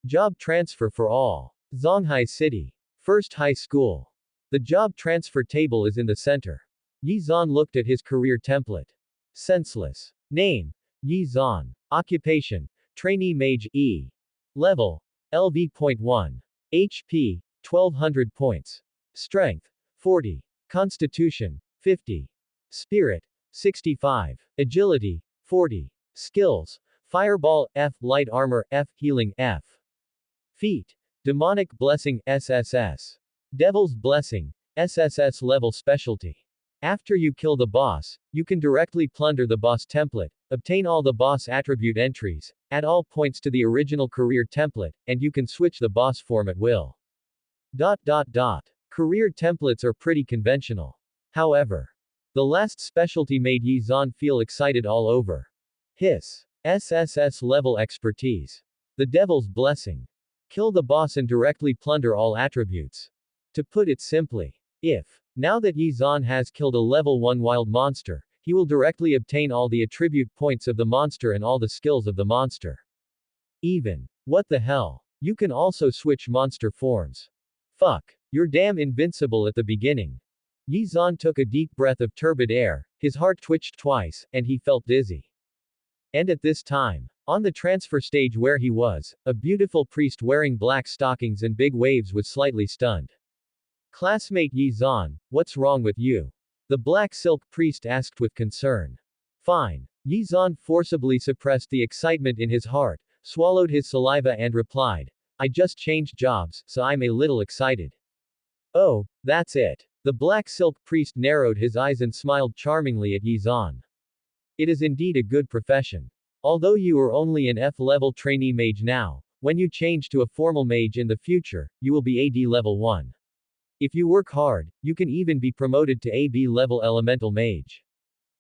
Job transfer for all. Zhonghai City. First high school. The job transfer table is in the center. Yi Zhan looked at his career template. Senseless. Name. Yi Zhan. Occupation. Trainee Mage E. Level. LV.1. HP. 1200 points. Strength. 40. Constitution. 50. Spirit. 65. Agility. 40. Skills. Fireball F. Light Armor F. Healing F. Feat. Demonic Blessing SSS. Devil's Blessing SSS Level Specialty. After you kill the boss, you can directly plunder the boss template, obtain all the boss attribute entries, add all points to the original career template, and you can switch the boss form at will. Career templates are pretty conventional. However, the last specialty made Yi Zhan feel excited all over. His SSS level expertise. The Devil's Blessing. Kill the boss and directly plunder all attributes. To put it simply, now that Yi Zhan has killed a level 1 wild monster, he will directly obtain all the attribute points of the monster and all the skills of the monster. What the hell? You can also switch monster forms. Fuck. You're damn invincible at the beginning. Yi Zhan took a deep breath of turbid air, his heart twitched twice, and he felt dizzy. And at this time, on the transfer stage where he was, a beautiful priest wearing black stockings and big waves was slightly stunned. Classmate Yi Zhan, what's wrong with you? The black silk priest asked with concern. Fine. Yi Zhan forcibly suppressed the excitement in his heart, swallowed his saliva and replied, I just changed jobs, so I'm a little excited. Oh, that's it. The black silk priest narrowed his eyes and smiled charmingly at Yi Zhan. It is indeed a good profession. Although you are only an F-level trainee mage now, when you change to a formal mage in the future, you will be AD level 1. If you work hard, you can even be promoted to AB level elemental mage.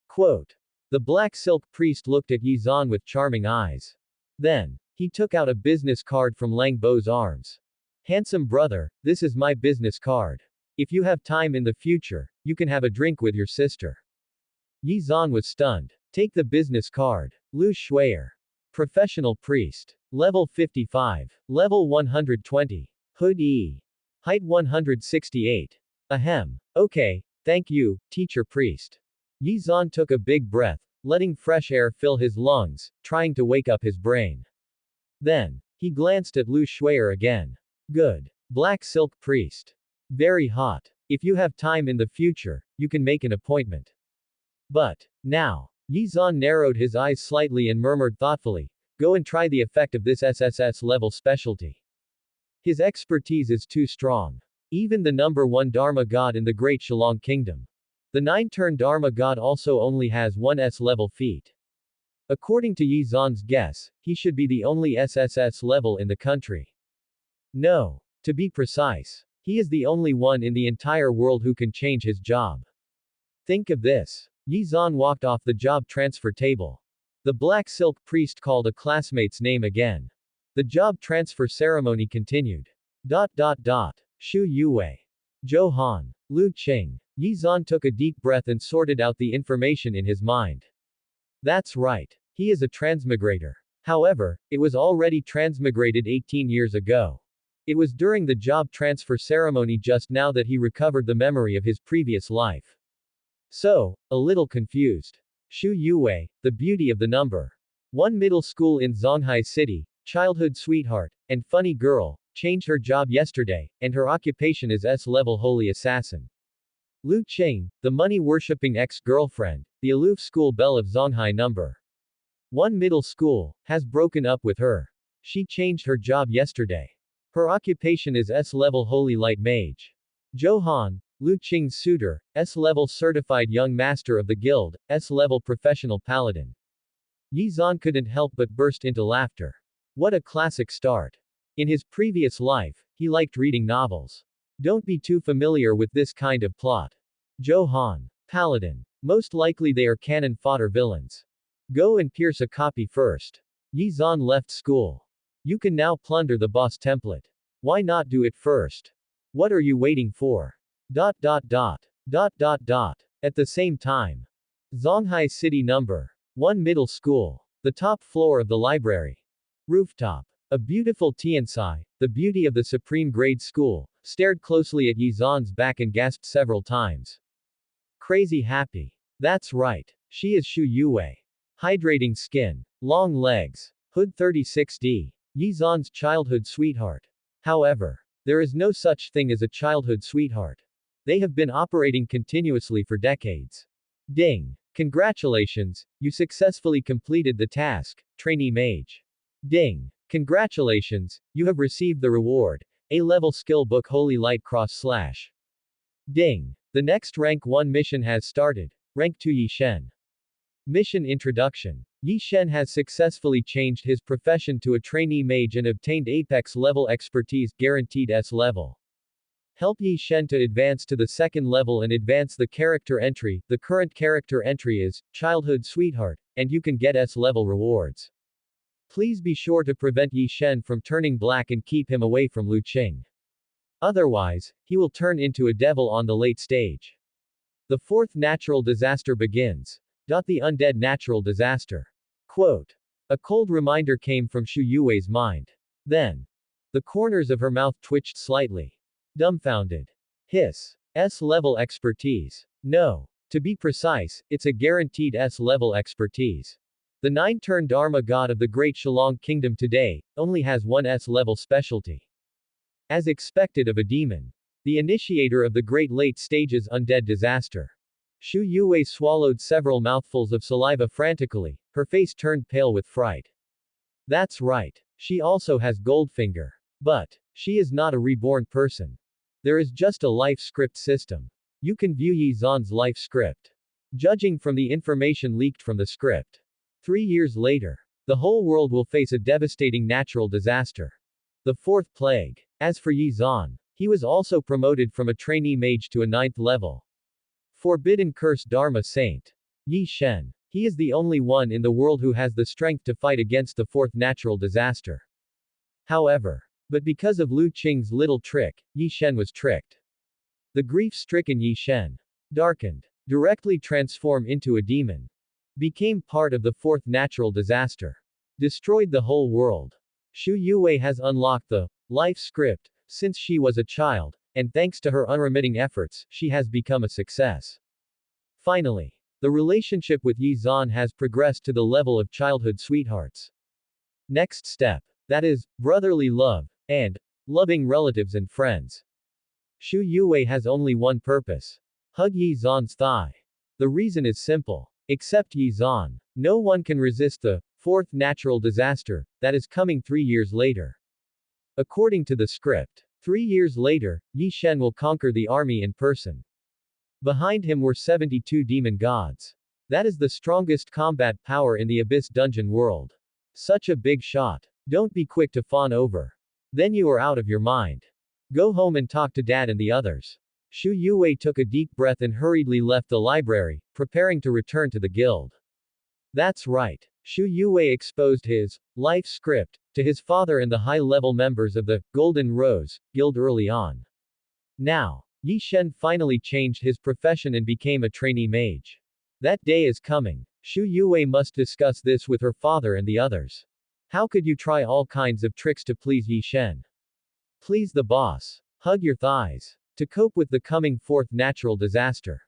Quote. The black silk priest looked at Yi Zhan with charming eyes. Then, he took out a business card from Lang Bo's arms. Handsome brother, this is my business card. If you have time in the future, you can have a drink with your sister. Yi Zhan was stunned. Take the business card. Lu Shuier. Professional priest. Level 55. Level 120. Hood E. Height 168. Ahem. Okay, thank you, teacher priest. Yi Zhan took a big breath, letting fresh air fill his lungs, trying to wake up his brain. Then, he glanced at Lu Shuier again. Good. Black silk priest. Very hot. If you have time in the future, you can make an appointment. But, now, Yi Zhan narrowed his eyes slightly and murmured thoughtfully, go and try the effect of this SSS level specialty. His expertise is too strong. Even the number 1 Dharma god in the Great Shillong Kingdom. The 9-turn Dharma god also only has 1 S-level feat. According to Yi Zhan's guess, he should be the only SSS level in the country. No. To be precise, he is the only one in the entire world who can change his job. Think of this. Yi Zhan walked off the job transfer table. The black silk priest called a classmate's name again. The job transfer ceremony continued. Shu Yue. Zhou Han. Lu Qing. Yi Zhan took a deep breath and sorted out the information in his mind. That's right. He is a transmigrator. However, it was already transmigrated 18 years ago. It was during the job transfer ceremony just now that he recovered the memory of his previous life. So, a little confused. Shu Yue, the beauty of the number 1 middle school in Zhonghai City, childhood sweetheart, and funny girl, changed her job yesterday, and her occupation is S-level holy assassin. Lu Qing, the money-worshipping ex-girlfriend, the aloof school belle of Zhonghai number 1 middle school, has broken up with her. She changed her job yesterday. Her occupation is S-level holy light mage. Zhou Han, Lu Qing's suitor, S-level certified young master of the guild, S-level professional paladin. Yi Zhan couldn't help but burst into laughter. What a classic start. In his previous life, he liked reading novels. Don't be too familiar with this kind of plot. Zhou Han. Paladin. Most likely they are cannon fodder villains. Go and pierce a copy first. Yi Zhan left school. You can now plunder the boss template. Why not do it first? What are you waiting for? At the same time. Zhonghai City number 1 middle school. The top floor of the library. Rooftop. A beautiful Tiansai, the beauty of the supreme grade school, stared closely at Yizan's back and gasped several times. Crazy happy. That's right. She is Shu Yue. Hydrating skin. Long legs. Hood 36D. Yizan's childhood sweetheart. However, there is no such thing as a childhood sweetheart. They have been operating continuously for decades. Ding. Congratulations, you successfully completed the task, trainee mage. Ding. Congratulations, you have received the reward, A-level skill book Holy Light Cross / Ding. The next rank 1 mission has started. Rank 2 Yi Shen. Mission Introduction. Yi Shen has successfully changed his profession to a trainee mage and obtained Apex level expertise, guaranteed S level. Help Yi Shen to advance to the second level and advance the character entry. The current character entry is Childhood Sweetheart, and you can get S level rewards. Please be sure to prevent Yi Shen from turning black and keep him away from Lu Qing. Otherwise, he will turn into a devil on the late stage. The fourth natural disaster begins. The undead natural disaster. Quote. A cold reminder came from Shu Yue's mind. Then, the corners of her mouth twitched slightly. Dumbfounded. Hiss. S-level expertise. No. To be precise, it's a guaranteed S-level expertise. The 9-turn Dharma god of the Great Shillong Kingdom today only has one S-level specialty. As expected of a demon. The initiator of the great late stages undead disaster. Shu Yue swallowed several mouthfuls of saliva frantically, her face turned pale with fright. That's right. She also has Goldfinger. But, she is not a reborn person. There is just a life script system. You can view Yizan's life script. Judging from the information leaked from the script. 3 years later, the whole world will face a devastating natural disaster. The fourth plague. As for Yizan, he was also promoted from a trainee mage to a 9th level. Forbidden curse Dharma Saint. Yi Shen. He is the only one in the world who has the strength to fight against the fourth natural disaster. However, but because of Lu Qing's little trick, Yi Shen was tricked. The grief-stricken Yi Shen darkened, directly transformed into a demon. Became part of the fourth natural disaster. Destroyed the whole world. Shu Yue has unlocked the life script since she was a child, and thanks to her unremitting efforts, she has become a success. Finally, the relationship with Yizan has progressed to the level of childhood sweethearts. Next step. That is, brotherly love, and loving relatives and friends. Shu Yue has only one purpose. Hug Yizan's thigh. The reason is simple. Except Yizan, no one can resist the fourth natural disaster that is coming 3 years later. According to the script, 3 years later, Yi Shen will conquer the army in person. Behind him were 72 demon gods. That is the strongest combat power in the Abyss dungeon world. Such a big shot. Don't be quick to fawn over. Then you are out of your mind. Go home and talk to Dad and the others. Shu Yue took a deep breath and hurriedly left the library, preparing to return to the guild. That's right. Shu Yue exposed his life script to his father and the high-level members of the Golden Rose Guild early on. Now, Yi Shen finally changed his profession and became a trainee mage. That day is coming. Shu Yue must discuss this with her father and the others. How could you try all kinds of tricks to please Yi Shen? Please the boss. Hug your thighs. To cope with the coming fourth natural disaster.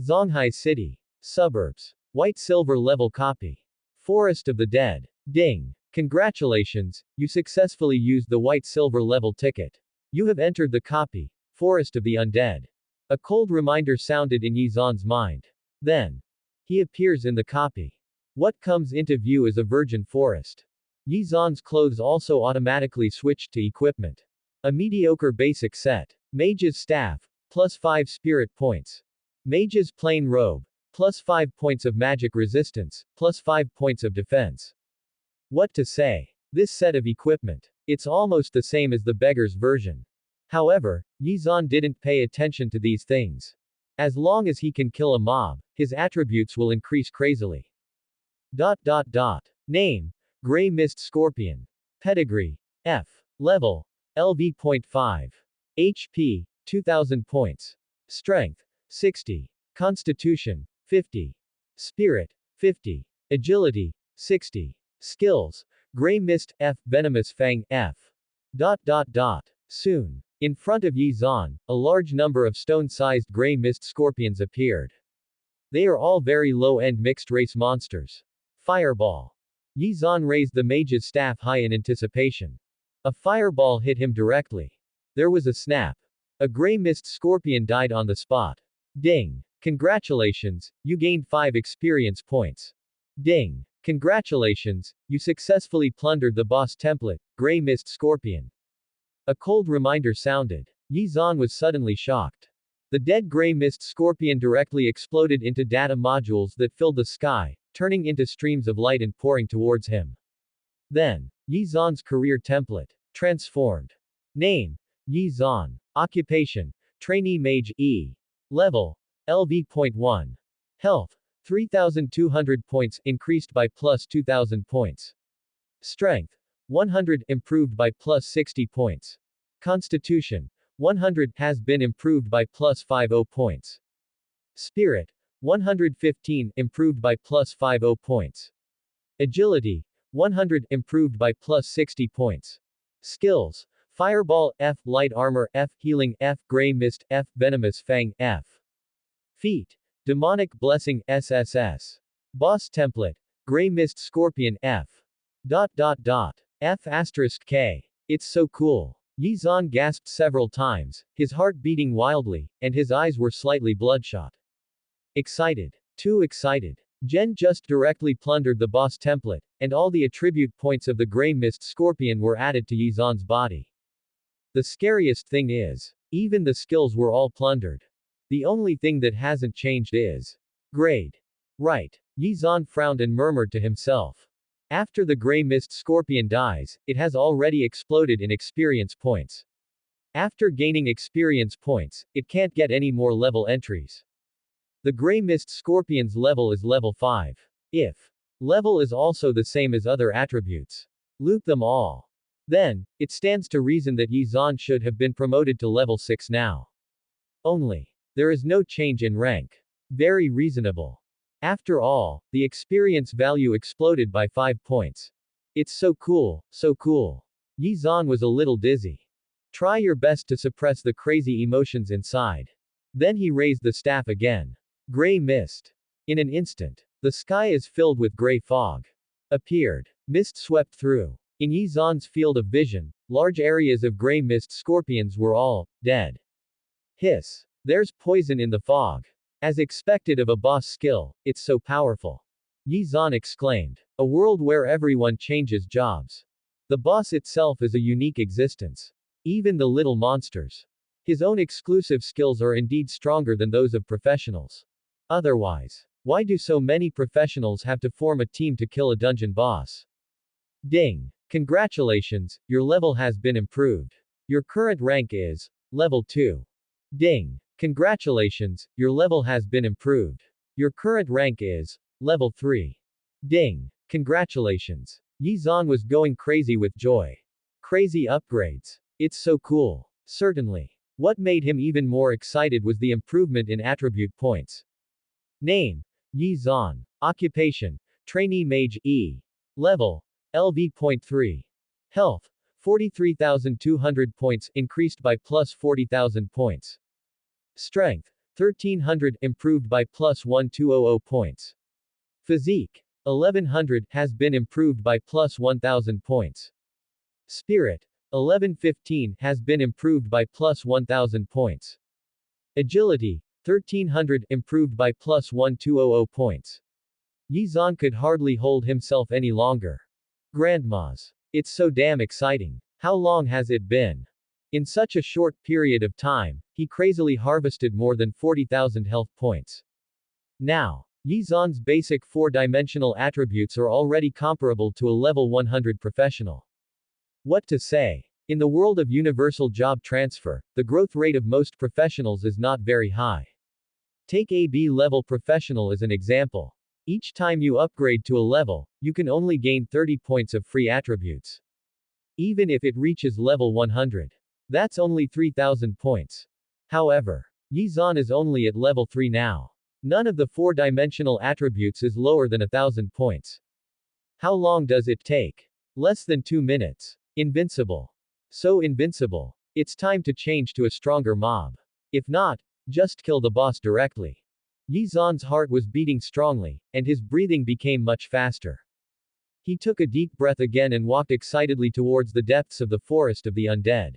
Zonghai City. Suburbs. White silver level copy. Forest of the Dead. Ding. Congratulations, you successfully used the white silver level ticket. You have entered the copy. Forest of the Undead. A cold reminder sounded in Yizan's mind. Then, he appears in the copy. What comes into view is a virgin forest. Yizan's clothes also automatically switched to equipment. A mediocre basic set. Mage's staff, plus 5 spirit points. Mage's plain robe, plus 5 points of magic resistance, plus 5 points of defense. What to say? This set of equipment. It's almost the same as the beggar's version. However, Yizan didn't pay attention to these things. As long as he can kill a mob, his attributes will increase crazily. Name. Gray Mist Scorpion. Pedigree. F. Level. LV.5. HP. 2000 points. Strength. 60. Constitution. 50. Spirit. 50. Agility. 60. Skills. Gray Mist F. Venomous Fang F. Soon, in front of Yi Zan, a large number of stone-sized gray mist scorpions appeared. They are all very low-end mixed-race monsters. Fireball. Yi Zan raised the mage's staff high in anticipation. A fireball hit him directly. There was a snap. A gray mist scorpion died on the spot. Ding. Congratulations, you gained 5 experience points. Ding. Congratulations, you successfully plundered the boss template, Gray Mist Scorpion. A cold reminder sounded. Yi Zan was suddenly shocked. The dead Gray Mist Scorpion directly exploded into data modules that filled the sky, turning into streams of light and pouring towards him. Then, Yi Zan's career template transformed. Name: Yi Zan. Occupation: Trainee Mage E. Level: LV.1. Health: 3,200 points, increased by plus 2,000 points. Strength: 100, improved by plus 60 points. Constitution: 100, has been improved by plus 50 points. Spirit: 115, improved by plus 50 points. Agility: 100, improved by plus 60 points. Skills: Fireball F, Light Armor F, Healing F, Gray Mist F, Venomous Fang F. Feat: Demonic Blessing SSS. Boss Template: Gray Mist Scorpion F. F*K. It's so cool. Yi Zan gasped several times, his heart beating wildly, and his eyes were slightly bloodshot. Excited. Too excited. Jen just directly plundered the boss template, and all the attribute points of the Gray Mist Scorpion were added to Yi Zan's body. The scariest thing is, even the skills were all plundered. The only thing that hasn't changed is grade. Right. Yi Zan frowned and murmured to himself. After the Gray Mist Scorpion dies, it has already exploded in experience points. After gaining experience points, it can't get any more level entries. The Gray Mist Scorpion's level is level 5. If level is also the same as other attributes, loop them all. Then, it stands to reason that Yi Zan should have been promoted to level 6 now. Only, there is no change in rank. Very reasonable. After all, the experience value exploded by 5 points. It's so cool, so cool. Yi Zan was a little dizzy. Try your best to suppress the crazy emotions inside. Then he raised the staff again. Gray mist. In an instant, the sky is filled with gray fog. Appeared. Mist swept through. In Yi Zan's field of vision, large areas of gray mist scorpions were all dead. Hiss. There's poison in the fog. As expected of a boss skill, it's so powerful. Yi Zan exclaimed. A world where everyone changes jobs. The boss itself is a unique existence. Even the little monsters. His own exclusive skills are indeed stronger than those of professionals. Otherwise, why do so many professionals have to form a team to kill a dungeon boss? Ding. Congratulations, your level has been improved. Your current rank is level 2. Ding. Congratulations, your level has been improved. Your current rank is level 3. Ding. Congratulations. Yi Zan was going crazy with joy. Crazy upgrades. It's so cool. Certainly. What made him even more excited was the improvement in attribute points. Name: Yi Zan. Occupation: Trainee Mage E. Level: LV.3. Health: 43,200 points, increased by plus 40,000 points. Strength: 1,300, improved by plus 1,200 points. Physique: 1,100, has been improved by plus 1,000 points. Spirit: 1,115, has been improved by plus 1,000 points. Agility: 1,300, improved by plus 1,200 points. Yi Zan could hardly hold himself any longer. Grandmas. It's so damn exciting. How long has it been? In such a short period of time, he crazily harvested more than 40,000 health points. Now, Yi Zan's basic 4-dimensional attributes are already comparable to a level 100 professional. What to say? In the world of universal job transfer, the growth rate of most professionals is not very high. Take a B-level professional as an example. Each time you upgrade to a level, you can only gain 30 points of free attributes. Even if it reaches level 100. That's only 3,000 points. However, Yi Zan is only at level 3 now. None of the 4-dimensional attributes is lower than 1,000 points. How long does it take? Less than 2 minutes. Invincible. So invincible. It's time to change to a stronger mob. If not, just kill the boss directly. Yi Zan's heart was beating strongly, and his breathing became much faster. He took a deep breath again and walked excitedly towards the depths of the forest of the undead.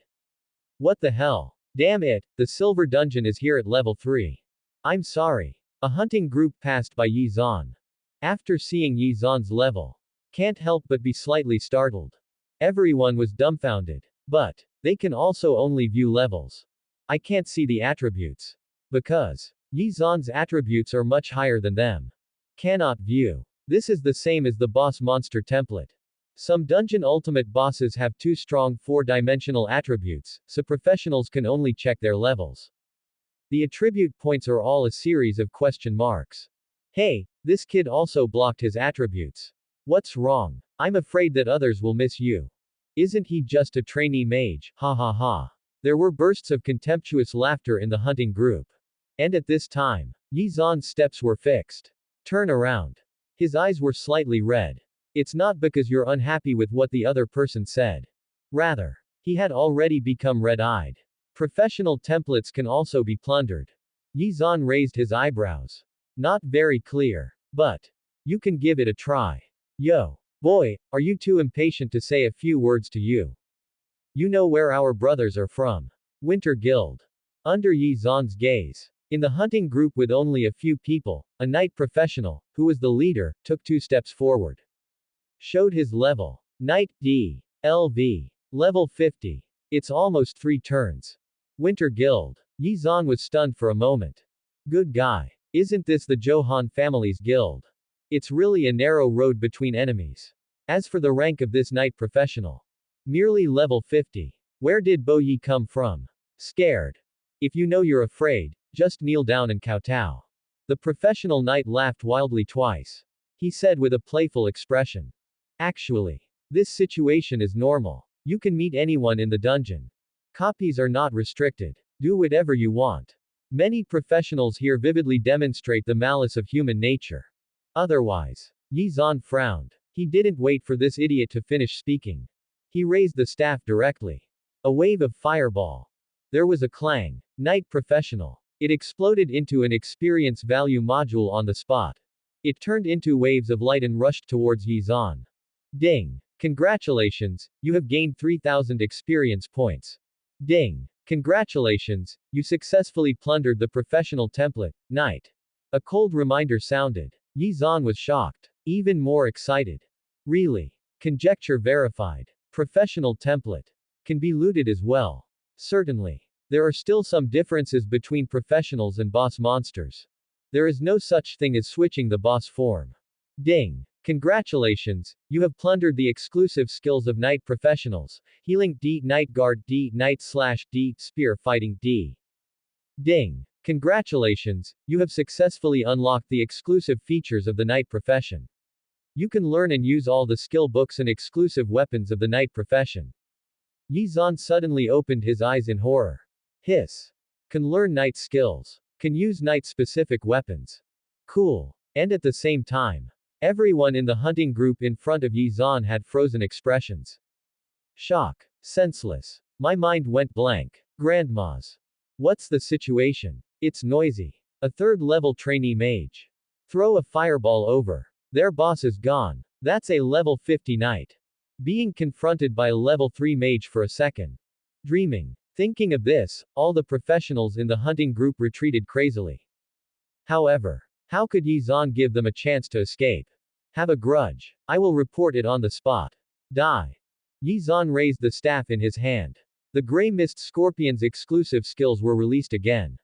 What the hell? Damn it, the silver dungeon is here at level 3. I'm sorry. A hunting group passed by Yi Zan. After seeing Yi Zan's level, can't help but be slightly startled. Everyone was dumbfounded. But, they can also only view levels. I can't see the attributes. Because, Yi Zan's attributes are much higher than them. Cannot view. This is the same as the boss monster template. Some dungeon ultimate bosses have too strong 4-dimensional attributes, so professionals can only check their levels. The attribute points are all a series of question marks. Hey, this kid also blocked his attributes. What's wrong? I'm afraid that others will miss you. Isn't he just a trainee mage? Ha ha ha. There were bursts of contemptuous laughter in the hunting group. And at this time, Yi Zan's steps were fixed. Turn around. His eyes were slightly red. It's not because you're unhappy with what the other person said. Rather, he had already become red-eyed. Professional templates can also be plundered. Yi Zan raised his eyebrows. Not very clear. But, you can give it a try. Yo. Boy, are you too impatient to say a few words to you? You know where our brothers are from. Winter Guild. Under Yi Zan's gaze. In the hunting group with only a few people, a knight professional, who was the leader, took 2 steps forward. Showed his level. Knight D. LV. Level 50. It's almost 3 turns. Winter Guild. Yi Zan was stunned for a moment. Good guy. Isn't this the Johan family's guild? It's really a narrow road between enemies. As for the rank of this knight professional. Merely level 50. Where did Bo Yi come from? Scared. If you know you're afraid, just kneel down and kowtow. The professional knight laughed wildly twice. He said with a playful expression. Actually, this situation is normal. You can meet anyone in the dungeon. Copies are not restricted. Do whatever you want. Many professionals here vividly demonstrate the malice of human nature. Otherwise, Yi Zan frowned. He didn't wait for this idiot to finish speaking. He raised the staff directly. A wave of fireball. There was a clang. Knight professional. It exploded into an experience value module on the spot. It turned into waves of light and rushed towards Yi Zan. Ding. Congratulations, you have gained 3,000 experience points. Ding. Congratulations, you successfully plundered the professional template, Knight. A cold reminder sounded. Yi Zan was shocked. Even more excited. Really? Conjecture verified. Professional template. Can be looted as well. Certainly. There are still some differences between professionals and boss monsters. There is no such thing as switching the boss form. Ding. Congratulations, you have plundered the exclusive skills of Knight professionals, Healing D, Knight Guard D, Knight/D, Spear Fighting D. Ding. Congratulations, you have successfully unlocked the exclusive features of the Knight profession. You can learn and use all the skill books and exclusive weapons of the Knight profession. Yi Zan suddenly opened his eyes in horror. Hiss. Can learn Knight skills. Can use Knight-specific weapons. Cool. And at the same time, everyone in the hunting group in front of Yi Zan had frozen expressions. Shock. Senseless. My mind went blank. Grandmas. What's the situation? It's noisy. A 3rd-level trainee mage. Throw a fireball over. Their boss is gone. That's a level 50 knight. Being confronted by a level 3 mage for a second. Dreaming. Thinking of this, all the professionals in the hunting group retreated crazily. However, how could Yi Zan give them a chance to escape? Have a grudge. I will report it on the spot. Die. Yi Zan raised the staff in his hand. The Gray Mist Scorpion's exclusive skills were released again.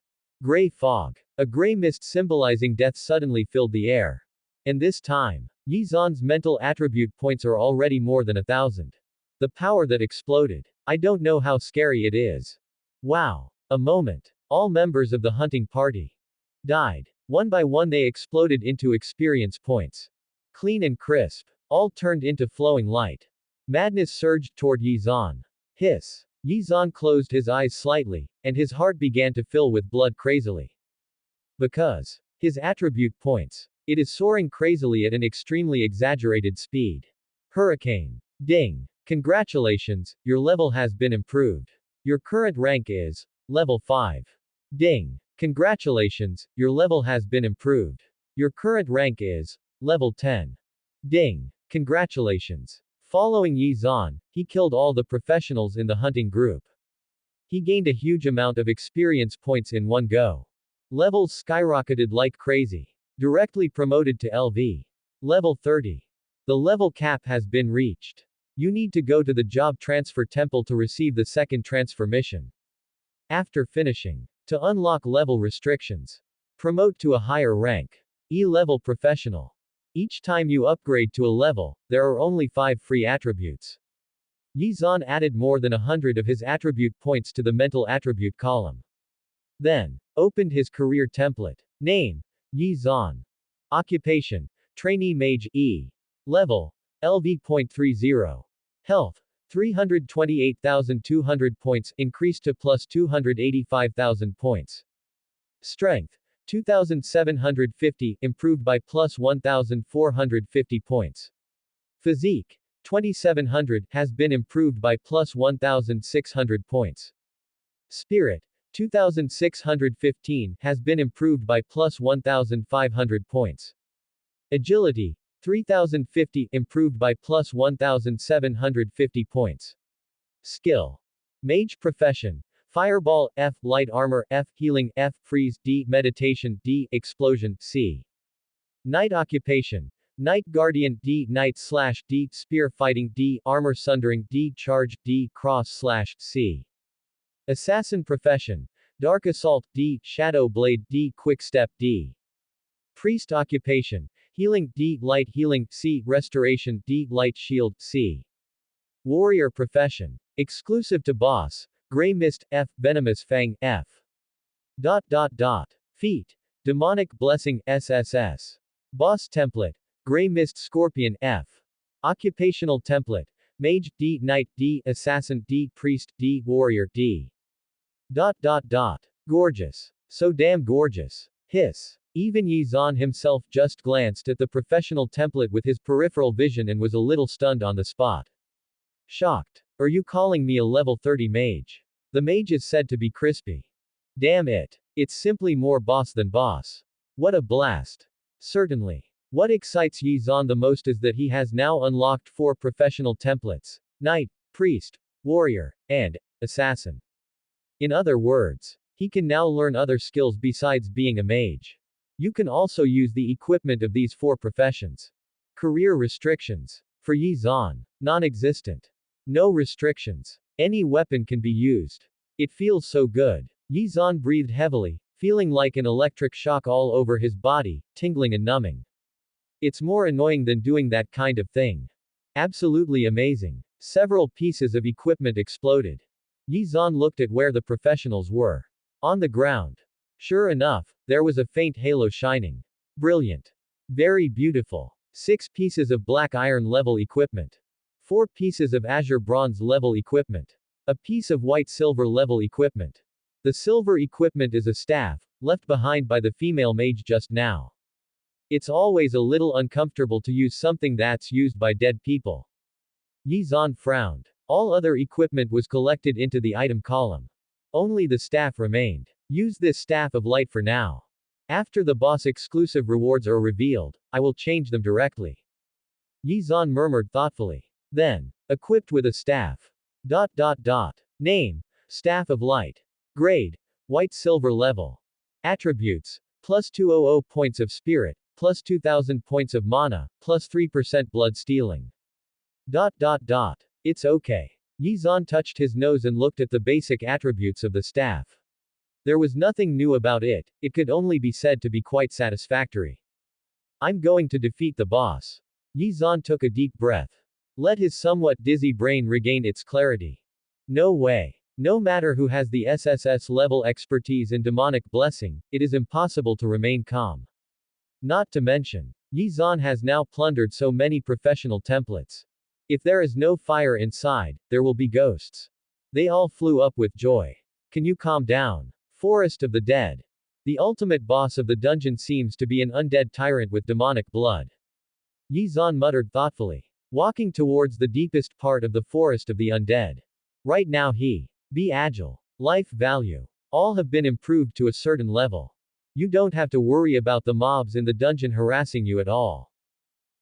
Gray Fog. A gray mist symbolizing death suddenly filled the air. And this time, Yi Zan's mental attribute points are already more than 1,000. The power that exploded. I don't know how scary it is. Wow. A moment. All members of the hunting party died. One by one they exploded into experience points. Clean and crisp. All turned into flowing light. Madness surged toward Yi Zan. Hiss. Yi Zan closed his eyes slightly, and his heart began to fill with blood crazily. Because his attribute points It is soaring crazily at an extremely exaggerated speed. Hurricane. Ding. Congratulations, your level has been improved. Your current rank is level 5. Ding. Congratulations, your level has been improved. Your current rank is level 10. Ding. Congratulations. Following Yi Zhan, he killed all the professionals in the hunting group. He gained a huge amount of experience points in one go. Levels skyrocketed like crazy. Directly promoted to LV. Level 30. The level cap has been reached. You need to go to the job transfer temple to receive the second transfer mission. After finishing. To unlock level restrictions. Promote to a higher rank. E-level professional. Each time you upgrade to a level, there are only 5 free attributes. Yi Zhan added more than 100 of his attribute points to the mental attribute column. Then, opened his career template. Name, Yi Zhan. Occupation, Trainee Mage E. Level, LV.30. Health, 328,200 points, increased to plus 285,000 points. Strength, 2,750, improved by plus 1,450 points. Physique, 2,700, has been improved by plus 1,600 points. Spirit, 2,615, has been improved by plus 1,500 points. Agility, 3,050, improved by plus 1,750 points. Skill. Mage Profession. Fireball, F. Light Armor, F. Healing, F. Freeze, D. Meditation, D. Explosion, C. Night Occupation. Night Guardian, D. Night/D. Spear Fighting, D. Armor Sundering, D. Charge, D. Cross/C. Assassin Profession. Dark Assault, D. Shadow Blade, D. Quick Step, D. Priest Occupation. Healing, D. Light Healing, C. Restoration, D. Light Shield, C. Warrior Profession. Exclusive to Boss. Gray Mist, F. Venomous Fang, F. Feat. Demonic Blessing, SSS. Boss Template. Gray Mist Scorpion, F. Occupational Template. Mage, D. Knight, D. Assassin, D. Priest, D. Warrior, D. Gorgeous. So damn gorgeous. Hiss. Even Yi Zhan himself just glanced at the professional template with his peripheral vision and was a little stunned on the spot. Shocked. Are you calling me a level 30 mage? The mage is said to be crispy. Damn it. It's simply more boss than boss. What a blast. Certainly. What excites Yi Zhan the most is that he has now unlocked 4 professional templates: Knight, Priest, Warrior, and Assassin. In other words, he can now learn other skills besides being a mage. You can also use the equipment of these 4 professions. Career restrictions. For Yi Zhan. Non-existent. No restrictions. Any weapon can be used. It feels so good. Yi Zhan breathed heavily, feeling like an electric shock all over his body, tingling and numbing. It's more annoying than doing that kind of thing. Absolutely amazing. Several pieces of equipment exploded. Yi Zhan looked at where the professionals were. On the ground. Sure enough, there was a faint halo shining. Brilliant. Very beautiful. 6 pieces of black iron level equipment. 4 pieces of azure bronze level equipment. A piece of white silver level equipment. The silver equipment is a staff, left behind by the female mage just now. It's always a little uncomfortable to use something that's used by dead people. Yi Zhan frowned. All other equipment was collected into the item column. Only the staff remained. Use this staff of light for now. After the boss exclusive rewards are revealed, I will change them directly. Yi Zhan murmured thoughtfully. Then, equipped with a staff. Name, Staff of Light. Grade, White Silver Level. Attributes, plus 200 points of Spirit, plus 2000 points of Mana, plus 3% Blood Stealing. It's okay. Yi Zhan touched his nose and looked at the basic attributes of the staff. There was nothing new about it, it could only be said to be quite satisfactory. I'm going to defeat the boss. Yi Zhan took a deep breath. Let his somewhat dizzy brain regain its clarity. No way. No matter who has the SSS level expertise in demonic blessing, it is impossible to remain calm. Not to mention, Yi Zhan has now plundered so many professional templates. If there is no fire inside, there will be ghosts. They all flew up with joy. Can you calm down? Forest of the Dead. The ultimate boss of the dungeon seems to be an undead tyrant with demonic blood. Yi Zan muttered thoughtfully, walking towards the deepest part of the forest of the undead. Right now be agile. Life value. All have been improved to a certain level. You don't have to worry about the mobs in the dungeon harassing you at all.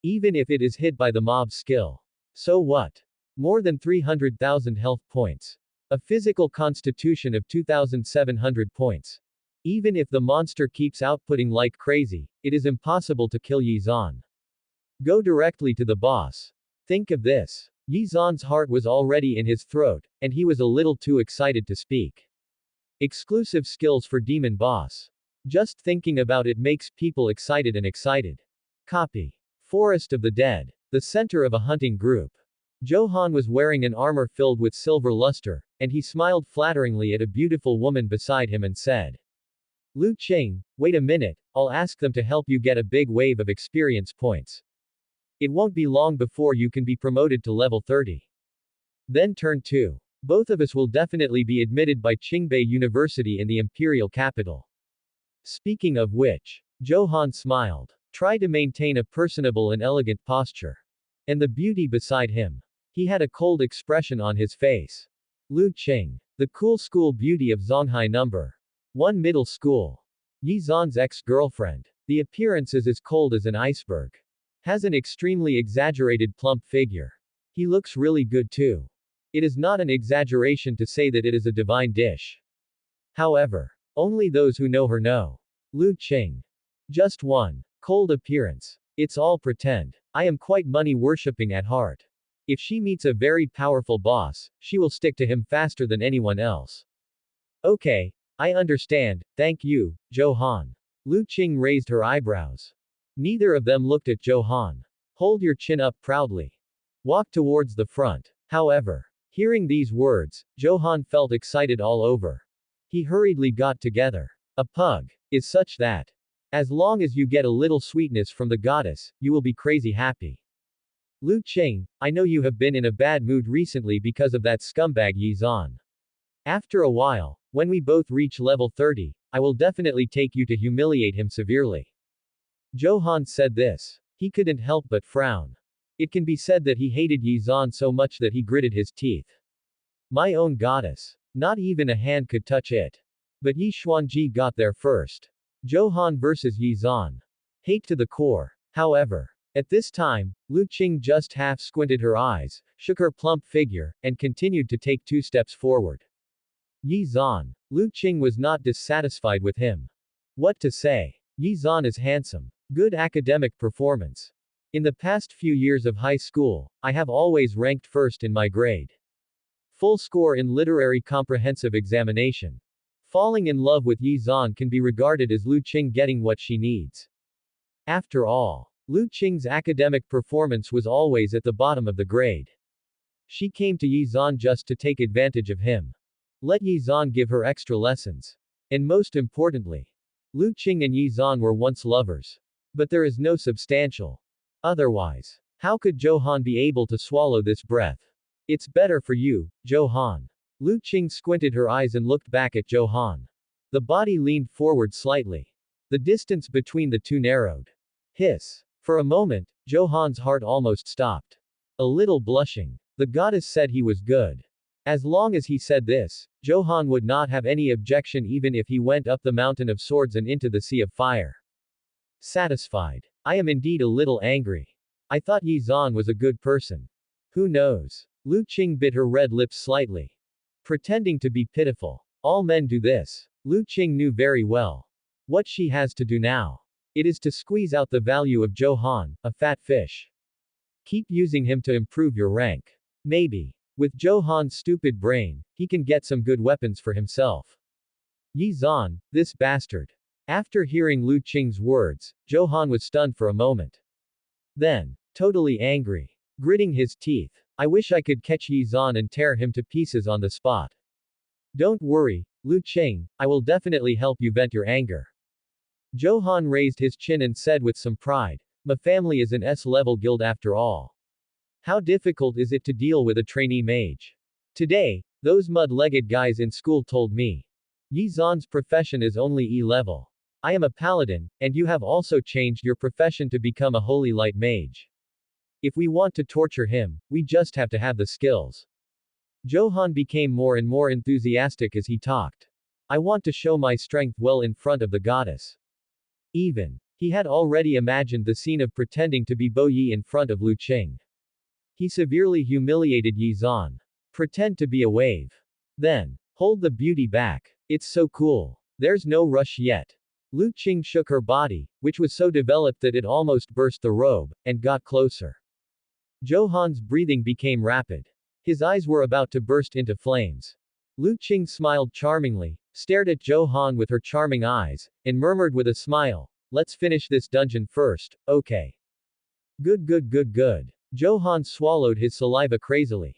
Even if it is hit by the mob's skill. So what? More than 300,000 health points. A physical constitution of 2,700 points. Even if the monster keeps outputting like crazy, it is impossible to kill Yi Zan. Go directly to the boss. Think of this. Yi Zan's heart was already in his throat, and he was a little too excited to speak. Exclusive skills for Demon Boss. Just thinking about it makes people excited and excited. Copy. Forest of the Dead. The center of a hunting group. Johan was wearing an armor filled with silver luster, and he smiled flatteringly at a beautiful woman beside him and said, Lu Qing, wait a minute, I'll ask them to help you get a big wave of experience points. It won't be long before you can be promoted to level 30. Then turn 2. Both of us will definitely be admitted by Qingbei University in the imperial capital. Speaking of which, Johan smiled. Try to maintain a personable and elegant posture. And the beauty beside him. He had a cold expression on his face. Lu Qing. The cool school beauty of Zonghai number 1 middle school. Yi Zan's ex-girlfriend. The appearance is as cold as an iceberg. Has an extremely exaggerated plump figure. He looks really good too. It is not an exaggeration to say that it is a divine dish. However, only those who know her know. Lu Qing. Just one. Cold appearance. It's all pretend. I am quite money worshipping at heart. If she meets a very powerful boss, she will stick to him faster than anyone else. Okay, I understand, thank you, Johan. Lu Qing raised her eyebrows. Neither of them looked at Johan. Hold your chin up proudly. Walk towards the front. However, hearing these words, Johan felt excited all over. He hurriedly got together. A pug is such that, as long as you get a little sweetness from the goddess, you will be crazy happy. Lu Qing, I know you have been in a bad mood recently because of that scumbag Yi Zan. After a while, when we both reach level 30, I will definitely take you to humiliate him severely. Johan said this. He couldn't help but frown. It can be said that he hated Yi Zan so much that he gritted his teeth. My own goddess. Not even a hand could touch it. But Yi Xuanji got there first. Johan versus Yi Zan. Hate to the core. However, at this time, Lu Qing just half squinted her eyes, shook her plump figure, and continued to take 2 steps forward. Yi Zan. Lu Qing was not dissatisfied with him. What to say? Yi Zan is handsome. Good academic performance. In the past few years of high school, I have always ranked first in my grade. Full score in literary comprehensive examination. Falling in love with Yi Zan can be regarded as Lu Qing getting what she needs. After all, Lu Qing's academic performance was always at the bottom of the grade. She came to Yi Zan just to take advantage of him. Let Yi Zan give her extra lessons. And most importantly, Lu Qing and Yi Zan were once lovers. But there is no substantial. Otherwise, how could Johan be able to swallow this breath? It's better for you, Johan. Lu Qing squinted her eyes and looked back at Johan. The body leaned forward slightly. The distance between the two narrowed. Hiss. For a moment, Johan's heart almost stopped. A little blushing. The goddess said he was good. As long as he said this, Johan would not have any objection even if he went up the mountain of swords and into the sea of fire. Satisfied. I am indeed a little angry. I thought Yi Zan was a good person. Who knows? Lu Qing bit her red lips slightly. Pretending to be pitiful. All men do this. Lu Qing knew very well. What she has to do now. It is to squeeze out the value of Johan, a fat fish. Keep using him to improve your rank. Maybe. With Johan's stupid brain, he can get some good weapons for himself. Yi Zan, this bastard. After hearing Lu Qing's words, Johan was stunned for a moment. Then, totally angry. Gritting his teeth. I wish I could catch Yi Zan and tear him to pieces on the spot. Don't worry, Lu Qing, I will definitely help you vent your anger. Johan raised his chin and said with some pride, my family is an S-level guild after all. How difficult is it to deal with a trainee mage? Today, those mud-legged guys in school told me. Yi Zan's profession is only E-level. I am a paladin, and you have also changed your profession to become a holy light mage. If we want to torture him, we just have to have the skills. Johann became more and more enthusiastic as he talked. I want to show my strength well in front of the goddess. Even. He had already imagined the scene of pretending to be Bo Yi in front of Lu Qing. He severely humiliated Yi Zan. Pretend to be a wave. Then, hold the beauty back. It's so cool. There's no rush yet. Lu Qing shook her body, which was so developed that it almost burst the robe, and got closer. Johann's breathing became rapid. His eyes were about to burst into flames. Lu Qing smiled charmingly, stared at Johann with her charming eyes, and murmured with a smile, "Let's finish this dungeon first, okay?" Good. Johann swallowed his saliva crazily.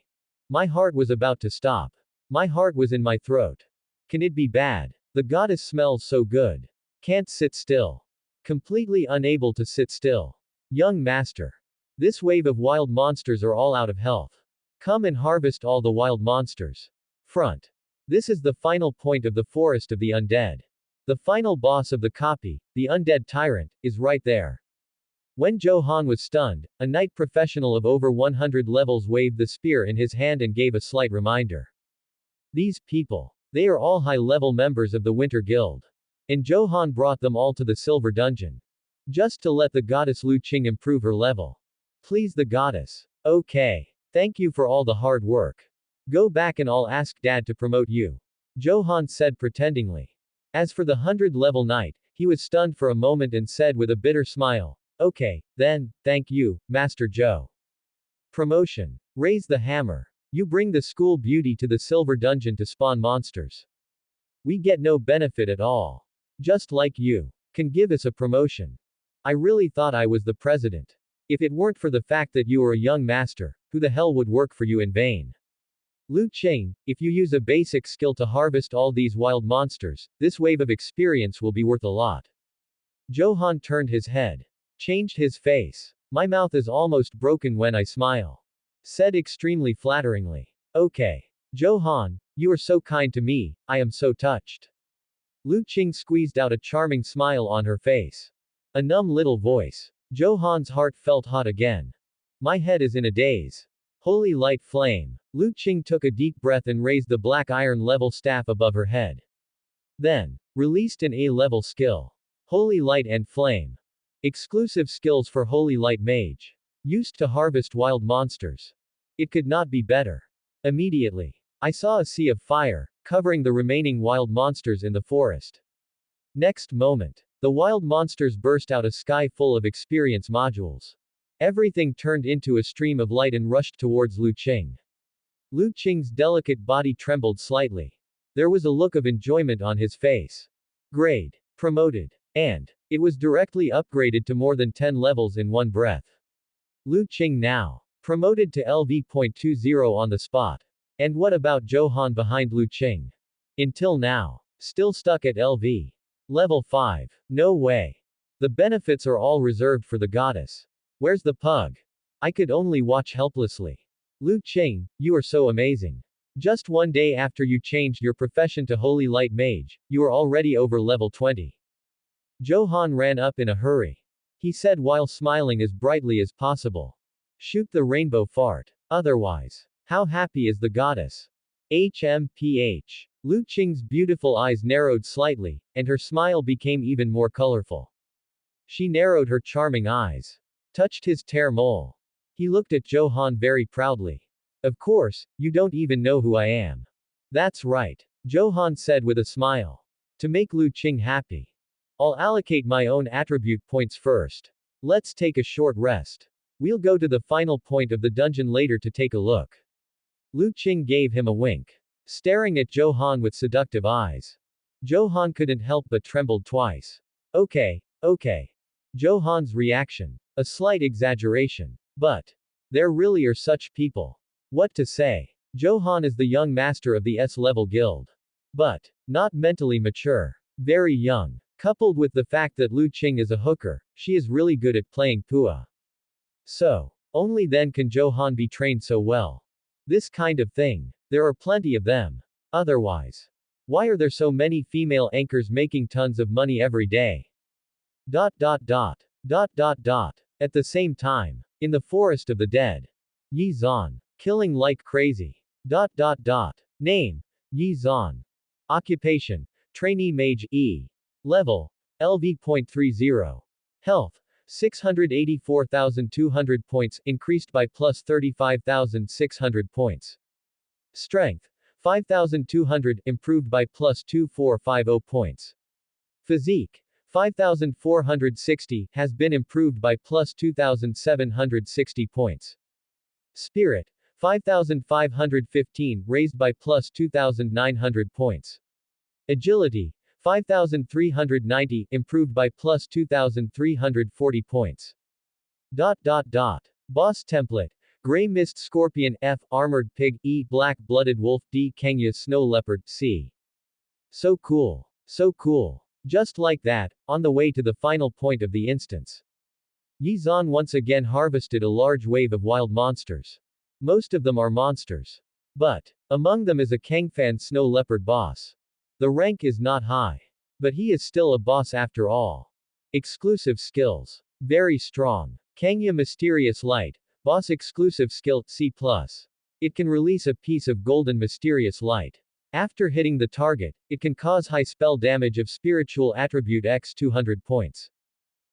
My heart was about to stop. My heart was in my throat. Can it be bad? The goddess smells so good. Can't sit still. Completely unable to sit still. Young master. This wave of wild monsters are all out of health. Come and harvest all the wild monsters. Front. This is the final point of the forest of the undead. The final boss of the copy, the undead tyrant, is right there. When Johann was stunned, a knight professional of over 100 levels waved the spear in his hand and gave a slight reminder. These people. They are all high-level members of the Winter Guild. And Johann brought them all to the Silver Dungeon. Just to let the goddess Lu Qing improve her level. Please the goddess. Okay. Thank you for all the hard work. Go back and I'll ask Dad to promote you. Johann said pretendingly. As for the 100-level knight, he was stunned for a moment and said with a bitter smile, "Okay, then, thank you, Master Joe." Promotion. Raise the hammer. You bring the school beauty to the Silver Dungeon to spawn monsters. We get no benefit at all. Just like you. Can give us a promotion. I really thought I was the president. If it weren't for the fact that you are a young master, who the hell would work for you in vain? Lu Qing, if you use a basic skill to harvest all these wild monsters, this wave of experience will be worth a lot. Johann turned his head. Changed his face. My mouth is almost broken when I smile. Said extremely flatteringly. Okay. Johann, you are so kind to me, I am so touched. Lu Qing squeezed out a charming smile on her face. A numb little voice. Johann's heart felt hot again. My head is in a daze. Holy light flame. Lu Qing took a deep breath and raised the black iron level staff above her head. Then, released an A-level skill. Holy light and flame. Exclusive skills for Holy Light Mage. Used to harvest wild monsters. It could not be better. Immediately, I saw a sea of fire, covering the remaining wild monsters in the forest. Next moment, the wild monsters burst out a sky full of experience modules. Everything turned into a stream of light and rushed towards Lu Qing. Lu Qing's delicate body trembled slightly. There was a look of enjoyment on his face. Grade. Promoted. And, it was directly upgraded to more than 10 levels in one breath. Lu Qing now. Promoted to LV.20 on the spot. And what about Johann behind Lu Qing? Until now. Still stuck at LV. Level 5. No way. The benefits are all reserved for the goddess. Where's the pug? I could only watch helplessly. Lu Qing, you are so amazing. Just one day after you changed your profession to Holy Light Mage, you are already over level 20. Johann ran up in a hurry. He said while smiling as brightly as possible. Shoot the rainbow fart. Otherwise. How happy is the goddess? HMPH. Lu Qing's beautiful eyes narrowed slightly, and her smile became even more colorful. She narrowed her charming eyes. Touched his tear mole. He looked at Johann very proudly. Of course, you don't even know who I am. That's right. Johann said with a smile. To make Lu Qing happy. I'll allocate my own attribute points first. Let's take a short rest. We'll go to the final point of the dungeon later to take a look. Lu Qing gave him a wink. Staring at Johann with seductive eyes. Johann couldn't help but trembled twice. Okay. Johann's reaction. A slight exaggeration. But. There really are such people. What to say? Johann is the young master of the S-level guild. But. Not mentally mature. Very young. Coupled with the fact that Lu Qing is a hooker, she is really good at playing Pua. So. Only then can Johann be trained so well. This kind of thing. There are plenty of them. Otherwise. Why are there so many female anchors making tons of money every day? Dot dot dot. Dot dot dot. At the same time, in the forest of the dead. Yi Zan. Killing like crazy. Dot dot dot. Name. Yi Zan. Occupation. Trainee Mage E. Level. LV.30. Health. 684,200 points, increased by plus 35,600 points. Strength. 5,200, improved by plus 2450 points. Physique. 5,460, has been improved by plus 2,760 points. Spirit. 5,515, raised by plus 2,900 points. Agility. 5,390, improved by plus 2,340 points. Dot dot dot. Boss template. Gray Mist Scorpion F, Armored Pig E, Black-Blooded Wolf D, Kenya Snow Leopard C. So cool. So cool. Just like that, on the way to the final point of the instance. Yi Zan once again harvested a large wave of wild monsters. Most of them are monsters. But, among them is a Kangfan Snow Leopard boss. The rank is not high. But he is still a boss after all. Exclusive skills. Very strong. Kenya Mysterious Light. Boss exclusive skill, C+. It can release a piece of golden mysterious light. After hitting the target, it can cause high spell damage of spiritual attribute X 200 points.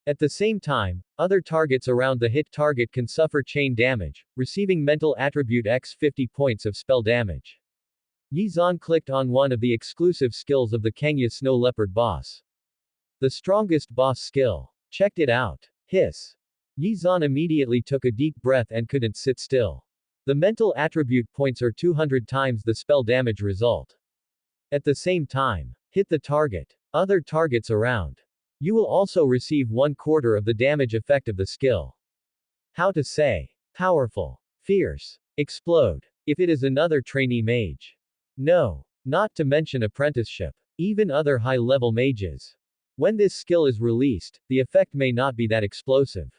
At the same time, other targets around the hit target can suffer chain damage, receiving mental attribute X 50 points of spell damage. Yi Zan clicked on one of the exclusive skills of the Kenya Snow Leopard boss. The strongest boss skill. Checked it out. Hiss. Yi Zan immediately took a deep breath and couldn't sit still. The mental attribute points are 200 times the spell damage result. At the same time, hit the target. Other targets around. You will also receive 1/4 of the damage effect of the skill. How to say? Powerful. Fierce. Explode. If it is another trainee mage. No. Not to mention apprenticeship. Even other high-level mages. When this skill is released, the effect may not be that explosive.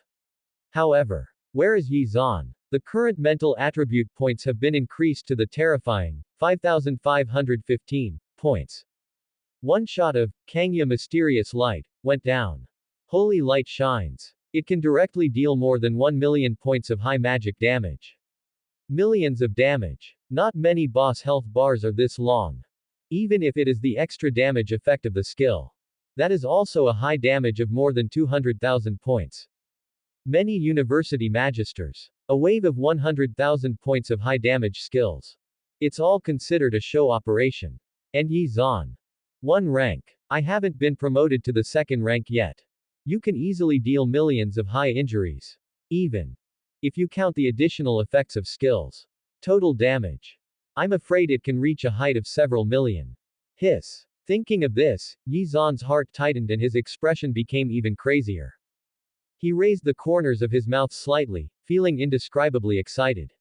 However, where is Yi Zan? The current mental attribute points have been increased to the terrifying 5,515 points. One shot of Kanya Mysterious Light went down. Holy light shines. It can directly deal more than 1 million points of high magic damage. Millions of damage. Not many boss health bars are this long. Even if it is the extra damage effect of the skill. That is also a high damage of more than 200,000 points. Many university magisters. A wave of 100,000 points of high damage skills. It's all considered a show operation. And Yi Zan. 1 rank. I haven't been promoted to the 2nd rank yet. You can easily deal millions of high injuries. Even if you count the additional effects of skills. Total damage. I'm afraid it can reach a height of several million. Hiss. Thinking of this, Yi Zan's heart tightened and his expression became even crazier. He raised the corners of his mouth slightly, feeling indescribably excited.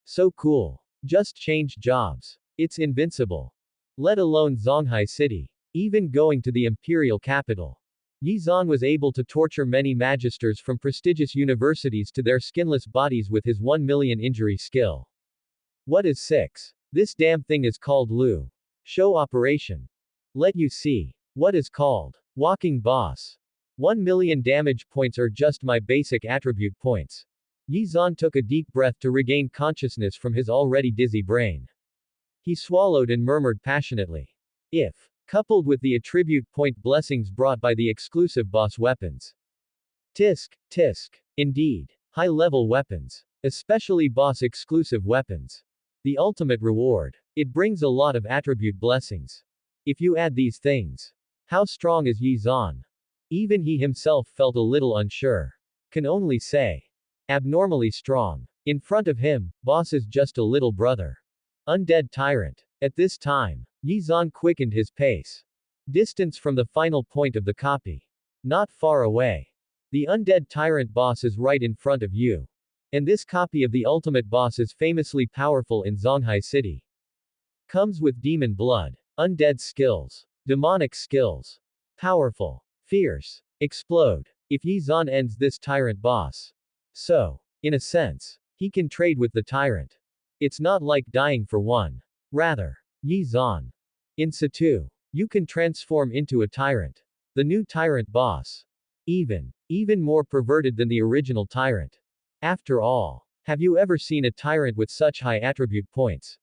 So cool. Just changed jobs. It's invincible. Let alone Zonghai City. Even going to the imperial capital. Yi Zan was able to torture many magisters from prestigious universities to their skinless bodies with his 1 million injury skill. What is 6? This damn thing is called Lu. Show operation. Let you see. What is called walking boss. 1 million damage points are just my basic attribute points. Yi Zan took a deep breath to regain consciousness from his already dizzy brain. He swallowed and murmured passionately. If coupled with the attribute point blessings brought by the exclusive boss weapons. Tisk, tisk. Indeed. High-level weapons. Especially boss exclusive weapons. The ultimate reward. It brings a lot of attribute blessings. If you add these things. How strong is Yi Zan? Even he himself felt a little unsure. Can only say. Abnormally strong. In front of him, boss is just a little brother. Undead tyrant. At this time, Yi Zan quickened his pace. Distance from the final point of the copy. Not far away. The undead tyrant boss is right in front of you. And this copy of the ultimate boss is famously powerful in Zonghai City. Comes with demon blood. Undead skills. Demonic skills. Powerful. Fierce. Explode. If Yi Zan ends this tyrant boss. So, in a sense, he can trade with the tyrant. It's not like dying for one. Rather, Yi Zan In SSS2, you can transform into a tyrant. The new tyrant boss. Even more perverted than the original tyrant. After all, have you ever seen a tyrant with such high attribute points?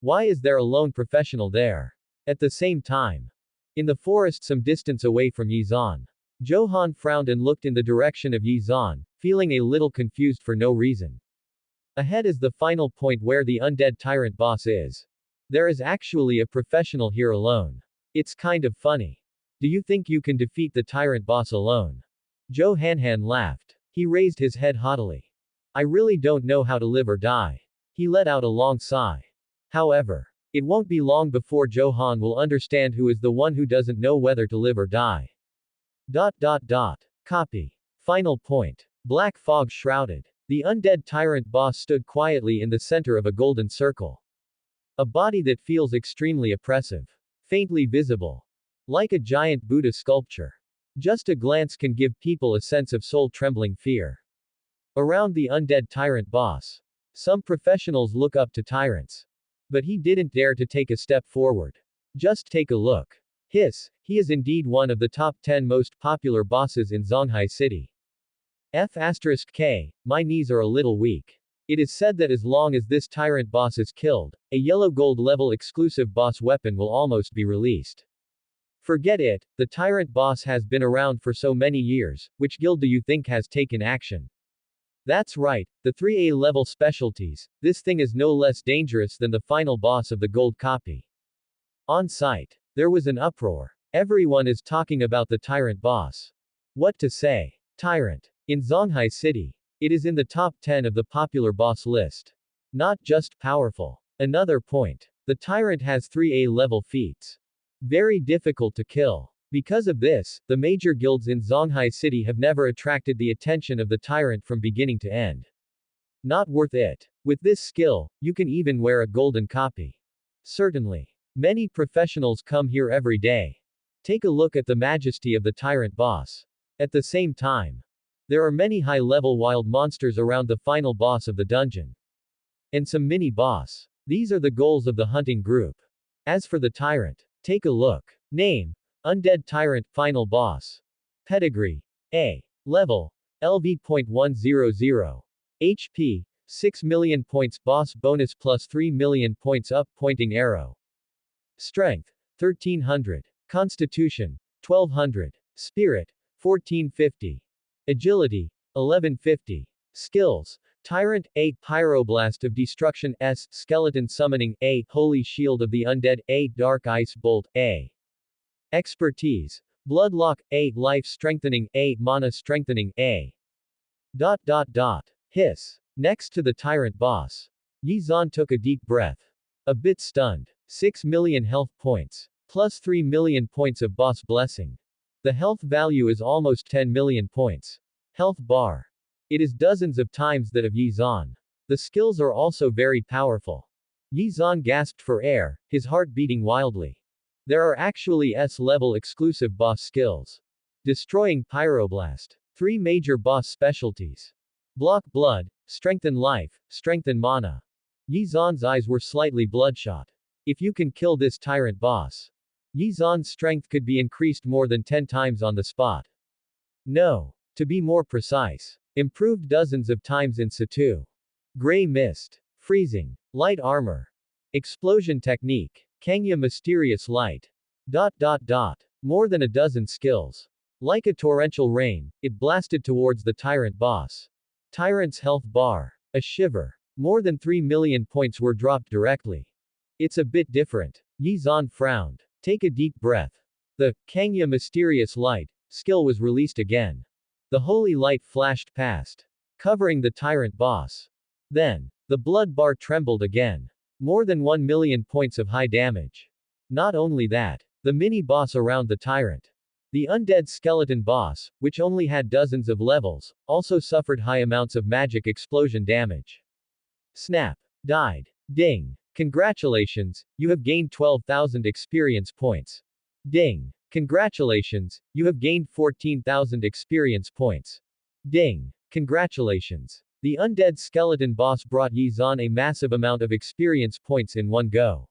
Why is there a lone professional there? At the same time, in the forest some distance away from Yizan, Johan frowned and looked in the direction of Yizan, feeling a little confused for no reason. Ahead is the final point where the undead tyrant boss is. There is actually a professional here alone. It's kind of funny. Do you think you can defeat the tyrant boss alone? Johanhan laughed. He raised his head haughtily. I really don't know how to live or die. He let out a long sigh. However, it won't be long before Johan will understand who is the one who doesn't know whether to live or die. Copy. Final point. Black fog shrouded. The undead tyrant boss stood quietly in the center of a golden circle. A body that feels extremely oppressive. Faintly visible. Like a giant Buddha sculpture. Just a glance can give people a sense of soul-trembling fear. Around the undead tyrant boss, some professionals look up to tyrants. But he didn't dare to take a step forward. Just take a look. He is indeed one of the top 10 most popular bosses in Zonghai City. K, my knees are a little weak. It is said that as long as this tyrant boss is killed, a yellow gold level exclusive boss weapon will almost be released. Forget it, the tyrant boss has been around for so many years. Which guild do you think has taken action? That's right, the 3A level specialties. This thing is no less dangerous than the final boss of the gold copy. On site, there was an uproar. Everyone is talking about the tyrant boss. What to say? Tyrant. In Zonghai City, it is in the top 10 of the popular boss list. Not just powerful. Another point. The tyrant has 3A level feats. Very difficult to kill. Because of this, the major guilds in Zonghai City have never attracted the attention of the tyrant from beginning to end. Not worth it. With this skill, you can even wear a golden copy. Certainly. Many professionals come here every day. Take a look at the majesty of the tyrant boss. At the same time, there are many high-level wild monsters around the final boss of the dungeon. And some mini-boss. These are the goals of the hunting group. As for the tyrant, take a look. Name. Undead Tyrant, Final Boss. Pedigree. A. Level. LV.100. HP. 6 million points. Boss bonus plus 3 million points up. Pointing arrow. Strength. 1300. Constitution. 1200. Spirit. 1450. Agility. 1150. Skills. Tyrant. A. Pyroblast of Destruction. S. Skeleton Summoning. A. Holy Shield of the Undead. A. Dark Ice Bolt. A. Expertise. Bloodlock. A. Life Strengthening. A. Mana Strengthening. A. Hiss. Next to the tyrant boss. Yizan took a deep breath. A bit stunned. 6 million health points. Plus 3 million points of boss blessing. The health value is almost 10 million points. Health bar. It is dozens of times that of Yizan. The skills are also very powerful. Yizan gasped for air, his heart beating wildly. There are actually S-level exclusive boss skills. Destroying Pyroblast. 3 major boss specialties. Block blood, strengthen life, strengthen mana. Yizan's eyes were slightly bloodshot. If you can kill this tyrant boss, Yizan's strength could be increased more than 10 times on the spot. No. To be more precise. Improved dozens of times in SSS2. Gray mist. Freezing. Light armor. Explosion technique. Kangya mysterious light. More than a dozen skills. Like a torrential rain, it blasted towards the tyrant boss. Tyrant's health bar. A shiver. More than 3 million points were dropped directly. It's a bit different. Yizan frowned. Take a deep breath. The Kangya mysterious light skill was released again. The holy light flashed past, covering the tyrant boss. Then, the blood bar trembled again. More than 1 million points of high damage. Not only that, the mini-boss around the tyrant. The undead skeleton boss, which only had dozens of levels, also suffered high amounts of magic explosion damage. Snap. Died. Ding. Congratulations, you have gained 12,000 experience points. Ding. Congratulations, you have gained 14,000 experience points. Ding. Congratulations. The undead skeleton boss brought Yizan a massive amount of experience points in one go.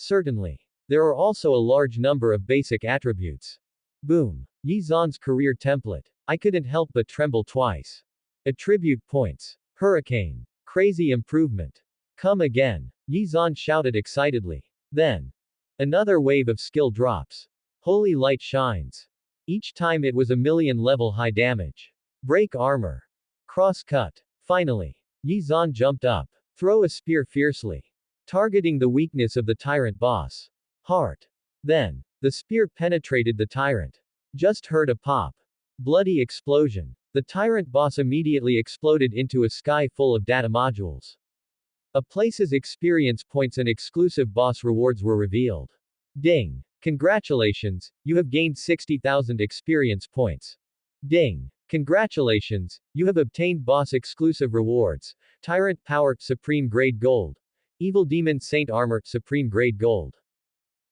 Certainly. There are also a large number of basic attributes. Boom. Yi Zan's career template. I couldn't help but tremble twice. Attribute points. Hurricane. Crazy improvement. Come again. Yi Zan shouted excitedly. Then. Another wave of skill drops. Holy light shines. Each time it was a million level high damage. Break armor. Cross cut. Finally. Yi Zan jumped up. Throw a spear fiercely. Targeting the weakness of the tyrant boss. Heart. Then. The spear penetrated the tyrant. Just heard a pop. Bloody explosion. The tyrant boss immediately exploded into a sky full of data modules. A place's experience points and exclusive boss rewards were revealed. Ding. Congratulations, you have gained 60,000 experience points. Ding. Congratulations, you have obtained boss exclusive rewards. Tyrant Power, Supreme Grade Gold. Evil Demon Saint Armor, Supreme Grade Gold.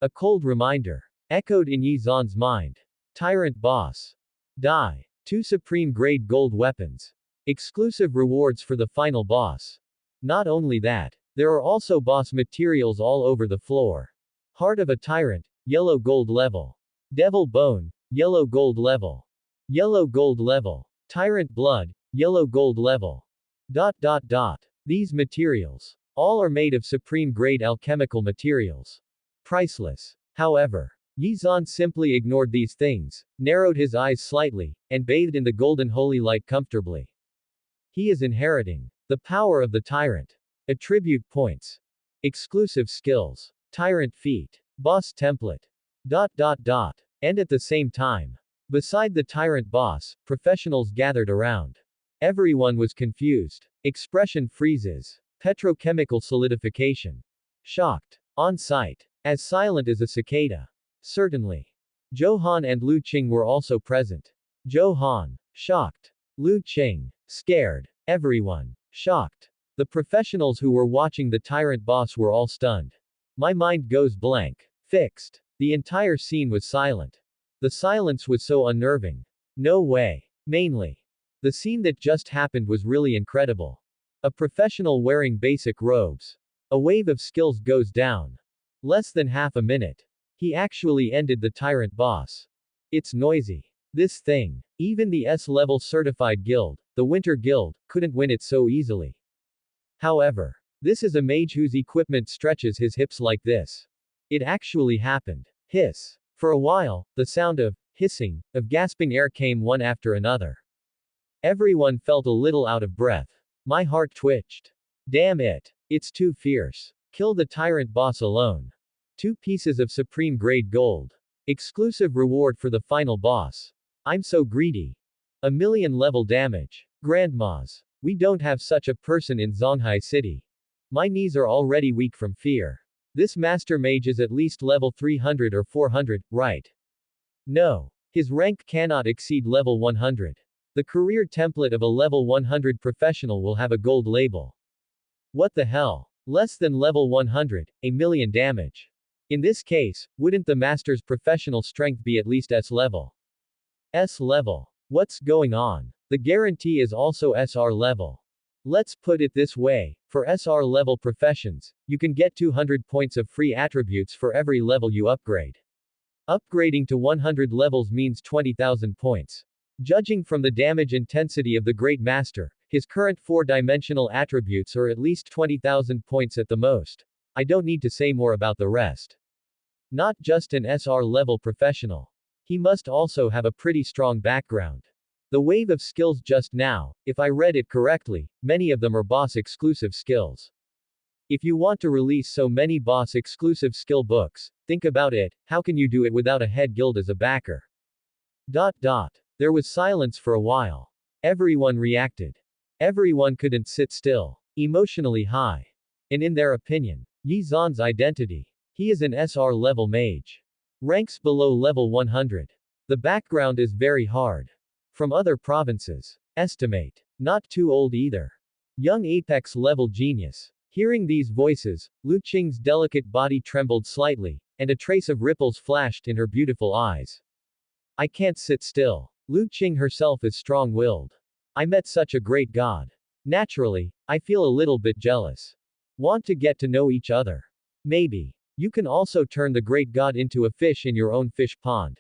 A cold reminder. Echoed in Yi Zan's mind. Tyrant Boss. Die. 2 Supreme Grade Gold Weapons. Exclusive rewards for the final boss. Not only that, there are also boss materials all over the floor. Heart of a Tyrant, Yellow Gold Level. Devil Bone, Yellow Gold Level. Yellow Gold Level. Tyrant Blood, Yellow Gold Level. These materials. All are made of supreme grade alchemical materials. Priceless. However, Yi Zan simply ignored these things, narrowed his eyes slightly, and bathed in the golden holy light comfortably. He is inheriting the power of the tyrant. Attribute points. Exclusive skills. Tyrant feat. Boss template. And at the same time, beside the tyrant boss, professionals gathered around. Everyone was confused. Expression freezes. Petrochemical solidification. Shocked. On site. As silent as a cicada. Certainly. Johan and Lu Qing were also present. Johan. Shocked. Lu Qing. Scared. Everyone. Shocked. The professionals who were watching the tyrant boss were all stunned. My mind goes blank. Fixed. The entire scene was silent. The silence was so unnerving. No way. Mainly. The scene that just happened was really incredible. A professional wearing basic robes. A wave of skills goes down. Less than half a minute. He actually ended the tyrant boss. It's noisy. This thing. Even the S-level certified guild, the Winter Guild, couldn't win it so easily. However, this is a mage whose equipment stretches his hips like this. It actually happened. Hiss. For a while, the sound of hissing, of gasping air came one after another. Everyone felt a little out of breath. My heart twitched. Damn it. It's too fierce. Kill the tyrant boss alone. 2 pieces of supreme grade gold. Exclusive reward for the final boss. I'm so greedy. A million level damage. Grandmas. We don't have such a person in Zonghai City. My knees are already weak from fear. This master mage is at least level 300 or 400, right? No. His rank cannot exceed level 100. The career template of a level 100 professional will have a gold label. What the hell? Less than level 100, a million damage. In this case, wouldn't the master's professional strength be at least S level? S level. What's going on? The guarantee is also SR level. Let's put it this way, for SR level professions, you can get 200 points of free attributes for every level you upgrade. Upgrading to 100 levels means 20,000 points. Judging from the damage intensity of the Great Master, his current 4-dimensional attributes are at least 20,000 points at the most. I don't need to say more about the rest. Not just an SR level professional. He must also have a pretty strong background. The wave of skills just now, if I read it correctly, many of them are boss exclusive skills. If you want to release so many boss exclusive skill books, think about it, how can you do it without a head guild as a backer? There was silence for a while. Everyone reacted. Everyone couldn't sit still. Emotionally high. And in their opinion, Yi Zan's identity. He is an SR level mage. Ranks below level 100. The background is very hard. From other provinces. Estimate. Not too old either. Young apex level genius. Hearing these voices, Lu Qing's delicate body trembled slightly, and a trace of ripples flashed in her beautiful eyes. I can't sit still. Lu Qing herself is strong-willed. I met such a great god. Naturally, I feel a little bit jealous. Want to get to know each other. Maybe. You can also turn the great god into a fish in your own fish pond.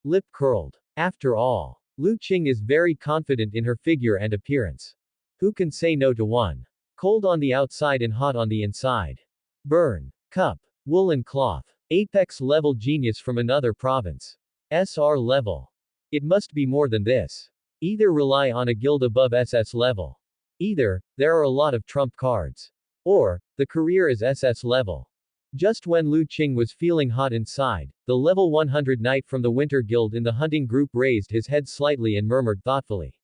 Lip curled. After all, Lu Qing is very confident in her figure and appearance. Who can say no to one? Cold on the outside and hot on the inside. Burn. Cup. Woolen cloth. Apex level genius from another province. SR level. It must be more than this. Either rely on a guild above SS level. Either, there are a lot of trump cards. Or, the career is SS level. Just when Lu Qing was feeling hot inside, the level 100 knight from the Winter Guild in the hunting group raised his head slightly and murmured thoughtfully.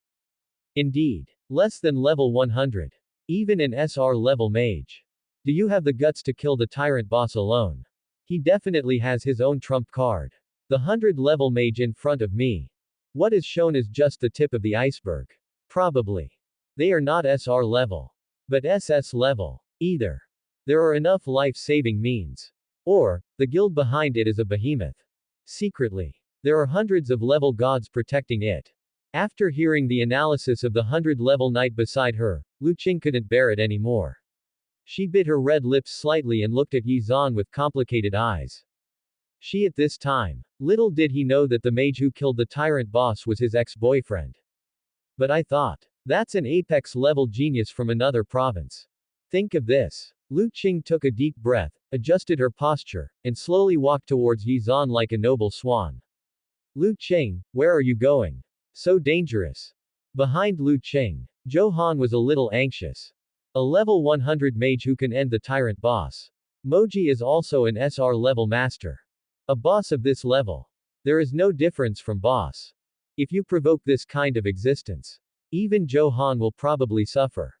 Indeed. Less than level 100. Even an SR level mage. Do you have the guts to kill the tyrant boss alone? He definitely has his own trump card. The 100 level mage in front of me. What is shown is just the tip of the iceberg. Probably. They are not SR level. But SS level. Either. There are enough life-saving means. Or, the guild behind it is a behemoth. Secretly. There are hundreds of level gods protecting it. After hearing the analysis of the 100 level knight beside her, Lu Qing couldn't bear it anymore. She bit her red lips slightly and looked at Yi Zan with complicated eyes. She at this time. Little did he know that the mage who killed the tyrant boss was his ex-boyfriend. But I thought. That's an apex level genius from another province. Think of this. Lu Qing took a deep breath, adjusted her posture, and slowly walked towards Yi Zan like a noble swan. Lu Qing, where are you going? So dangerous. Behind Lu Qing, Johan was a little anxious. A level 100 mage who can end the tyrant boss. Moji is also an SR level master. A boss of this level. There is no difference from boss. If you provoke this kind of existence, even Johan will probably suffer.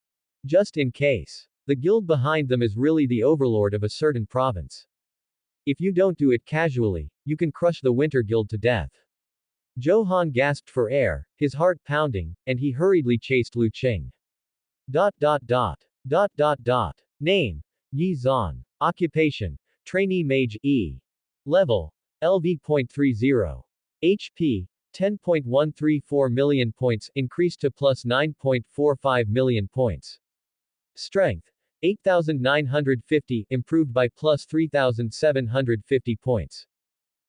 Just in case. The guild behind them is really the overlord of a certain province. If you don't do it casually, you can crush the Winter Guild to death. Johan gasped for air, his heart pounding, and he hurriedly chased Lu Qing. Name. Yi Zan. Occupation. Trainee Mage E. Level. LV.30. HP. 10.134 million points, increased to plus 9.45 million points. Strength. 8,950, improved by plus 3,750 points.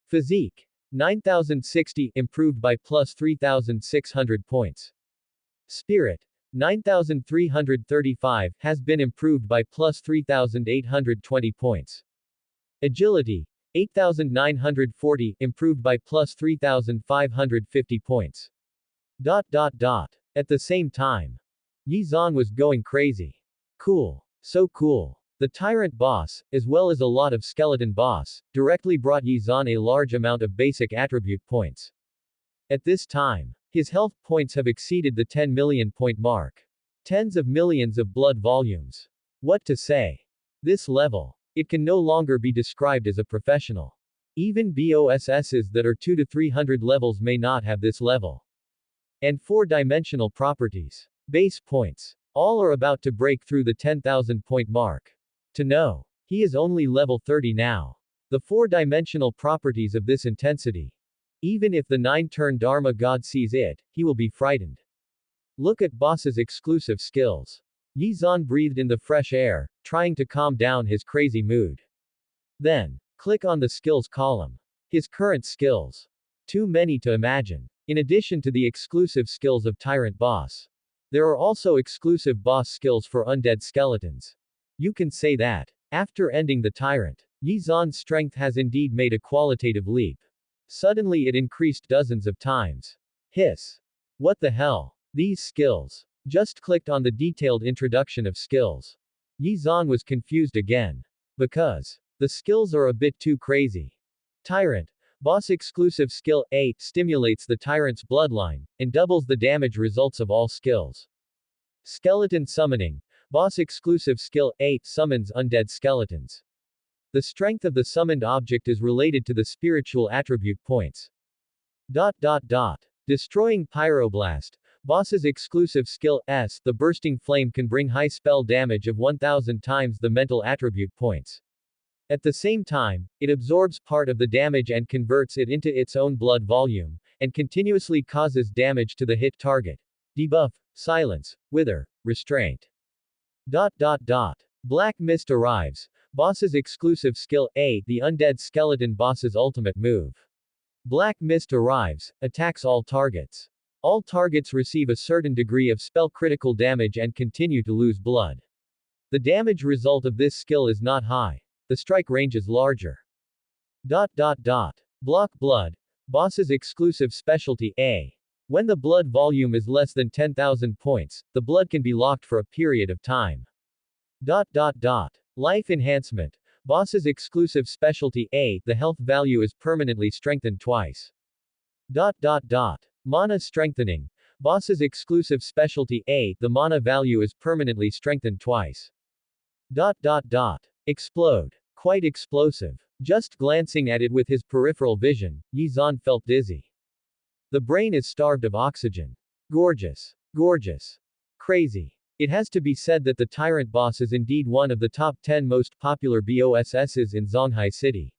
Physique. 9,060, improved by plus 3,600 points. Spirit. 9,335, has been improved by plus 3,820 points. Agility. 8,940, improved by plus 3,550 points. At the same time. Yi Zan was going crazy. Cool. So cool. The tyrant boss, as well as a lot of skeleton boss, directly brought Yi Zan a large amount of basic attribute points. At this time, his health points have exceeded the 10 million point mark. Tens of millions of blood volumes. What to say? This level. It can no longer be described as a professional. Even BOSSs that are 2 to 300 levels may not have this level. And 4-dimensional properties. Base points. All are about to break through the 10,000 point mark. To know. He is only level 30 now. The 4-dimensional properties of this intensity. Even if the 9-turn Dharma god sees it, he will be frightened. Look at boss's exclusive skills. Yi Zan breathed in the fresh air, trying to calm down his crazy mood. Then, click on the skills column. His current skills. Too many to imagine. In addition to the exclusive skills of Tyrant Boss. There are also exclusive boss skills for undead skeletons. You can say that. After ending the tyrant, Yi Zan's strength has indeed made a qualitative leap. Suddenly it increased dozens of times. Hiss. What the hell? These skills. Just clicked on the detailed introduction of skills. Yi Zan was confused again. Because the skills are a bit too crazy. Tyrant. Boss exclusive skill 8 stimulates the tyrant's bloodline, and doubles the damage results of all skills. Skeleton summoning. Boss exclusive skill 8 summons undead skeletons. The strength of the summoned object is related to the spiritual attribute points. Destroying Pyroblast. Boss's exclusive skill S. The bursting flame can bring high spell damage of 1000 times the mental attribute points. At the same time, it absorbs part of the damage and converts it into its own blood volume, and continuously causes damage to the hit target. Debuff, silence, wither, restraint. Black mist arrives. Boss's exclusive skill A. The undead skeleton boss's ultimate move. Black mist arrives, attacks all targets. All targets receive a certain degree of spell critical damage and continue to lose blood. The damage result of this skill is not high. The strike range is larger. Block blood. Boss's exclusive specialty A. When the blood volume is less than 10,000 points, the blood can be locked for a period of time. Life enhancement. Boss's exclusive specialty A. The health value is permanently strengthened twice. Mana strengthening. Boss's exclusive specialty A. The mana value is permanently strengthened twice. Explode. Quite explosive. Just glancing at it with his peripheral vision, Yi Zan felt dizzy. The brain is starved of oxygen. Gorgeous. Gorgeous. Crazy. It has to be said that the Tyrant boss is indeed one of the top 10 most popular BOSSs in Zhonghai City.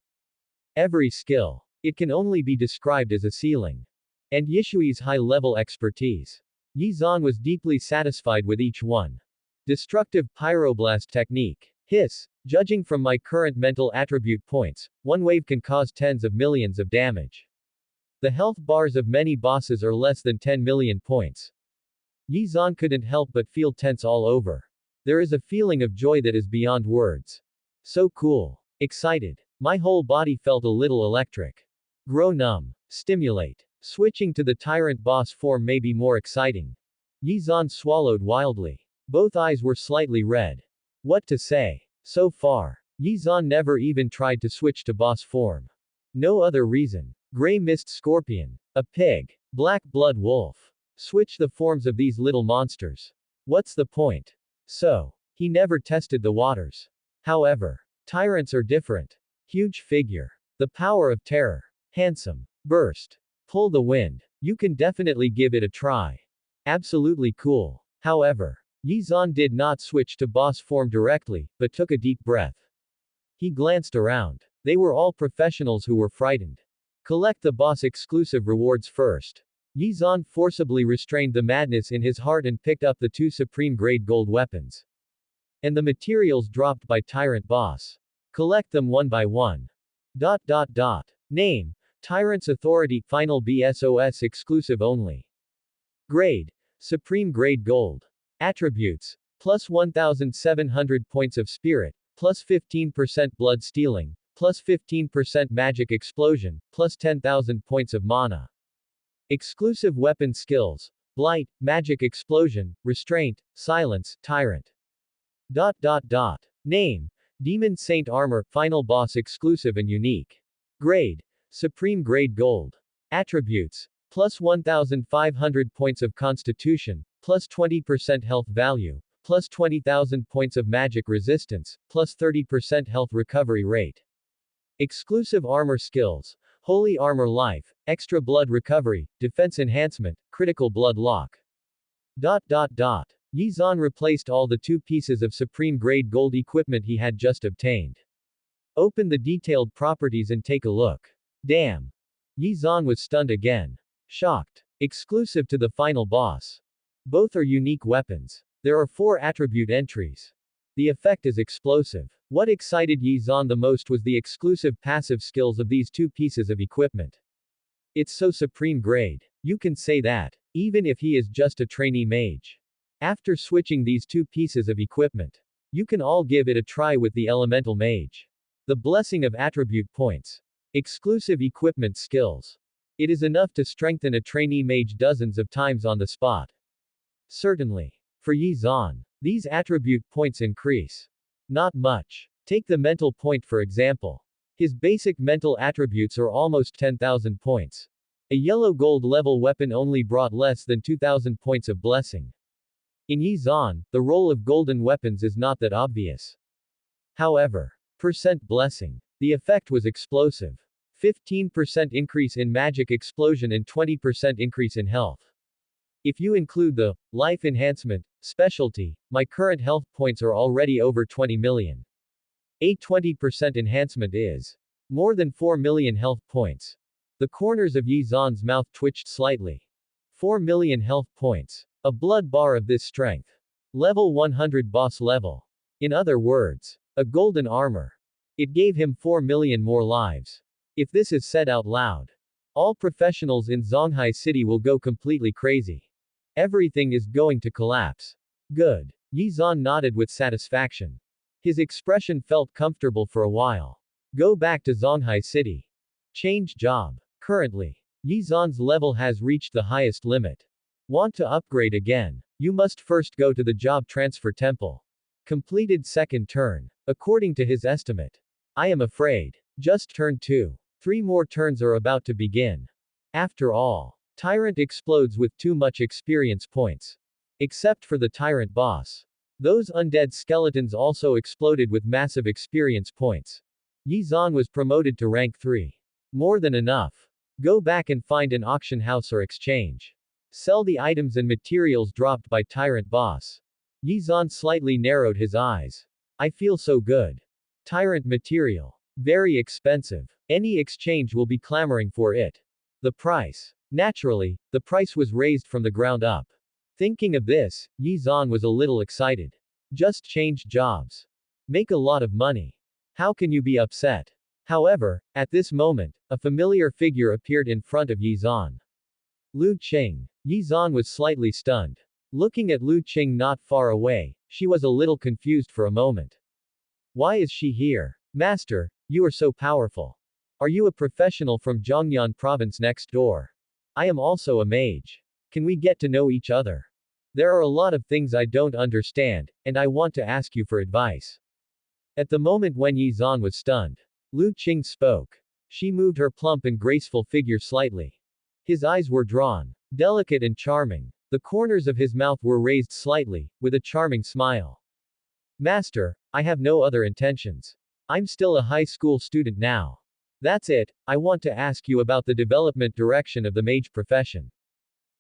Every skill. It can only be described as a ceiling. And Yishui's high-level expertise. Yi Zan was deeply satisfied with each one. Destructive pyroblast technique. Hiss. Judging from my current mental attribute points, one wave can cause tens of millions of damage. The health bars of many bosses are less than 10 million points. Yi Zan couldn't help but feel tense all over. There is a feeling of joy that is beyond words. So cool. Excited. My whole body felt a little electric. Grow numb. Stimulate. Switching to the Tyrant boss form may be more exciting. Yi Zan swallowed wildly. Both eyes were slightly red. What to say? So far, Yi Zan never even tried to switch to boss form. No other reason. Gray Mist Scorpion. A pig. Black Blood Wolf. Switch the forms of these little monsters. What's the point? So, he never tested the waters. However, tyrants are different. Huge figure. The power of terror. Handsome. Burst. Pull the wind. You can definitely give it a try. Absolutely cool. However, Yi Zan did not switch to boss form directly, but took a deep breath. He glanced around. They were all professionals who were frightened. Collect the boss exclusive rewards first. Yi Zan forcibly restrained the madness in his heart and picked up the 2 supreme grade gold weapons. And the materials dropped by Tyrant boss. Collect them one by one. Name. Tyrant's Authority, Final BSOS exclusive only. Grade. Supreme grade gold. Attributes. Plus 1,700 points of spirit, plus 15% blood stealing, plus 15% magic explosion, plus 10,000 points of mana. Exclusive weapon skills. Blight, magic explosion, restraint, silence, tyrant. Name. Demon Saint Armor, final boss exclusive and unique. Grade. Supreme grade gold. Attributes. Plus 1,500 points of constitution, plus 20% health value, plus 20,000 points of magic resistance, plus 30% health recovery rate. Exclusive armor skills. Holy armor life, extra blood recovery, defense enhancement, critical blood lock. Yi Zan replaced all the 2 pieces of supreme grade gold equipment he had just obtained. Open the detailed properties and take a look. Damn. Yi Zan was stunned again. Shocked. Exclusive to the final boss. Both are unique weapons. There are 4 attribute entries. The effect is explosive. What excited Yi Zan the most was the exclusive passive skills of these 2 pieces of equipment. It's so supreme grade. You can say that, even if he is just a trainee mage. After switching these 2 pieces of equipment, you can all give it a try with the elemental mage. The blessing of attribute points. Exclusive equipment skills. It is enough to strengthen a trainee mage dozens of times on the spot. Certainly. For Yi Zan, these attribute points increase. Not much. Take the mental point for example. His basic mental attributes are almost 10,000 points. A yellow gold level weapon only brought less than 2,000 points of blessing. In Yi Zan, the role of golden weapons is not that obvious. However, percent blessing. The effect was explosive. 15% increase in magic explosion and 20% increase in health. If you include the life enhancement specialty, my current health points are already over 20 million. A 20% enhancement is more than 4 million health points. The corners of Yi Zan's mouth twitched slightly. 4 million health points. A blood bar of this strength. Level 100 boss level. In other words, A golden armor. It gave him 4 million more lives. If this is said out loud, all professionals in Zonghai City will go completely crazy. Everything is going to collapse. Good. Yizan nodded with satisfaction. His expression felt comfortable for a while. Go back to Zonghai City. Change job. Currently, Yizan's level has reached the highest limit. Want to upgrade again? You must first go to the job transfer temple. Completed second turn. According to his estimate. I am afraid. Just turn 2. 3 more turns are about to begin. After all, Tyrant explodes with too much experience points. Except for the Tyrant boss. Those undead skeletons also exploded with massive experience points. Yizan was promoted to rank 3. More than enough. Go back and find an auction house or exchange. Sell the items and materials dropped by Tyrant boss. Yizan slightly narrowed his eyes. I feel so good. Tyrant material. Very expensive. Any exchange will be clamoring for it. The price. Naturally, the price was raised from the ground up. Thinking of this, Yizan was a little excited. Just change jobs. Make a lot of money. How can you be upset? However, at this moment, a familiar figure appeared in front of Yizan. Lu Qing. Yizan was slightly stunned. Looking at Lu Qing not far away, she was a little confused for a moment. Why is she here? Master, you are so powerful. Are you a professional from Zhongyan province next door? I am also a mage. Can we get to know each other? There are a lot of things I don't understand, and I want to ask you for advice. At the moment when Yizan was stunned, Lu Qing spoke. She moved her plump and graceful figure slightly. His eyes were drawn, delicate and charming. The corners of his mouth were raised slightly, with a charming smile. Master, I have no other intentions. I'm still a high school student now. That's it, I want to ask you about the development direction of the mage profession.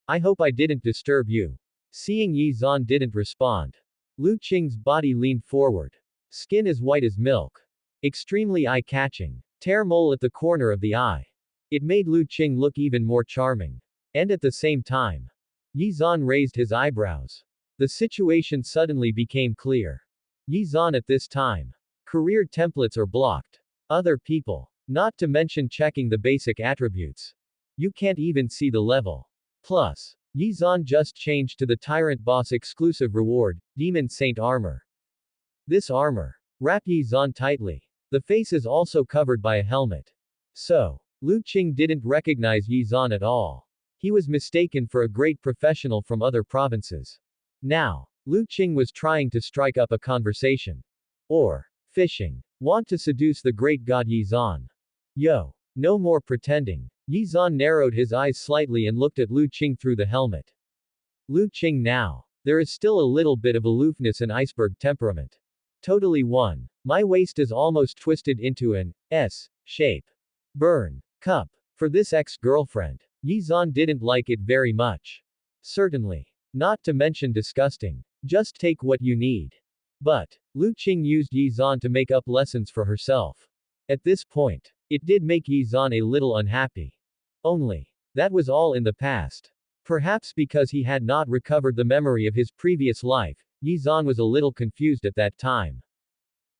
I hope I didn't disturb you. Seeing Yizan didn't respond, Lu Qing's body leaned forward. Skin as white as milk. Extremely eye-catching. Tear mole at the corner of the eye. It made Lu Qing look even more charming. And at the same time, Yizan raised his eyebrows. The situation suddenly became clear. Yizan at this time. Career templates are blocked. Other people. Not to mention checking the basic attributes. You can't even see the level. Plus, Yizan just changed to the Tyrant boss exclusive reward, Demon Saint armor. This armor. Wrap Yizan tightly. The face is also covered by a helmet. So, Lu Qing didn't recognize Yizan at all. He was mistaken for a great professional from other provinces. Now, Lu Qing was trying to strike up a conversation. Or, fishing. Want to seduce the great god Yizan. Yo. No more pretending. Yizan narrowed his eyes slightly and looked at Lu Qing through the helmet. Lu Qing now. There is still a little bit of aloofness and iceberg temperament. Totally one. My waist is almost twisted into an S shape. Burn. Cup. For this ex-girlfriend. Yizan didn't like it very much. Certainly. Not to mention disgusting. Just take what you need. But, Lu Qing used Yizan to make up lessons for herself. At this point, it did make Yizan a little unhappy. Only, that was all in the past. Perhaps because he had not recovered the memory of his previous life, Yizan was a little confused at that time.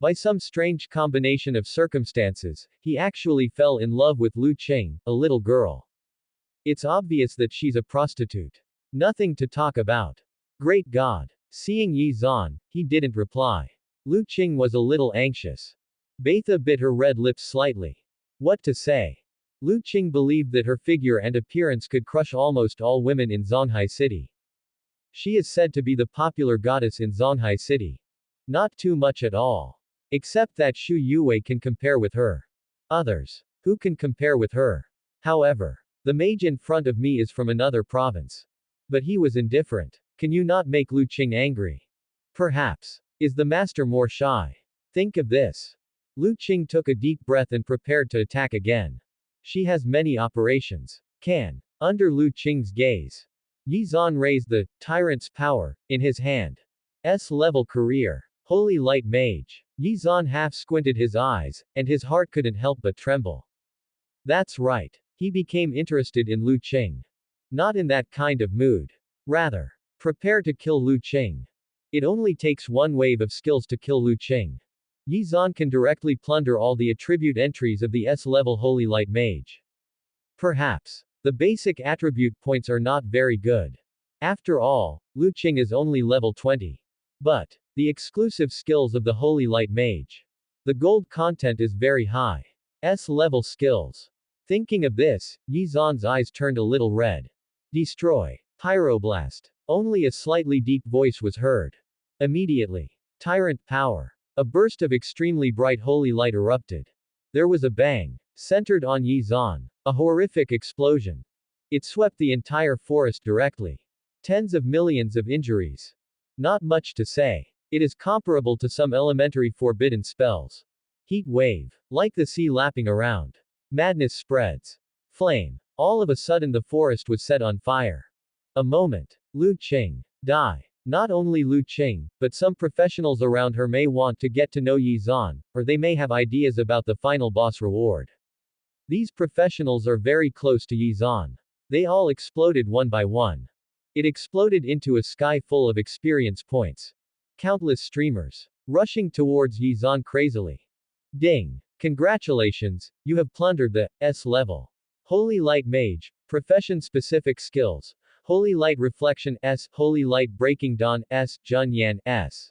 By some strange combination of circumstances, he actually fell in love with Lu Qing, a little girl. It's obvious that she's a prostitute. Nothing to talk about. Great God. Seeing Yizan, he didn't reply. Lu Qing was a little anxious. Betha bit her red lips slightly. What to say? Lu Qing believed that her figure and appearance could crush almost all women in Zonghai City. She is said to be the popular goddess in Zonghai City. Not too much at all. Except that Shu Yue can compare with her. Others. Who can compare with her? However, the mage in front of me is from another province. But he was indifferent. Can you not make Lu Qing angry? Perhaps. Is the master more shy? Think of this. Lu Qing took a deep breath and prepared to attack again. She has many operations. Can. Under Lu Qing's gaze. Yizan raised the tyrant's power in his hand. S-level career. Holy light mage. Yizan half squinted his eyes, and his heart couldn't help but tremble. That's right. He became interested in Lu Qing. Not in that kind of mood. Rather. Prepare to kill Lu Qing. It only takes one wave of skills to kill Lu Qing. Yi Zan can directly plunder all the attribute entries of the S-level Holy Light Mage. Perhaps the basic attribute points are not very good. After all, Lu Qing is only level 20. But the exclusive skills of the Holy Light Mage. The gold content is very high. S-level skills. Thinking of this, Yi Zan's eyes turned a little red. Destroy. Pyroblast. Only a slightly deep voice was heard. Immediately. Tyrant power. A burst of extremely bright holy light erupted. There was a bang. Centered on Yi Zan. A horrific explosion. It swept the entire forest directly. Tens of millions of injuries. Not much to say. It is comparable to some elementary forbidden spells. Heat wave. Like the sea lapping around. Madness spreads. Flame. All of a sudden the forest was set on fire. A moment. Lu Qing. Die. Not only Lu Qing, but some professionals around her may want to get to know Yi Zan, or they may have ideas about the final boss reward. These professionals are very close to Yi Zan. They all exploded one by one. It exploded into a sky full of experience points. Countless streamers. Rushing towards Yi Zan crazily. Ding. Congratulations, you have plundered the S-level. Holy Light Mage. Profession-specific skills. Holy Light Reflection S. Holy Light Breaking Dawn S. Junyan S.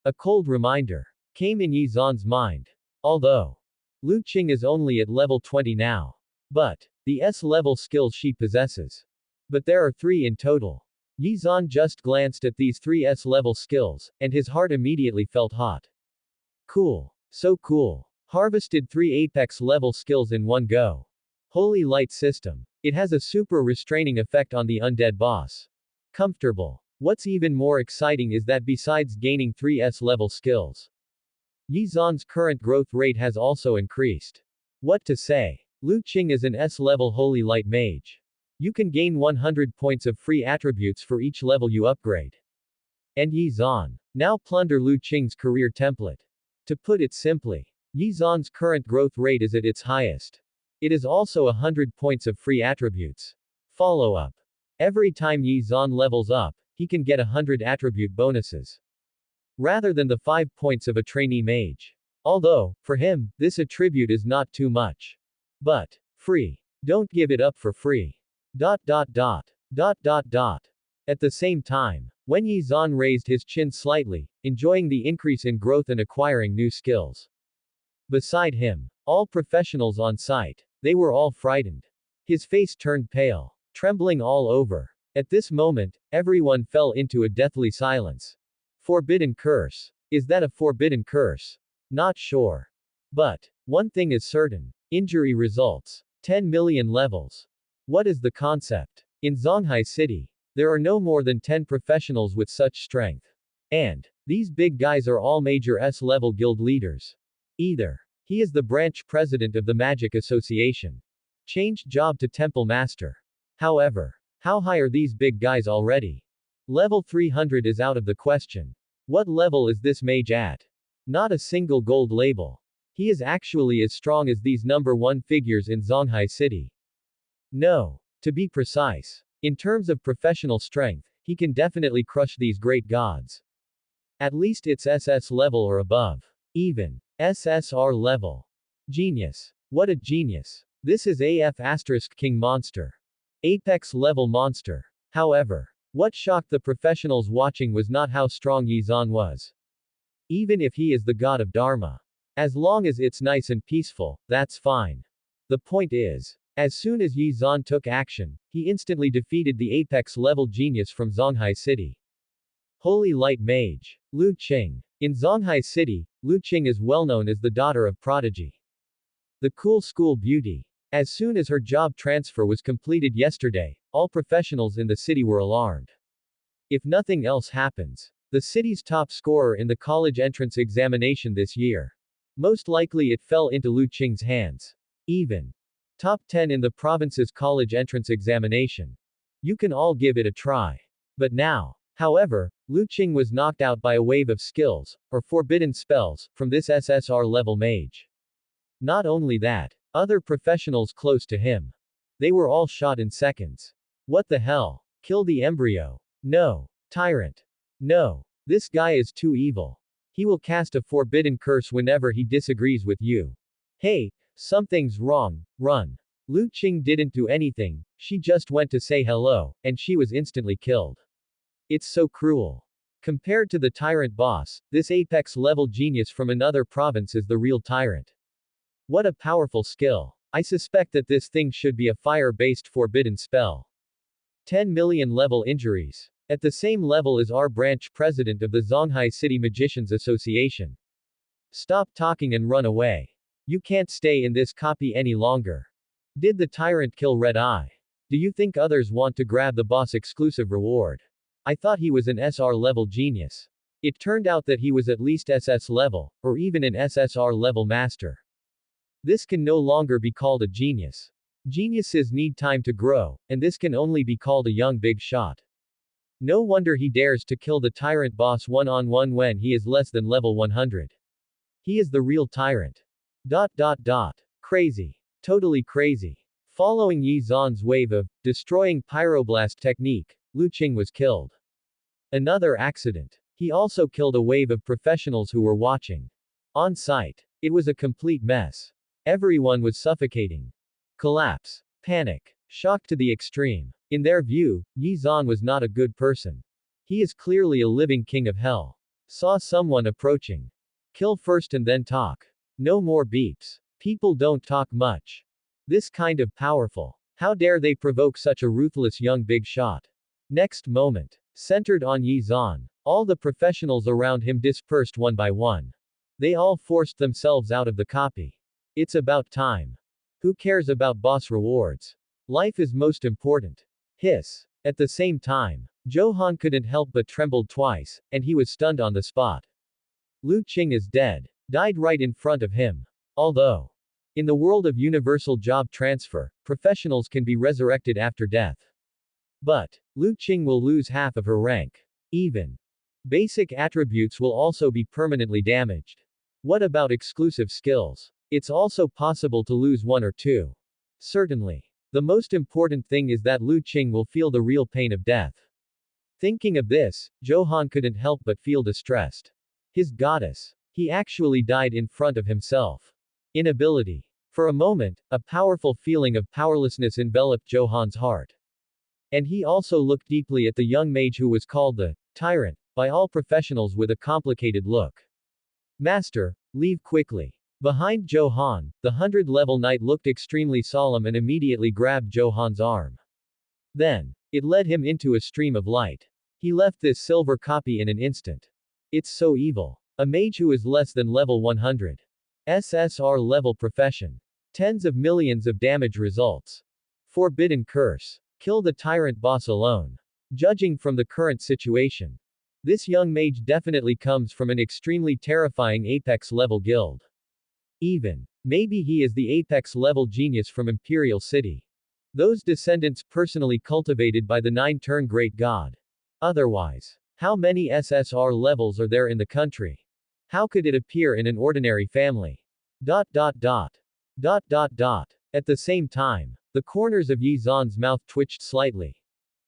A cold reminder came in Yi Zan's mind. Although Lu Qing is only at level 20 now. But the S-level skills she possesses. But there are 3 in total. Yi Zan just glanced at these 3 S-level skills, and his heart immediately felt hot. Cool. So cool. Harvested 3 Apex-level skills in one go. Holy Light System. It has a super restraining effect on the undead boss. Comfortable. What's even more exciting is that besides gaining 3 S-level skills, Yi Zan's current growth rate has also increased. What to say? Lu Qing is an S-level Holy Light Mage. You can gain 100 points of free attributes for each level you upgrade. And Yi Zan. Now plunder Lu Qing's career template. To put it simply, Yi Zan's current growth rate is at its highest. It is also 100 points of free attributes. Follow up. Every time Yi Zan levels up, he can get 100 attribute bonuses. Rather than the 5 points of a trainee mage. Although, for him, this attribute is not too much. But free. Don't give it up for free. At the same time, when Yi Zan raised his chin slightly, enjoying the increase in growth and acquiring new skills. Beside him, all professionals on site, they were all frightened. His face turned pale, trembling all over. At this moment, everyone fell into a deathly silence. Forbidden curse. Is that a forbidden curse? Not sure. But one thing is certain. Injury results. 10 million levels. What is the concept? In Zhonghai City, there are no more than 10 professionals with such strength. And these big guys are all major S-level guild leaders. Either he is the branch president of the Magic Association. Changed job to Temple Master. However, how high are these big guys already? Level 300 is out of the question. What level is this mage at? Not a single gold label. He is actually as strong as these number 1 figures in Zhonghai City. No. To be precise, in terms of professional strength, he can definitely crush these great gods. At least it's SS level or above. Even SSR level. Genius. What a genius. This is AF asterisk King Monster. Apex level monster. However, what shocked the professionals watching was not how strong Yi Zan was. Even if he is the god of Dharma. As long as it's nice and peaceful, that's fine. The point is, as soon as Yi Zan took action, he instantly defeated the Apex level genius from Zhonghai City. Holy Light Mage. Lu Qing. In Zhonghai City, Lu Qing is well known as the daughter of Prodigy. The cool school beauty. As soon as her job transfer was completed yesterday, all professionals in the city were alarmed. If nothing else happens, the city's top scorer in the college entrance examination this year. Most likely it fell into Lu Qing's hands. Even top 10 in the province's college entrance examination. You can all give it a try. But now, however, Lu Qing was knocked out by a wave of skills, or forbidden spells, from this SSR level mage. Not only that, other professionals close to him. They were all shot in seconds. What the hell? Kill the embryo. No. Tyrant. No. This guy is too evil. He will cast a forbidden curse whenever he disagrees with you. Hey, something's wrong, run. Lu Qing didn't do anything, she just went to say hello, and she was instantly killed. It's so cruel. Compared to the tyrant boss, this apex level genius from another province is the real tyrant. What a powerful skill. I suspect that this thing should be a fire-based forbidden spell. 10 million level injuries. At the same level as our branch president of the Zhonghai City Magicians Association. Stop talking and run away. You can't stay in this copy any longer. Did the tyrant kill Red Eye? Do you think others want to grab the boss exclusive reward? I thought he was an SR level genius. It turned out that he was at least SS level, or even an SSR level master. This can no longer be called a genius. Geniuses need time to grow, and this can only be called a young big shot. No wonder he dares to kill the tyrant boss one-on-one when he is less than level 100. He is the real tyrant. Crazy. Totally crazy. Following Yi Zan's wave of destroying pyroblast technique, Lu Qing was killed. Another accident. He also killed a wave of professionals who were watching. On site. It was a complete mess. Everyone was suffocating. Collapse. Panic. Shock to the extreme. In their view, Yi Zan was not a good person. He is clearly a living king of hell. Saw someone approaching. Kill first and then talk. No more beeps. People don't talk much. This kind of powerful. How dare they provoke such a ruthless young big shot? Next moment. Centered on Yi Zan. All the professionals around him dispersed one by one. They all forced themselves out of the copy. It's about time. Who cares about boss rewards? Life is most important. Hiss. At the same time, Johan couldn't help but trembled twice, and he was stunned on the spot. Lu Qing is dead. Died right in front of him. Although, in the world of universal job transfer, professionals can be resurrected after death. But, Lu Qing will lose half of her rank. Even basic attributes will also be permanently damaged. What about exclusive skills? It's also possible to lose one or two. Certainly. The most important thing is that Lu Qing will feel the real pain of death. Thinking of this, Johan couldn't help but feel distressed. His goddess. He actually died in front of himself. Inability. For a moment, a powerful feeling of powerlessness enveloped Johan's heart. And he also looked deeply at the young mage who was called the tyrant by all professionals with a complicated look. Master, leave quickly. Behind Johan, the 100-level knight looked extremely solemn and immediately grabbed Johan's arm. Then, it led him into a stream of light. He left this silver copy in an instant. It's so evil. A mage who is less than level 100. SSR level profession. Tens of millions of damage results. Forbidden curse. Kill the tyrant boss alone. Judging from the current situation, this young mage definitely comes from an extremely terrifying apex level guild. Even, maybe he is the apex level genius from Imperial City. Those descendants personally cultivated by the 9-turn great god. Otherwise, how many SSR levels are there in the country? How could it appear in an ordinary family? At the same time, the corners of Yi Zan's mouth twitched slightly.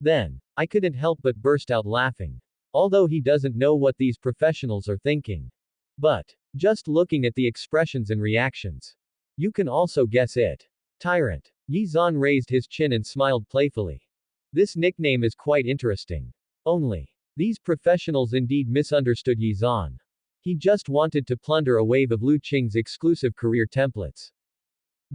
Then, I couldn't help but burst out laughing. Although he doesn't know what these professionals are thinking. But, just looking at the expressions and reactions, you can also guess it. Tyrant. Yi Zan raised his chin and smiled playfully. This nickname is quite interesting. Only, these professionals indeed misunderstood Yi Zan. He just wanted to plunder a wave of Lu Qing's exclusive career templates.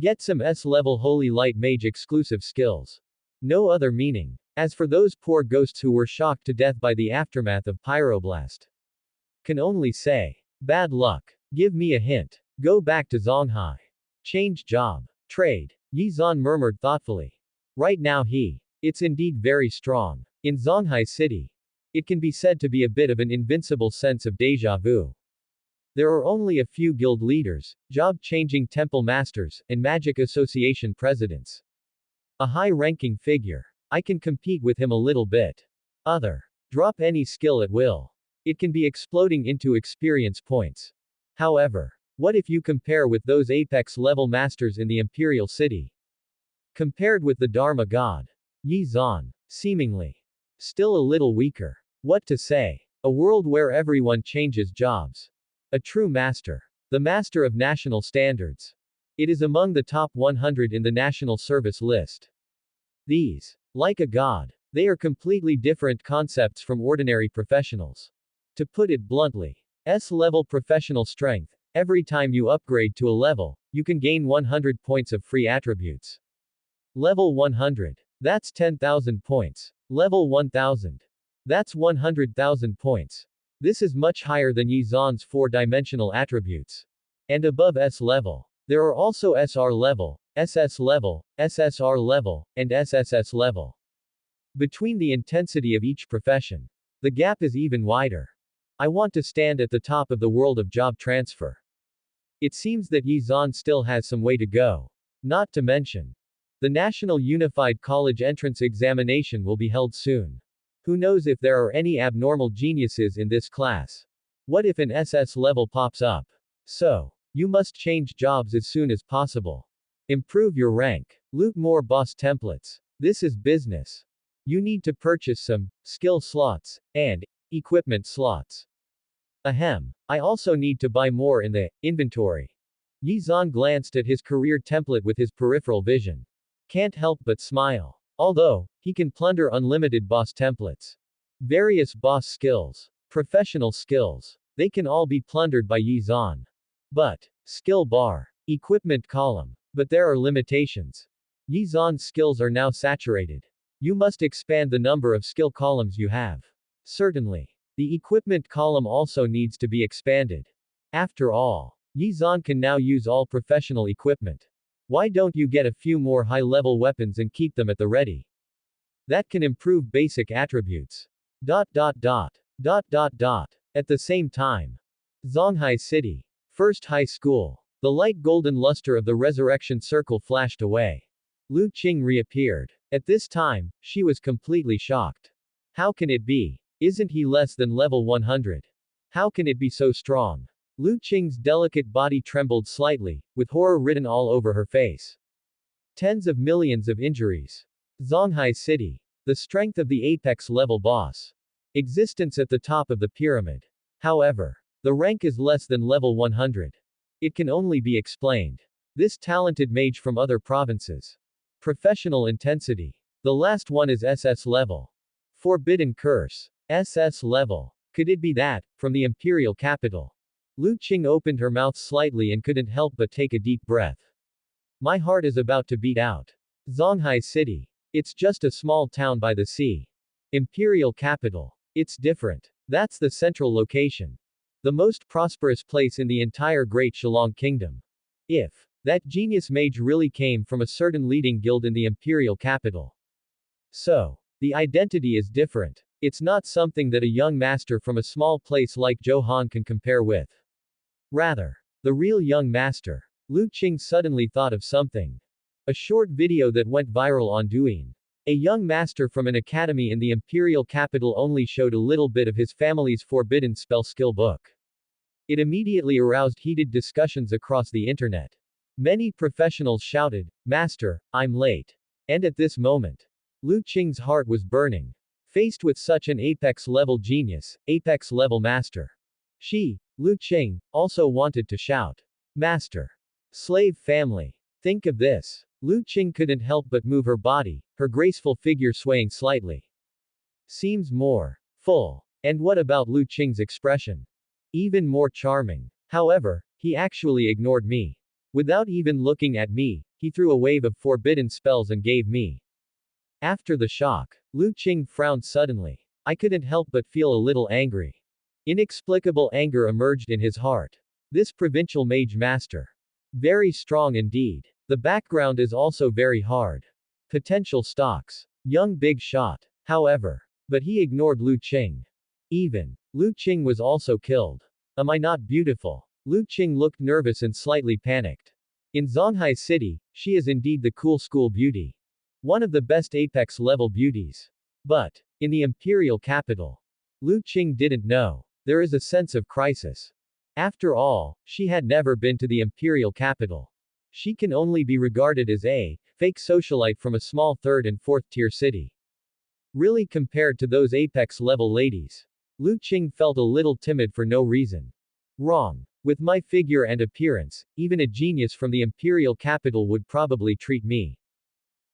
Get some S-level Holy Light Mage exclusive skills. No other meaning. As for those poor ghosts who were shocked to death by the aftermath of Pyroblast, can only say, bad luck. Give me a hint. Go back to Zhonghai. Change job. Trade. Yi Zan murmured thoughtfully. Right now it's indeed very strong. In Zhonghai City, it can be said to be a bit of an invincible sense of déjà vu. There are only a few guild leaders, job-changing temple masters, and magic association presidents. A high-ranking figure. I can compete with him a little bit. Drop any skill at will. It can be exploding into experience points. However, what if you compare with those apex-level masters in the Imperial City? Compared with the Dharma god. Yi Zan. Seemingly. Still a little weaker. What to say? A world where everyone changes jobs. A true master. The master of national standards. It is among the top 100 in the national service list. These, like a god, they are completely different concepts from ordinary professionals. To put it bluntly, S-level professional strength, every time you upgrade to a level, you can gain 100 points of free attributes. Level 100. That's 10,000 points. Level 1000. That's 100,000 points. This is much higher than Yi Zhan's 4-dimensional attributes. And above S level, there are also SR level, SS level, SSR level, and SSS level. Between the intensity of each profession, the gap is even wider. I want to stand at the top of the world of job transfer. It seems that Yi Zhan still has some way to go. Not to mention, the National Unified College Entrance Examination will be held soon. Who knows if there are any abnormal geniuses in this class? What if an SS level pops up? So, you must change jobs as soon as possible. Improve your rank. Loot more boss templates. This is business. You need to purchase some skill slots and equipment slots. Ahem. I also need to buy more in the inventory. Yi Zhan glanced at his career template with his peripheral vision. Can't help but smile. Although, he can plunder unlimited boss templates. Various boss skills. Professional skills. They can all be plundered by Yi Zhan. But, skill bar. Equipment column. But there are limitations. Yi Zhan's skills are now saturated. You must expand the number of skill columns you have. Certainly. The equipment column also needs to be expanded. After all, Yi Zhan can now use all professional equipment. Why don't you get a few more high-level weapons and keep them at the ready? That can improve basic attributes. At the same time, Zonghai City. First high school. The light golden luster of the resurrection circle flashed away. Lu Qing reappeared. At this time, she was completely shocked. How can it be? Isn't he less than level 100? How can it be so strong? Lu Qing's delicate body trembled slightly, with horror written all over her face. Tens of millions of injuries. Zonghai City. The strength of the apex level boss. Existence at the top of the pyramid. However, the rank is less than level 100. It can only be explained. This talented mage from other provinces. Professional intensity. The last one is SS level. Forbidden curse. SS level. Could it be that, from the imperial capital? Lu Qing opened her mouth slightly and couldn't help but take a deep breath. My heart is about to beat out. Zonghai City. It's just a small town by the sea. Imperial capital. It's different. That's the central location. The most prosperous place in the entire Great Shillong Kingdom. If that genius mage really came from a certain leading guild in the imperial capital. So, the identity is different. It's not something that a young master from a small place like Johan can compare with. Rather, the real young master. Lu Qing suddenly thought of something. A short video that went viral on Douyin. A young master from an academy in the imperial capital only showed a little bit of his family's forbidden spell skill book. It immediately aroused heated discussions across the internet. Many professionals shouted, "Master, I'm late." And at this moment, Lu Qing's heart was burning. Faced with such an apex-level genius, apex-level master. She, Lu Qing, also wanted to shout. Master. Slave family. Think of this. Lu Qing couldn't help but move her body, her graceful figure swaying slightly. Seems more full. And what about Lu Qing's expression? Even more charming. However, he actually ignored me. Without even looking at me, he threw a wave of forbidden spells and gave me. After the shock, Lu Qing frowned suddenly. I couldn't help but feel a little angry. Inexplicable anger emerged in his heart. This provincial mage master. Very strong indeed. The background is also very hard. Potential stocks. Young big shot. However. But he ignored Lu Qing. Even. Lu Qing was also killed. Am I not beautiful? Lu Qing looked nervous and slightly panicked. In Zonghai City, she is indeed the cool school beauty. One of the best apex-level beauties. But, in the imperial capital, Lu Qing didn't know. There is a sense of crisis. After all, she had never been to the imperial capital. She can only be regarded as a fake socialite from a small third and fourth tier city. Really compared to those apex-level ladies. Lu Qing felt a little timid for no reason. Wrong. With my figure and appearance, even a genius from the imperial capital would probably treat me.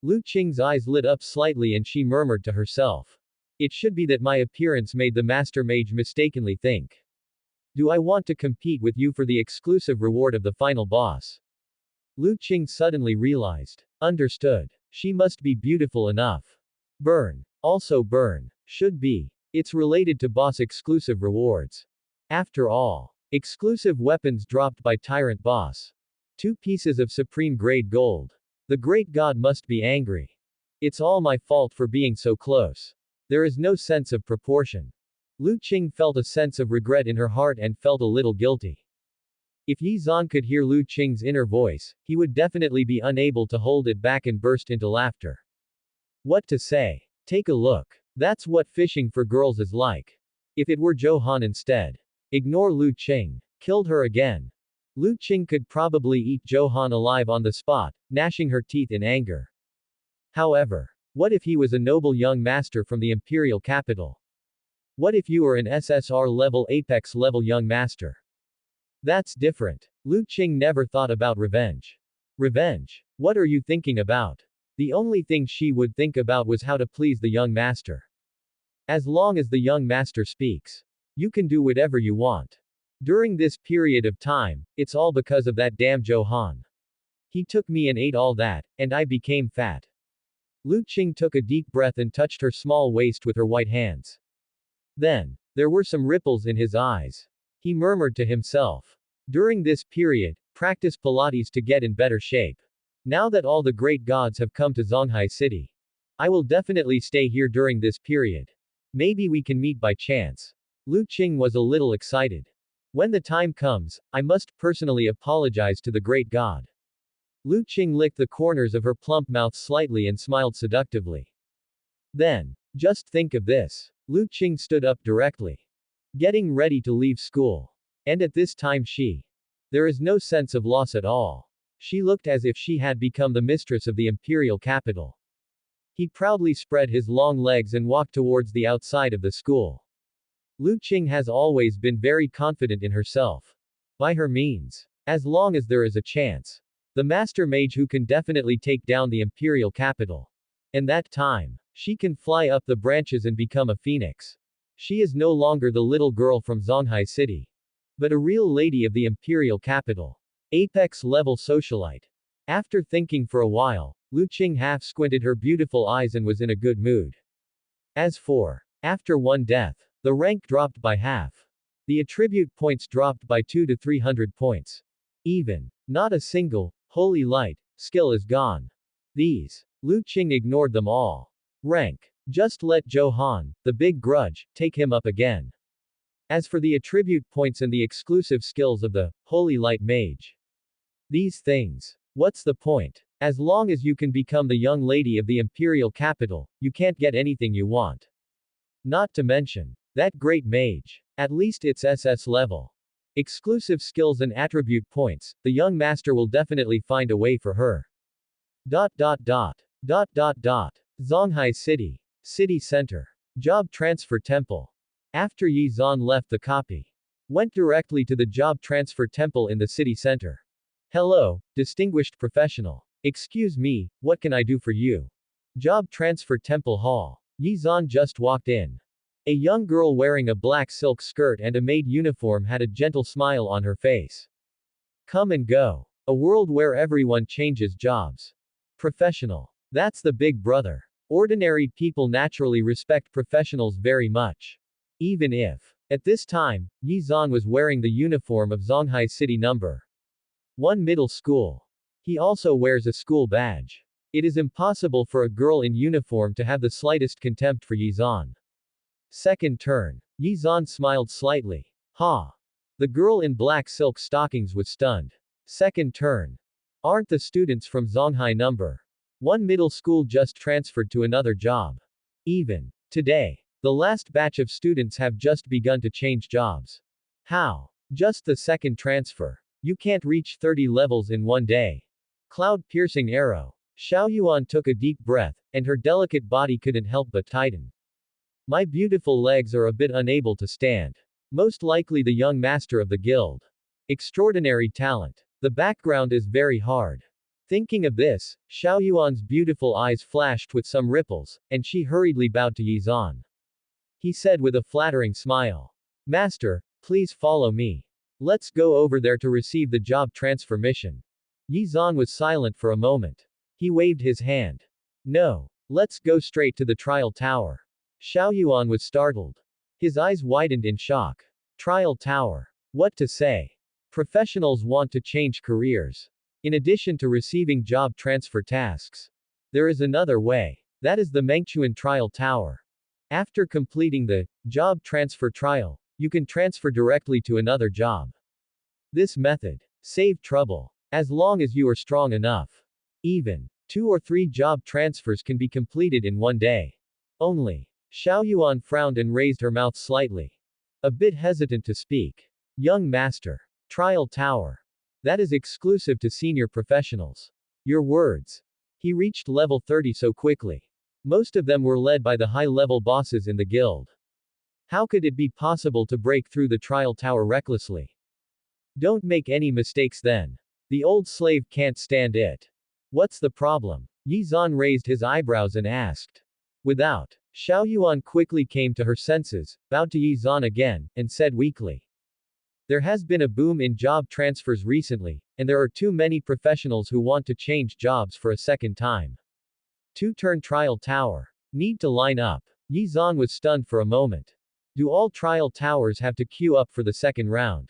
Lu Qing's eyes lit up slightly and she murmured to herself. It should be that my appearance made the master mage mistakenly think. Do I want to compete with you for the exclusive reward of the final boss? Lu Qing suddenly realized. Understood. She must be beautiful enough. Burn. Also burn. Should be. It's related to boss exclusive rewards. After all. Exclusive weapons dropped by tyrant boss. 2 pieces of supreme grade gold. The great god must be angry. It's all my fault for being so close. There is no sense of proportion. Lu Qing felt a sense of regret in her heart and felt a little guilty. If Yi Zan could hear Lu Qing's inner voice, he would definitely be unable to hold it back and burst into laughter. What to say? Take a look. That's what fishing for girls is like. If it were Johan instead. Ignore Lu Qing. Killed her again. Lu Qing could probably eat Johan alive on the spot, gnashing her teeth in anger. However, what if he was a noble young master from the imperial capital? What if you were an SSR level apex level young master? That's different. Lu Qing never thought about revenge. Revenge? What are you thinking about? The only thing she would think about was how to please the young master. As long as the young master speaks. You can do whatever you want. During this period of time, it's all because of that damn Johan. He took me and ate all that, and I became fat. Lu Qing took a deep breath and touched her small waist with her white hands. Then, there were some ripples in his eyes. He murmured to himself. During this period, practice Pilates to get in better shape. Now that all the great gods have come to Zonghai City. I will definitely stay here during this period. Maybe we can meet by chance. Lu Qing was a little excited. When the time comes, I must personally apologize to the great god. Lu Qing licked the corners of her plump mouth slightly and smiled seductively. Then, just think of this. Lu Qing stood up directly. Getting ready to leave school. And at this time there is no sense of loss at all. She looked as if she had become the mistress of the imperial capital. He proudly spread his long legs and walked towards the outside of the school. Lu Qing has always been very confident in herself. By her means. As long as there is a chance. The master mage who can definitely take down the imperial capital. And that time, she can fly up the branches and become a phoenix. She is no longer the little girl from Zonghai City. But a real lady of the imperial capital. Apex level socialite. After thinking for a while, Lu Qing half squinted her beautiful eyes and was in a good mood. As for, after one death, the rank dropped by half. The attribute points dropped by 2 to 300 points. Even, not a single, holy light, skill is gone. These. Lu Qing ignored them all. Rank. Just let Johan, the big grudge, take him up again. As for the attribute points and the exclusive skills of the holy light mage. These things. What's the point? As long as you can become the young lady of the imperial capital, you can't get anything you want. Not to mention. That great mage. At least it's SS level. Exclusive skills and attribute points, the young master will definitely find a way for her. Zonghai City. City Center. Job Transfer Temple. After Yi Zan left the copy. Went directly to the Job Transfer Temple in the city center. Hello, distinguished professional. Excuse me, what can I do for you? Job Transfer Temple Hall. Yi Zan just walked in. A young girl wearing a black silk skirt and a maid uniform had a gentle smile on her face. Come and go. A world where everyone changes jobs. Professional. That's the big brother. Ordinary people naturally respect professionals very much. Even if, at this time, Yi Zan was wearing the uniform of Zonghai City No. 1 Middle School. He also wears a school badge. It is impossible for a girl in uniform to have the slightest contempt for Yi Zan. Second turn. Yi Zan smiled slightly. Ha! The girl in black silk stockings was stunned. Second turn. Aren't the students from Zonghai No. 1 Middle School just transferred to another job? Even today, the last batch of students have just begun to change jobs. How? Just the second transfer. You can't reach 30 levels in one day. Cloud-piercing arrow. Xiao Yuan took a deep breath, and her delicate body couldn't help but tighten. My beautiful legs are a bit unable to stand. Most likely the young master of the guild. Extraordinary talent. The background is very hard. Thinking of this, Xiao Yuan's beautiful eyes flashed with some ripples, and she hurriedly bowed to Yizan. He said with a flattering smile. Master, please follow me. Let's go over there to receive the job transfer mission. Yizan was silent for a moment. He waved his hand. No. Let's go straight to the trial tower. Xiao Yuan was startled. His eyes widened in shock. Trial tower. What to say? Professionals want to change careers. In addition to receiving job transfer tasks, there is another way. That is the Mengchuan Trial Tower. After completing the job transfer trial, you can transfer directly to another job. This method save trouble, as long as you are strong enough. Even 2 or 3 job transfers can be completed in one day. Only. Xiao Yuan frowned and raised her mouth slightly. A bit hesitant to speak. Young master. Trial tower. That is exclusive to senior professionals. Your words. He reached level 30 so quickly. Most of them were led by the high-level bosses in the guild. How could it be possible to break through the trial tower recklessly? Don't make any mistakes then. The old slave can't stand it. What's the problem? Yizan raised his eyebrows and asked. Without. Xiao Yuan quickly came to her senses, bowed to Yizan again, and said weakly. There has been a boom in job transfers recently, and there are too many professionals who want to change jobs for a second time. 2-turn trial tower. Need to line up. Yizan was stunned for a moment. Do all trial towers have to queue up for the second round?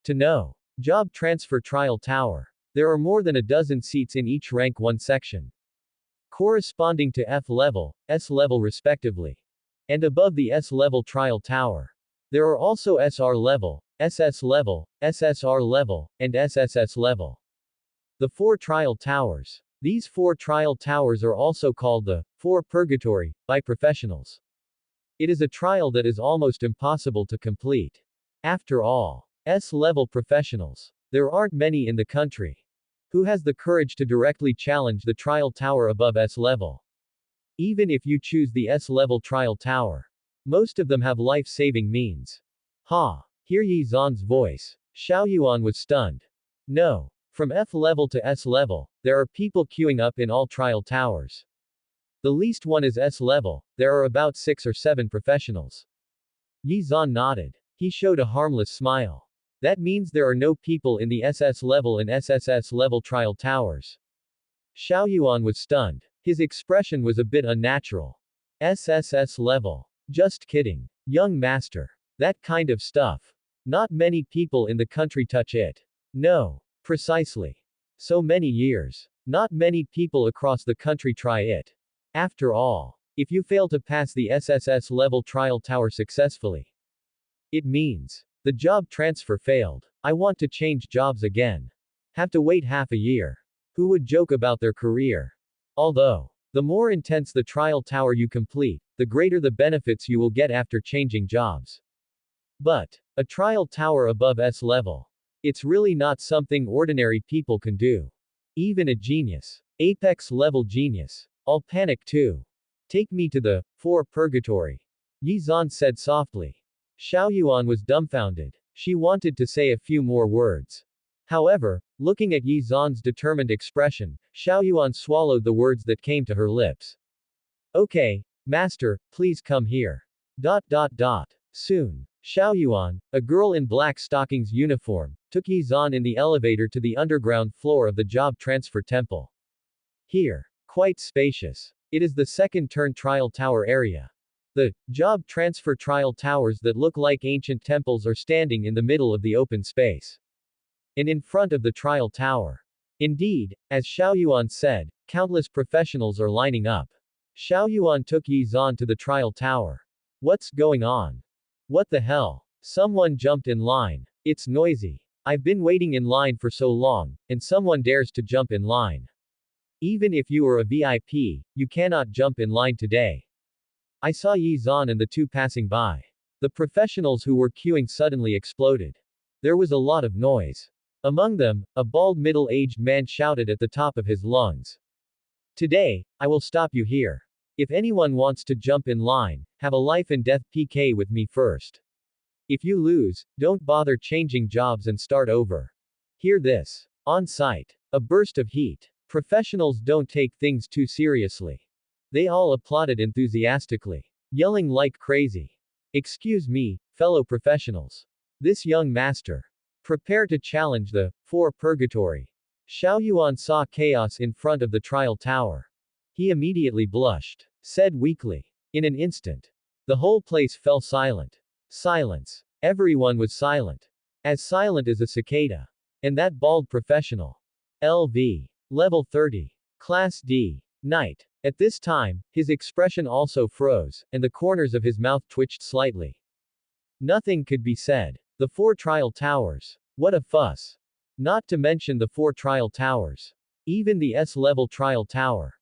To know. Job transfer trial tower. There are more than a dozen seats in each rank 1 section. Corresponding to F level, S level respectively. And above the S level trial tower. There are also SR level, SS level, SSR level, and SSS level. The 4 trial towers. These 4 trial towers are also called the 4 purgatory by professionals. It is a trial that is almost impossible to complete. After all, S-level professionals. There aren't many in the country. Who has the courage to directly challenge the trial tower above S-level? Even if you choose the S-level trial tower. Most of them have life-saving means. Ha! Hear Yizan's voice. Xiao Yuan was stunned. No. From F level to S level, there are people queuing up in all trial towers. The least one is S level, there are about 6 or 7 professionals. Yizan nodded. He showed a harmless smile. That means there are no people in the SS level and SSS level trial towers. Xiao Yuan was stunned. His expression was a bit unnatural. SSS level. Just kidding. Young master. That kind of stuff. Not many people in the country touch it. No. Precisely. So many years. Not many people across the country try it. After all, if you fail to pass the SSS level trial tower successfully, it means the job transfer failed. I want to change jobs again. Have to wait half a year. Who would joke about their career? Although, the more intense the trial tower you complete, the greater the benefits you will get after changing jobs. But, a trial tower above S level. It's really not something ordinary people can do. Even a genius. Apex level genius. I'll panic too. Take me to the 4 purgatory. Yizan said softly. Xiao Yuan was dumbfounded. She wanted to say a few more words. However, looking at Yizan's determined expression, Xiao Yuan swallowed the words that came to her lips. Okay, master, please come here. Soon. Xiao Yuan, a girl in black stockings uniform, took Yizan in the elevator to the underground floor of the job transfer temple. Here. Quite spacious. It is the second-turn trial tower area. The job transfer trial towers that look like ancient temples are standing in the middle of the open space. And in front of the trial tower. Indeed, as Xiao Yuan said, countless professionals are lining up. Xiao Yuan took Yizan to the trial tower. What's going on? What the hell? Someone jumped in line. It's noisy. I've been waiting in line for so long, and someone dares to jump in line. Even if you are a VIP, you cannot jump in line today. I saw Yizan and the 2 passing by. The professionals who were queuing suddenly exploded. There was a lot of noise. Among them, a bald middle-aged man shouted at the top of his lungs. Today, I will stop you here. If anyone wants to jump in line, have a life and death PK with me first. If you lose, don't bother changing jobs and start over. Hear this. On site. A burst of heat. Professionals don't take things too seriously. They all applauded enthusiastically, yelling like crazy. Excuse me, fellow professionals. This young master. Prepare to challenge the four purgatory. Xiao Yuan saw chaos in front of the trial tower. He immediately blushed, said weakly. In an instant, the whole place fell silent. Silence. Everyone was silent. As silent as a cicada. And that bald professional. LV. Level 30. Class D. Knight. At this time, his expression also froze, and the corners of his mouth twitched slightly. Nothing could be said. The four trial towers. What a fuss. Not to mention the four trial towers. Even the S-level trial tower.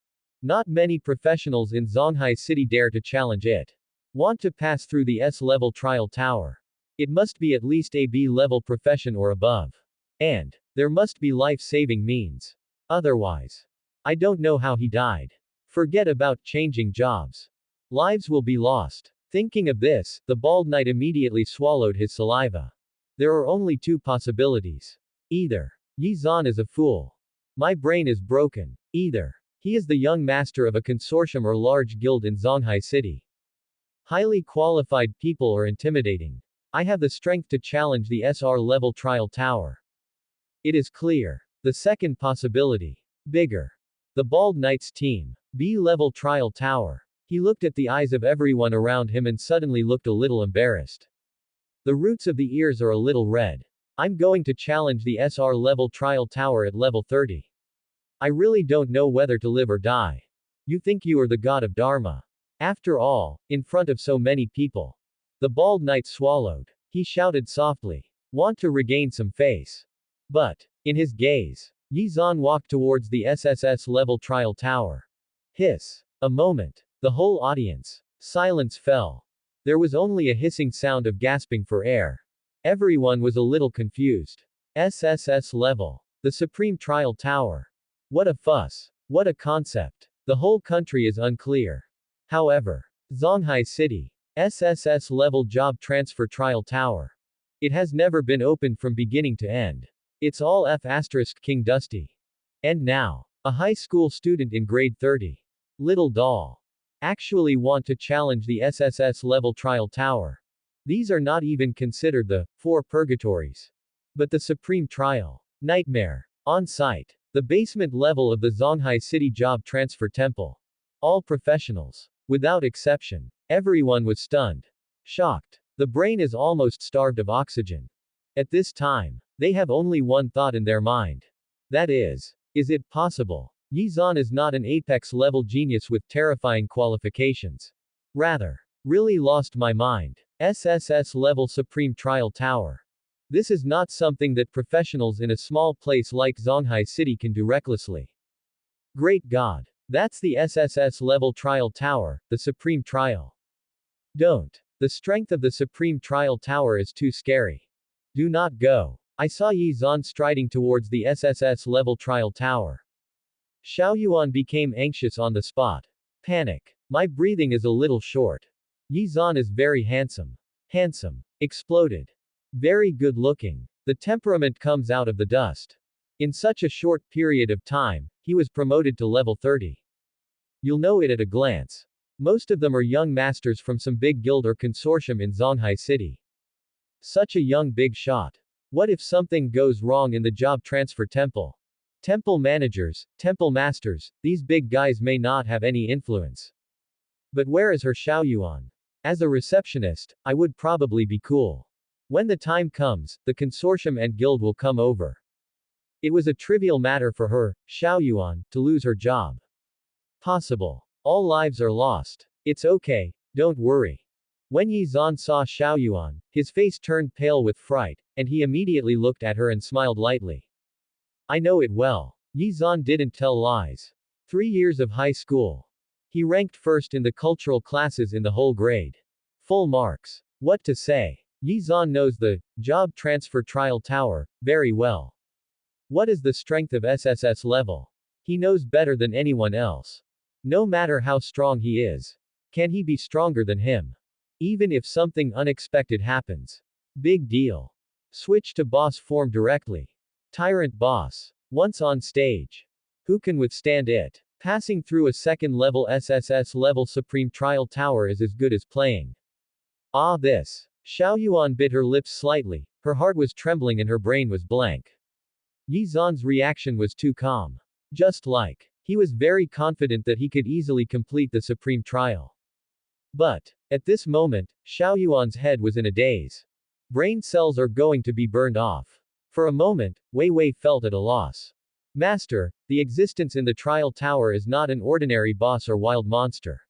Not many professionals in Zonghai City dare to challenge it. Want to pass through the S-level trial tower. It must be at least a B-level profession or above. And there must be life-saving means. Otherwise, I don't know how he died. Forget about changing jobs. Lives will be lost. Thinking of this, the bald knight immediately swallowed his saliva. There are only two possibilities. Either Yi Zan is a fool. My brain is broken. Either he is the young master of a consortium or large guild in Zonghai City. Highly qualified people are intimidating. I have the strength to challenge the SR level trial tower. It is clear. The second possibility. Bigger. The bald knight's team. B-level trial tower. He looked at the eyes of everyone around him and suddenly looked a little embarrassed. The roots of the ears are a little red. I'm going to challenge the SR level trial tower at level 30. I really don't know whether to live or die. You think you are the god of Dharma. After all, in front of so many people. The bald knight swallowed. He shouted softly. Want to regain some face. But, in his gaze, Yi Zan walked towards the SSS level trial tower. Hiss. A moment. The whole audience. Silence fell. There was only a hissing sound of gasping for air. Everyone was a little confused. SSS level. The Supreme Trial Tower. What a fuss. What a concept. The whole country is unclear. However, Zonghai City. SSS level job transfer trial tower. It has never been opened from beginning to end. It's all F** King Dusty. And now, a high school student in grade 30. Little doll. Actually want to challenge the SSS level trial tower. These are not even considered the four purgatories. But the supreme trial. Nightmare. On site. The basement level of the Zonghai City Job Transfer Temple. All professionals. Without exception. Everyone was stunned. Shocked. The brain is almost starved of oxygen. At this time, they have only one thought in their mind. That is it possible? Yi Zan is not an apex-level genius with terrifying qualifications. Rather, really lost my mind. SSS level Supreme Trial Tower. This is not something that professionals in a small place like Zonghai City can do recklessly. Great God. That's the SSS level trial tower, the Supreme Trial. Don't. The strength of the Supreme Trial Tower is too scary. Do not go. I saw Yi Zan striding towards the SSS level trial tower. Xiao Yuan became anxious on the spot. Panic. My breathing is a little short. Yi Zan is very handsome. Handsome. Exploded. Very good looking. The temperament comes out of the dust. In such a short period of time, he was promoted to level 30. You'll know it at a glance. Most of them are young masters from some big guild or consortium in Zonghai City. Such a young big shot. What if something goes wrong in the job transfer temple? Temple managers, temple masters, these big guys may not have any influence. But where is her Xiao Yuan? As a receptionist, I would probably be cool. When the time comes, the consortium and guild will come over. It was a trivial matter for her, Xiao Yuan, to lose her job. Possible. All lives are lost. It's okay, don't worry. When Yi Zan saw Xiao Yuan, his face turned pale with fright, and he immediately looked at her and smiled lightly. I know it well. Yi Zan didn't tell lies. 3 years of high school. He ranked first in the cultural classes in the whole grade. Full marks. What to say? Yi Zan knows the job transfer trial tower very well. What is the strength of SSS level? He knows better than anyone else. No matter how strong he is. Can he be stronger than him? Even if something unexpected happens. Big deal. Switch to boss form directly. Tyrant boss. Once on stage. Who can withstand it? Passing through a second level SSS level Supreme Trial Tower is as good as playing. Ah, this. Xiao Yuan bit her lips slightly, her heart was trembling and her brain was blank. Yi Zan's reaction was too calm. Just like. He was very confident that he could easily complete the Supreme Trial. But, at this moment, Xiao Yuan's head was in a daze. Brain cells are going to be burned off. For a moment, Wei Wei felt at a loss. Master, the existence in the trial tower is not an ordinary boss or wild monster.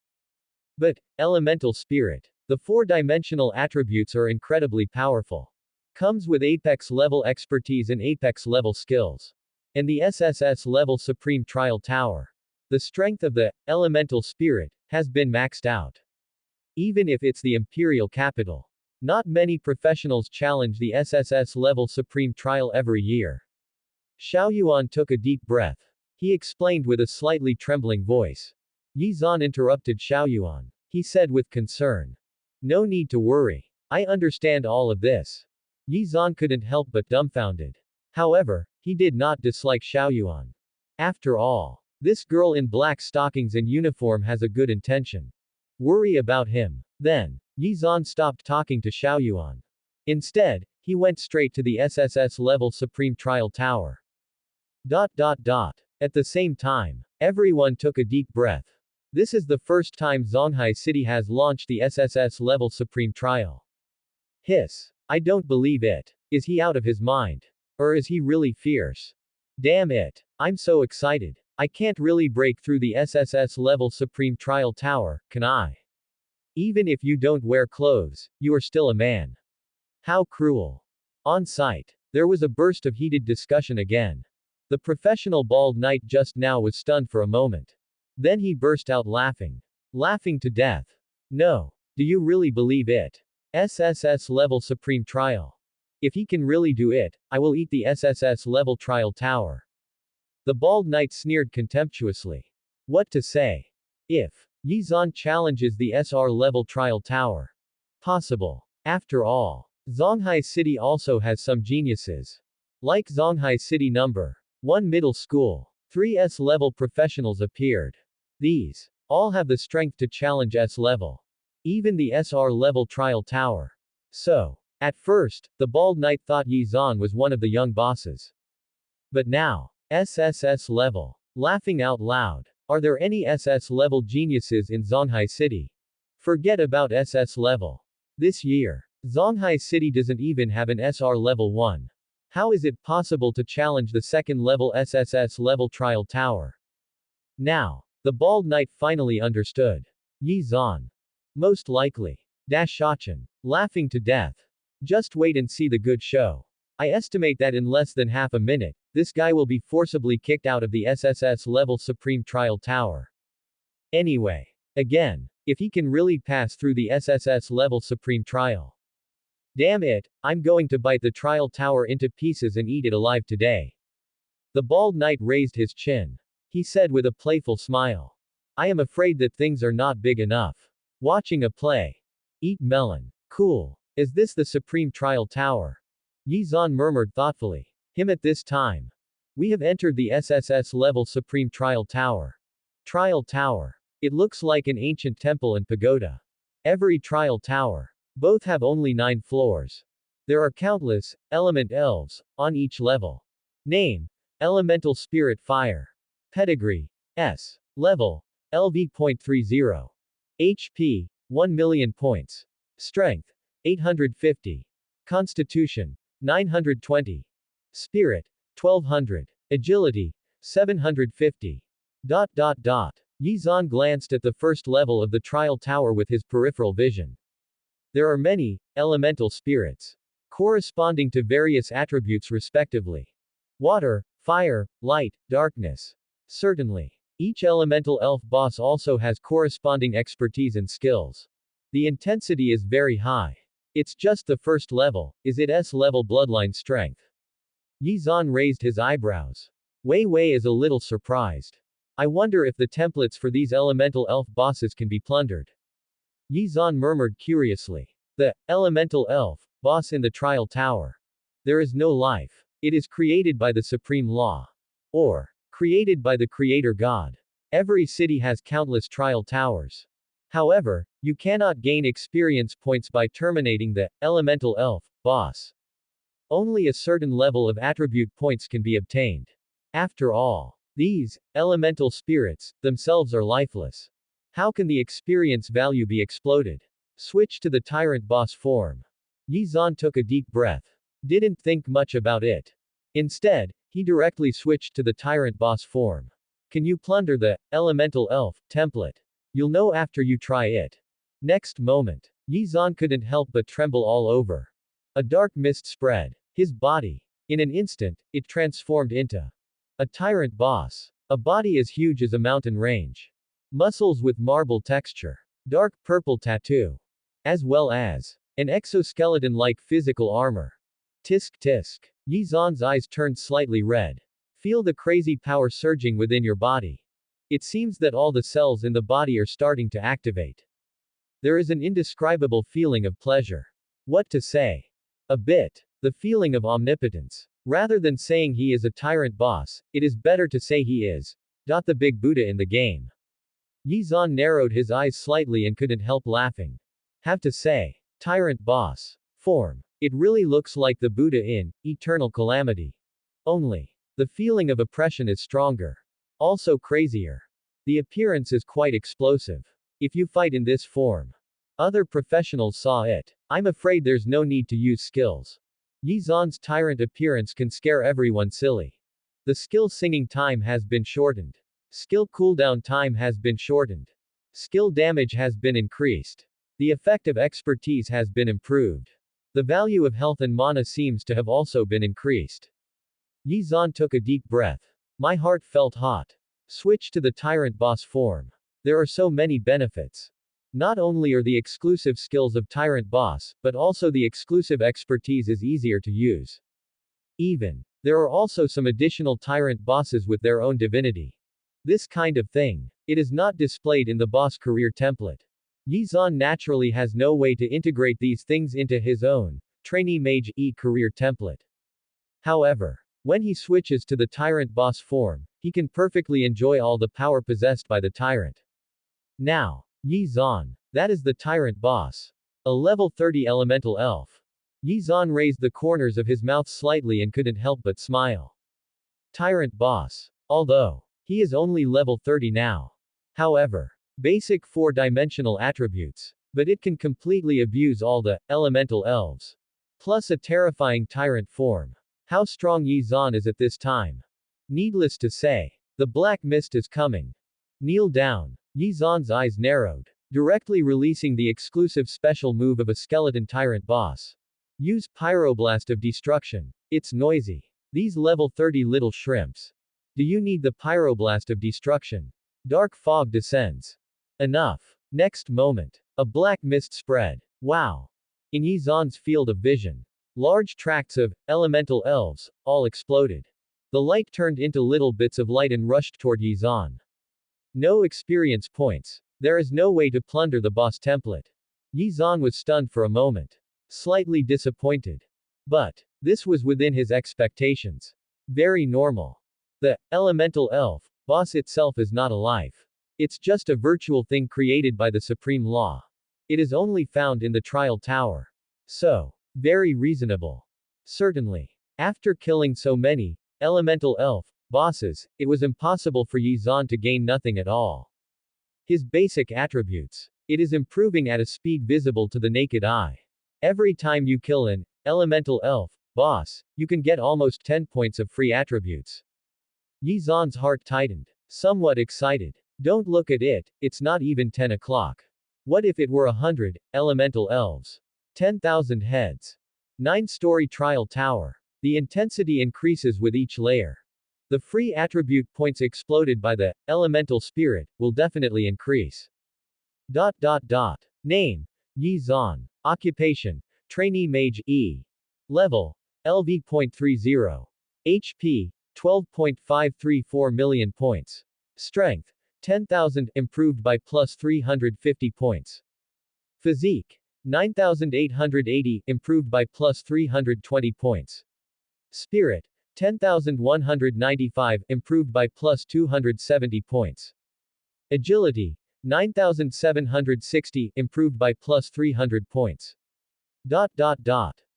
But, elemental spirit. The four-dimensional attributes are incredibly powerful. Comes with apex level expertise and apex level skills. And the SSS level Supreme Trial Tower. The strength of the elemental spirit has been maxed out. Even if it's the imperial capital. Not many professionals challenge the SSS level Supreme Trial every year. Xiao Yuan took a deep breath. He explained with a slightly trembling voice. Yi Zan interrupted Xiao Yuan. He said with concern. No need to worry. I understand all of this. Yi Zan couldn't help but dumbfounded. However, he did not dislike Xiao Yuan. After all, this girl in black stockings and uniform has a good intention. Worry about him. Then, Yi Zan stopped talking to Xiao Yuan. Instead, he went straight to the SSS level Supreme Trial Tower. At the same time, everyone took a deep breath. This is the first time Zonghai City has launched the SSS level Supreme Trial. Hiss. I don't believe it. Is he out of his mind? Or is he really fierce? Damn it. I'm so excited. I can't really break through the SSS level Supreme Trial Tower, can I? Even if you don't wear clothes, you are still a man. How cruel. On site, there was a burst of heated discussion again. The professional bald knight just now was stunned for a moment. Then he burst out laughing. Laughing to death. No. Do you really believe it? SSS level Supreme Trial. If he can really do it, I will eat the SSS level Trial Tower. The bald knight sneered contemptuously. What to say? If Yi Zan challenges the SR level Trial Tower. Possible. After all, Zonghai City also has some geniuses. Like Zonghai City number 1 middle school. 3 S-level professionals appeared. These all have the strength to challenge S-level. Even the SR level Trial Tower. So, at first, the bald knight thought Yi Zan was one of the young bosses. But now, SSS level. Laughing out loud. Are there any SS level geniuses in Zonghai City? Forget about SS level. This year, Zonghai City doesn't even have an SR level 1. How is it possible to challenge the second level SSS level Trial Tower? Now, the bald knight finally understood. Yi Zan. Most likely. Shachan. Laughing to death. Just wait and see the good show. I estimate that in less than half a minute, this guy will be forcibly kicked out of the SSS level Supreme Trial Tower. Anyway. Again. If he can really pass through the SSS level Supreme Trial. Damn it, I'm going to bite the Trial Tower into pieces and eat it alive today. The bald knight raised his chin. He said with a playful smile. I am afraid that things are not big enough. Watching a play. Eat melon. Cool. Is this the Supreme Trial Tower? Yi Zan murmured thoughtfully. Him at this time. We have entered the SSS level Supreme Trial Tower. Trial Tower. It looks like an ancient temple and pagoda. Every trial tower. Both have only 9 floors. There are countless element elves on each level. Name: Elemental Spirit Fire. Pedigree: S. Level LV.30. HP: 1 million points. Strength: 850. Constitution: 920. Spirit: 1200. Agility: 750. Yi Zan glanced at the first level of the trial tower with his peripheral vision. There are many elemental spirits, corresponding to various attributes respectively. Water, fire, light, darkness. Certainly. Each elemental elf boss also has corresponding expertise and skills. The intensity is very high. It's just the first level. Is it S-level bloodline strength? Yi Zan raised his eyebrows. Wei Wei is a little surprised. I wonder if the templates for these elemental elf bosses can be plundered. Yi Zan murmured curiously. The elemental elf boss in the trial tower. There is no life. It is created by the supreme law. Or, created by the creator God. Every city has countless trial towers. However, you cannot gain experience points by terminating the elemental elf boss. Only a certain level of attribute points can be obtained. After all, these elemental spirits themselves are lifeless. How can the experience value be exploded? Switch to the tyrant boss form. Yi Zan took a deep breath. Didn't think much about it. Instead, he directly switched to the tyrant boss form. Can you plunder the elemental elf template? You'll know after you try it. Next moment, Yi Zan couldn't help but tremble all over. A dark mist spread his body. In an instant, it transformed into a tyrant boss. A body as huge as a mountain range. Muscles with marble texture. Dark purple tattoo. As well as an exoskeleton-like physical armor. Tisk tisk. Yi Zan's eyes turned slightly red. Feel the crazy power surging within your body. It seems that all the cells in the body are starting to activate. There is an indescribable feeling of pleasure. What to say? A bit. The feeling of omnipotence. Rather than saying he is a tyrant boss, it is better to say he is the big Buddha in the game. Yi Zan narrowed his eyes slightly and couldn't help laughing. Have to say, tyrant boss form. It really looks like the Buddha in Eternal Calamity. Only, the feeling of oppression is stronger. Also crazier. The appearance is quite explosive. If you fight in this form. Other professionals saw it. I'm afraid there's no need to use skills. Yi Zan's tyrant appearance can scare everyone silly. The skill singing time has been shortened. Skill cooldown time has been shortened. Skill damage has been increased. The effect of expertise has been improved. The value of health and mana seems to have also been increased. Yi Zan took a deep breath. My heart felt hot. Switch to the tyrant boss form. There are so many benefits. Not only are the exclusive skills of tyrant boss, but also the exclusive expertise is easier to use. Even, there are also some additional tyrant bosses with their own divinity. This kind of thing. It is not displayed in the boss career template. Yi Zan naturally has no way to integrate these things into his own trainee mage career template. However, when he switches to the tyrant boss form, he can perfectly enjoy all the power possessed by the tyrant. Now, Yi Zan. That is the tyrant boss. A level 30 elemental elf. Yi Zan raised the corners of his mouth slightly and couldn't help but smile. Tyrant boss. Although, he is only level 30 now. However, basic 4-dimensional attributes. But it can completely abuse all the elemental elves. Plus a terrifying tyrant form. How strong Yi Zan is at this time. Needless to say, the black mist is coming. Kneel down. Yi Zan's eyes narrowed. Directly releasing the exclusive special move of a skeleton tyrant boss. Use Pyroblast of Destruction. It's noisy. These level 30 little shrimps. Do you need the Pyroblast of Destruction? Dark fog descends. Enough. Next moment. A black mist spread. Wow. In Yi Zan's field of vision. Large tracts of elemental elves all exploded. The light turned into little bits of light and rushed toward Yi Zan. No experience points. There is no way to plunder the boss template. Yi Zan was stunned for a moment. Slightly disappointed. But, this was within his expectations. Very normal. The elemental elf boss itself is not alive. It's just a virtual thing created by the supreme law. It is only found in the trial tower. So, very reasonable. Certainly. After killing so many elemental elf bosses, it was impossible for Yi Zan to gain nothing at all. His basic attributes. It is improving at a speed visible to the naked eye. Every time you kill an elemental elf boss, you can get almost 10 points of free attributes. Yi Zan's heart tightened. Somewhat excited. Don't look at it, it's not even 10 o'clock. What if it were 100 elemental elves? 10,000 heads. 9-story trial tower. The intensity increases with each layer. The free attribute points exploded by the elemental spirit will definitely increase. Name: Yi Zan. Occupation: Trainee Mage E. Level: LV.30. HP: 12.534 million points. Strength: 10,000, improved by plus 350 points. Physique: 9,880, improved by plus 320 points. Spirit, 10,195, improved by plus 270 points. Agility, 9,760, improved by plus 300 points.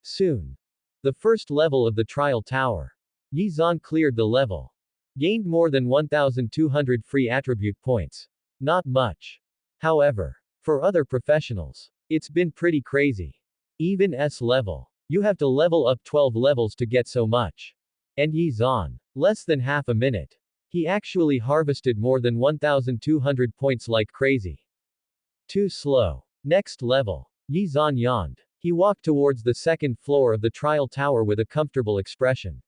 Soon. The first level of the trial tower. Yi Zhan cleared the level. Gained more than 1,200 free attribute points. Not much. However, for other professionals, it's been pretty crazy. Even S level. You have to level up 12 levels to get so much. And Yi Zhan, less than half a minute. He actually harvested more than 1,200 points like crazy. Too slow. Next level. Yi Zhan yawned. He walked towards the second floor of the trial tower with a comfortable expression.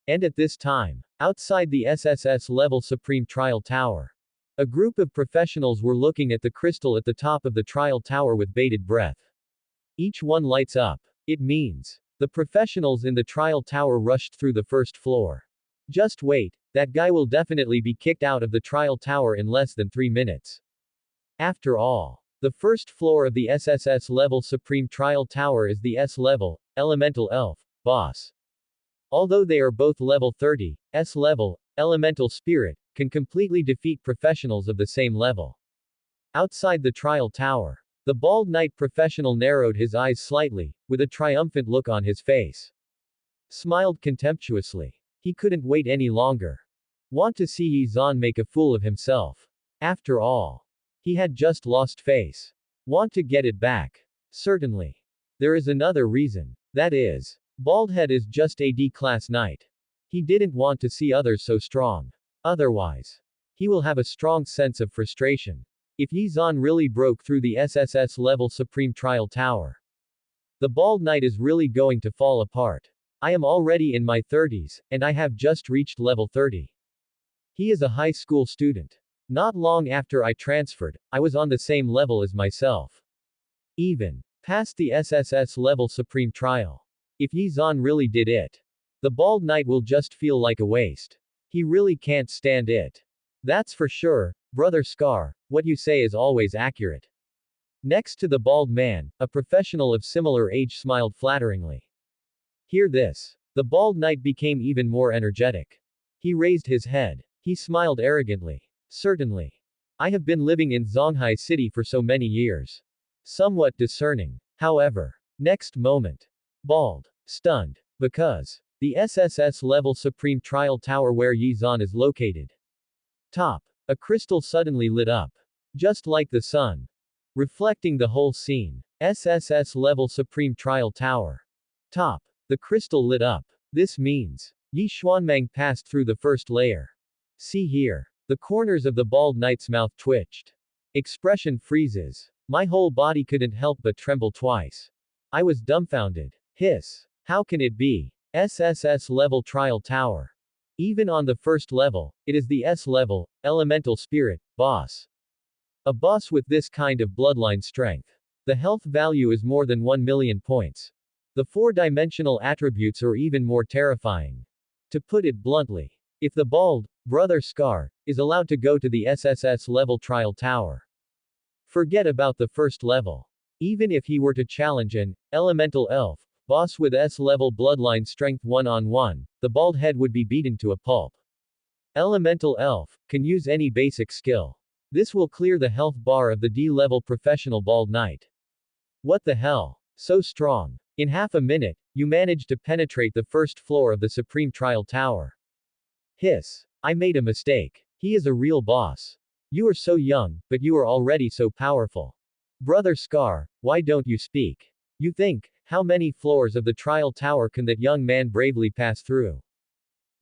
And at this time, outside the SSS Level Supreme Trial Tower, a group of professionals were looking at the crystal at the top of the trial tower with bated breath. Each one lights up. It means the professionals in the trial tower rushed through the first floor. Just wait, that guy will definitely be kicked out of the trial tower in less than 3 minutes. After all, the first floor of the SSS Level Supreme Trial Tower is the S level, Elemental Elf, boss. Although they are both level 30, S level, Elemental Spirit, can completely defeat professionals of the same level. Outside the trial tower, the bald knight professional narrowed his eyes slightly, with a triumphant look on his face. Smiled contemptuously. He couldn't wait any longer. Want to see Yi Zhan make a fool of himself. After all, he had just lost face. Want to get it back. Certainly. There is another reason. That is, Baldhead is just a D-class knight. He didn't want to see others so strong. Otherwise, he will have a strong sense of frustration. If Yi Zhan really broke through the SSS Level Supreme Trial Tower, the bald knight is really going to fall apart. I am already in my 30s, and I have just reached level 30. He is a high school student. Not long after I transferred, I was on the same level as myself. Even past the SSS Level Supreme Trial. If Yi Zhan really did it, the bald knight will just feel like a waste. He really can't stand it. That's for sure, Brother Scar, what you say is always accurate. Next to the bald man, a professional of similar age smiled flatteringly. Hear this. The bald knight became even more energetic. He raised his head. He smiled arrogantly. Certainly. I have been living in Zonghai City for so many years. Somewhat discerning. However, next moment. Bald. Stunned. Because the SSS Level Supreme Trial Tower where Yi Zhan is located. Top. A crystal suddenly lit up. Just like the sun. Reflecting the whole scene. SSS Level Supreme Trial Tower. Top. The crystal lit up. This means Yi Xuanmeng passed through the first layer. See here. The corners of the bald knight's mouth twitched. Expression freezes. My whole body couldn't help but tremble twice. I was dumbfounded. Hiss. How can it be? SSS Level Trial Tower. Even on the first level, it is the S level, Elemental Spirit, boss. A boss with this kind of bloodline strength. The health value is more than 1 million points. The 4-dimensional attributes are even more terrifying. To put it bluntly, if the bald, Brother Scar, is allowed to go to the SSS Level Trial Tower, forget about the first level. Even if he were to challenge an Elemental Elf boss with S-level bloodline strength one-on-one, the bald head would be beaten to a pulp. Elemental Elf can use any basic skill. This will clear the health bar of the D-level professional bald knight. What the hell? So strong. In half a minute, you managed to penetrate the first floor of the Supreme Trial Tower. Hiss. I made a mistake. He is a real boss. You are so young, but you are already so powerful. Brother Scar, why don't you speak? You think, how many floors of the trial tower can that young man bravely pass through?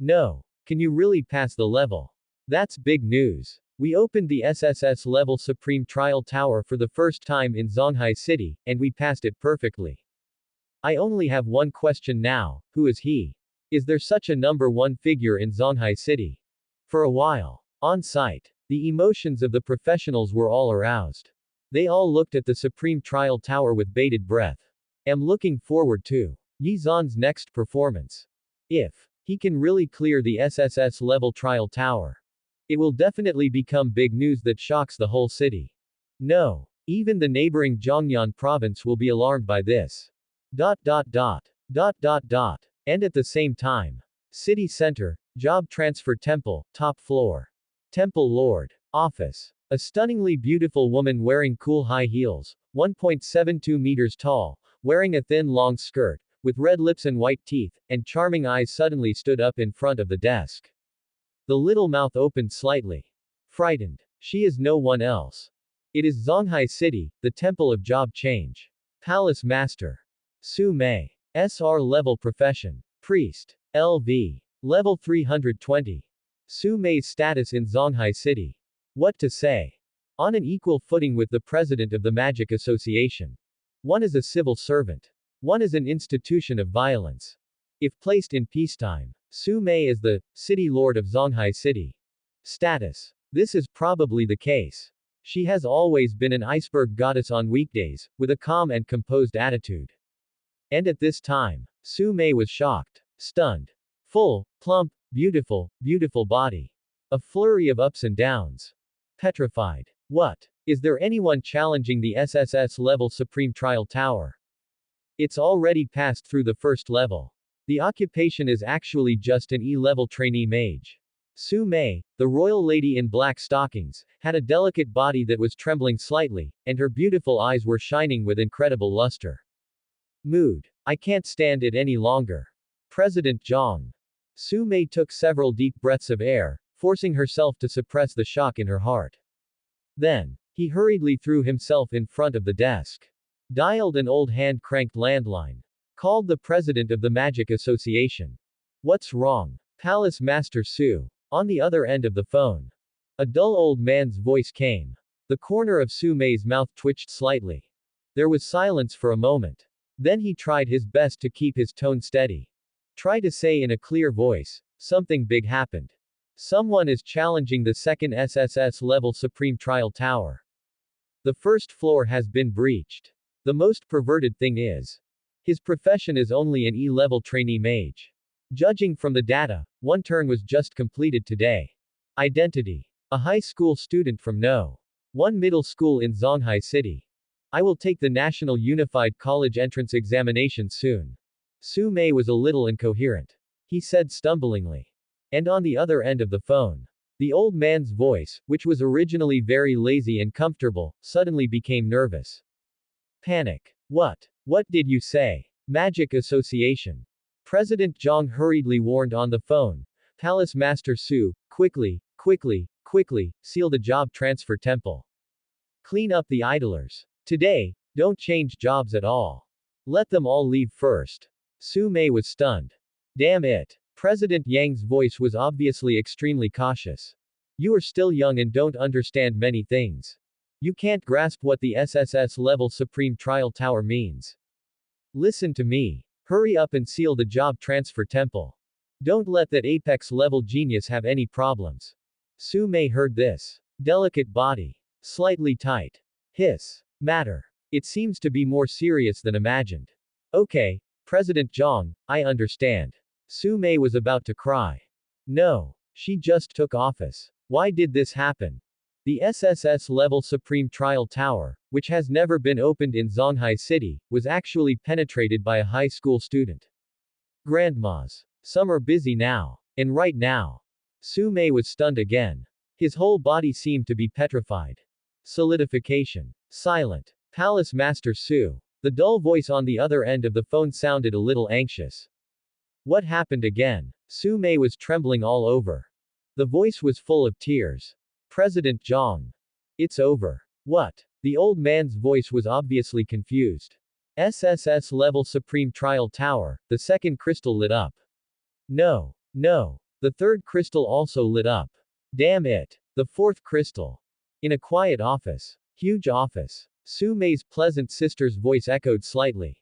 No. Can you really pass the level? That's big news. We opened the SSS Level Supreme Trial Tower for the first time in Zonghai City, and we passed it perfectly. I only have one question now, who is he? Is there such a number one figure in Zonghai City? For a while. On site, the emotions of the professionals were all aroused. They all looked at the Supreme Trial Tower with bated breath. Am looking forward to Yi Zhan's next performance. If he can really clear the SSS Level Trial Tower, it will definitely become big news that shocks the whole city. No. Even the neighboring Zhongnan province will be alarmed by this. Dot dot dot. Dot dot dot. And at the same time. City Center, Job Transfer Temple, top floor. Temple Lord. Office. A stunningly beautiful woman wearing cool high heels, 1.72 meters tall, wearing a thin long skirt, with red lips and white teeth, and charming eyes suddenly stood up in front of the desk. The little mouth opened slightly. Frightened. She is no one else. It is Zonghai City, the temple of job change. Palace Master. Su Mei. SR level profession. Priest. LV. Level 320. Su Mei's status in Zonghai City. What to say? On an equal footing with the president of the Magic Association. One is a civil servant. One is an institution of violence. If placed in peacetime, Su Mei is the city lord of Zonghai City. Status. This is probably the case. She has always been an iceberg goddess on weekdays, with a calm and composed attitude. And at this time, Su Mei was shocked, stunned. Full, plump, beautiful, beautiful body. A flurry of ups and downs. Petrified. What? Is there anyone challenging the SSS Level Supreme Trial Tower? It's already passed through the first level. The occupation is actually just an E-level trainee mage. Su Mei, the royal lady in black stockings, had a delicate body that was trembling slightly, and her beautiful eyes were shining with incredible luster. Mood. I can't stand it any longer. President Zhang. Su Mei took several deep breaths of air, forcing herself to suppress the shock in her heart. Then, he hurriedly threw himself in front of the desk. Dialed an old hand-cranked landline. Called the president of the Magic Association. What's wrong? Palace Master Su. On the other end of the phone. A dull old man's voice came. The corner of Su Mei's mouth twitched slightly. There was silence for a moment. Then he tried his best to keep his tone steady. Try to say in a clear voice, something big happened. Someone is challenging the second SSS Level Supreme Trial Tower. The first floor has been breached. The most perverted thing is, his profession is only an E-level trainee mage. Judging from the data, one turn was just completed today. Identity. A high school student from No. 1 middle school in Zonghai City. I will take the National Unified College Entrance Examination soon. Su Mei was a little incoherent. He said stumblingly. And on the other end of the phone. The old man's voice, which was originally very lazy and comfortable, suddenly became nervous. Panic. What? What did you say? Magic Association. President Zhang hurriedly warned on the phone. Palace Master Su, quickly, seal the job transfer temple. Clean up the idlers. Today, don't change jobs at all. Let them all leave first. Su Mei was stunned. Damn it. President Yang's voice was obviously extremely cautious. You are still young and don't understand many things. You can't grasp what the SSS Level Supreme Trial Tower means. Listen to me. Hurry up and seal the job transfer temple. Don't let that apex level genius have any problems. Su Mei heard this. Delicate body. Slightly tight. Hiss. Matter. It seems to be more serious than imagined. Okay, President Zhang, I understand. Su Mei was about to cry. No. She just took office. Why did this happen? The SSS Level Supreme Trial Tower, which has never been opened in Zonghai City, was actually penetrated by a high school student. Grandmas. Some are busy now. And right now. Su Mei was stunned again. His whole body seemed to be petrified. Solidification. Silent. Palace Master Su. The dull voice on the other end of the phone sounded a little anxious. What happened again? Su Mei was trembling all over. The voice was full of tears. President Zhang. It's over. What? The old man's voice was obviously confused. SSS Level Supreme Trial Tower, the second crystal lit up. No. No. The third crystal also lit up. Damn it. The fourth crystal. In a quiet office. Huge office. Su Mei's pleasant sister's voice echoed slightly.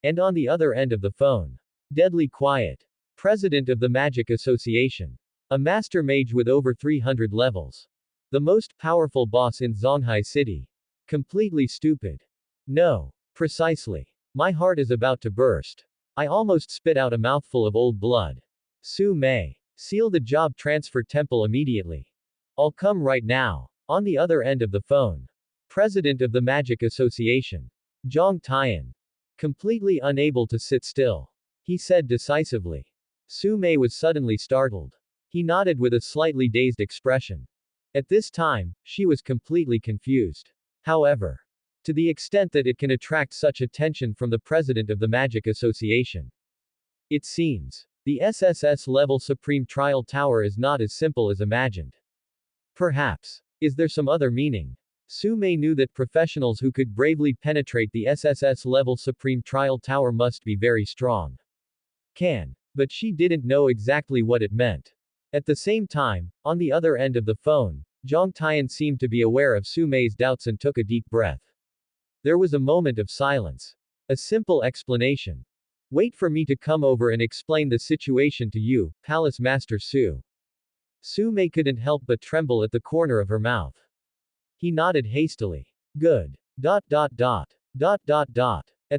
And on the other end of the phone. Deadly quiet. President of the Magic Association. A master mage with over 300 levels. The most powerful boss in Zonghai City. Completely stupid. No. Precisely. My heart is about to burst. I almost spit out a mouthful of old blood. Su Mei. Seal the job transfer temple immediately. I'll come right now. On the other end of the phone. president of the Magic Association. Zhang Tian. Completely unable to sit still. He said decisively. Su Mei was suddenly startled. He nodded with a slightly dazed expression. At this time, she was completely confused. However, to the extent that it can attract such attention from the president of the Magic Association. It seems. The SSS Level Supreme Trial Tower is not as simple as imagined. Perhaps. Is there some other meaning? Su Mei knew that professionals who could bravely penetrate the SSS Level Supreme Trial Tower must be very strong. But she didn't know exactly what it meant. At the same time, on the other end of the phone, Zhang Tian seemed to be aware of Su Mei's doubts and took a deep breath. There was a moment of silence. A simple explanation. Wait for me to come over and explain the situation to you, Palace Master Su. Su Mei couldn't help but tremble at the corner of her mouth. He nodded hastily. Good. At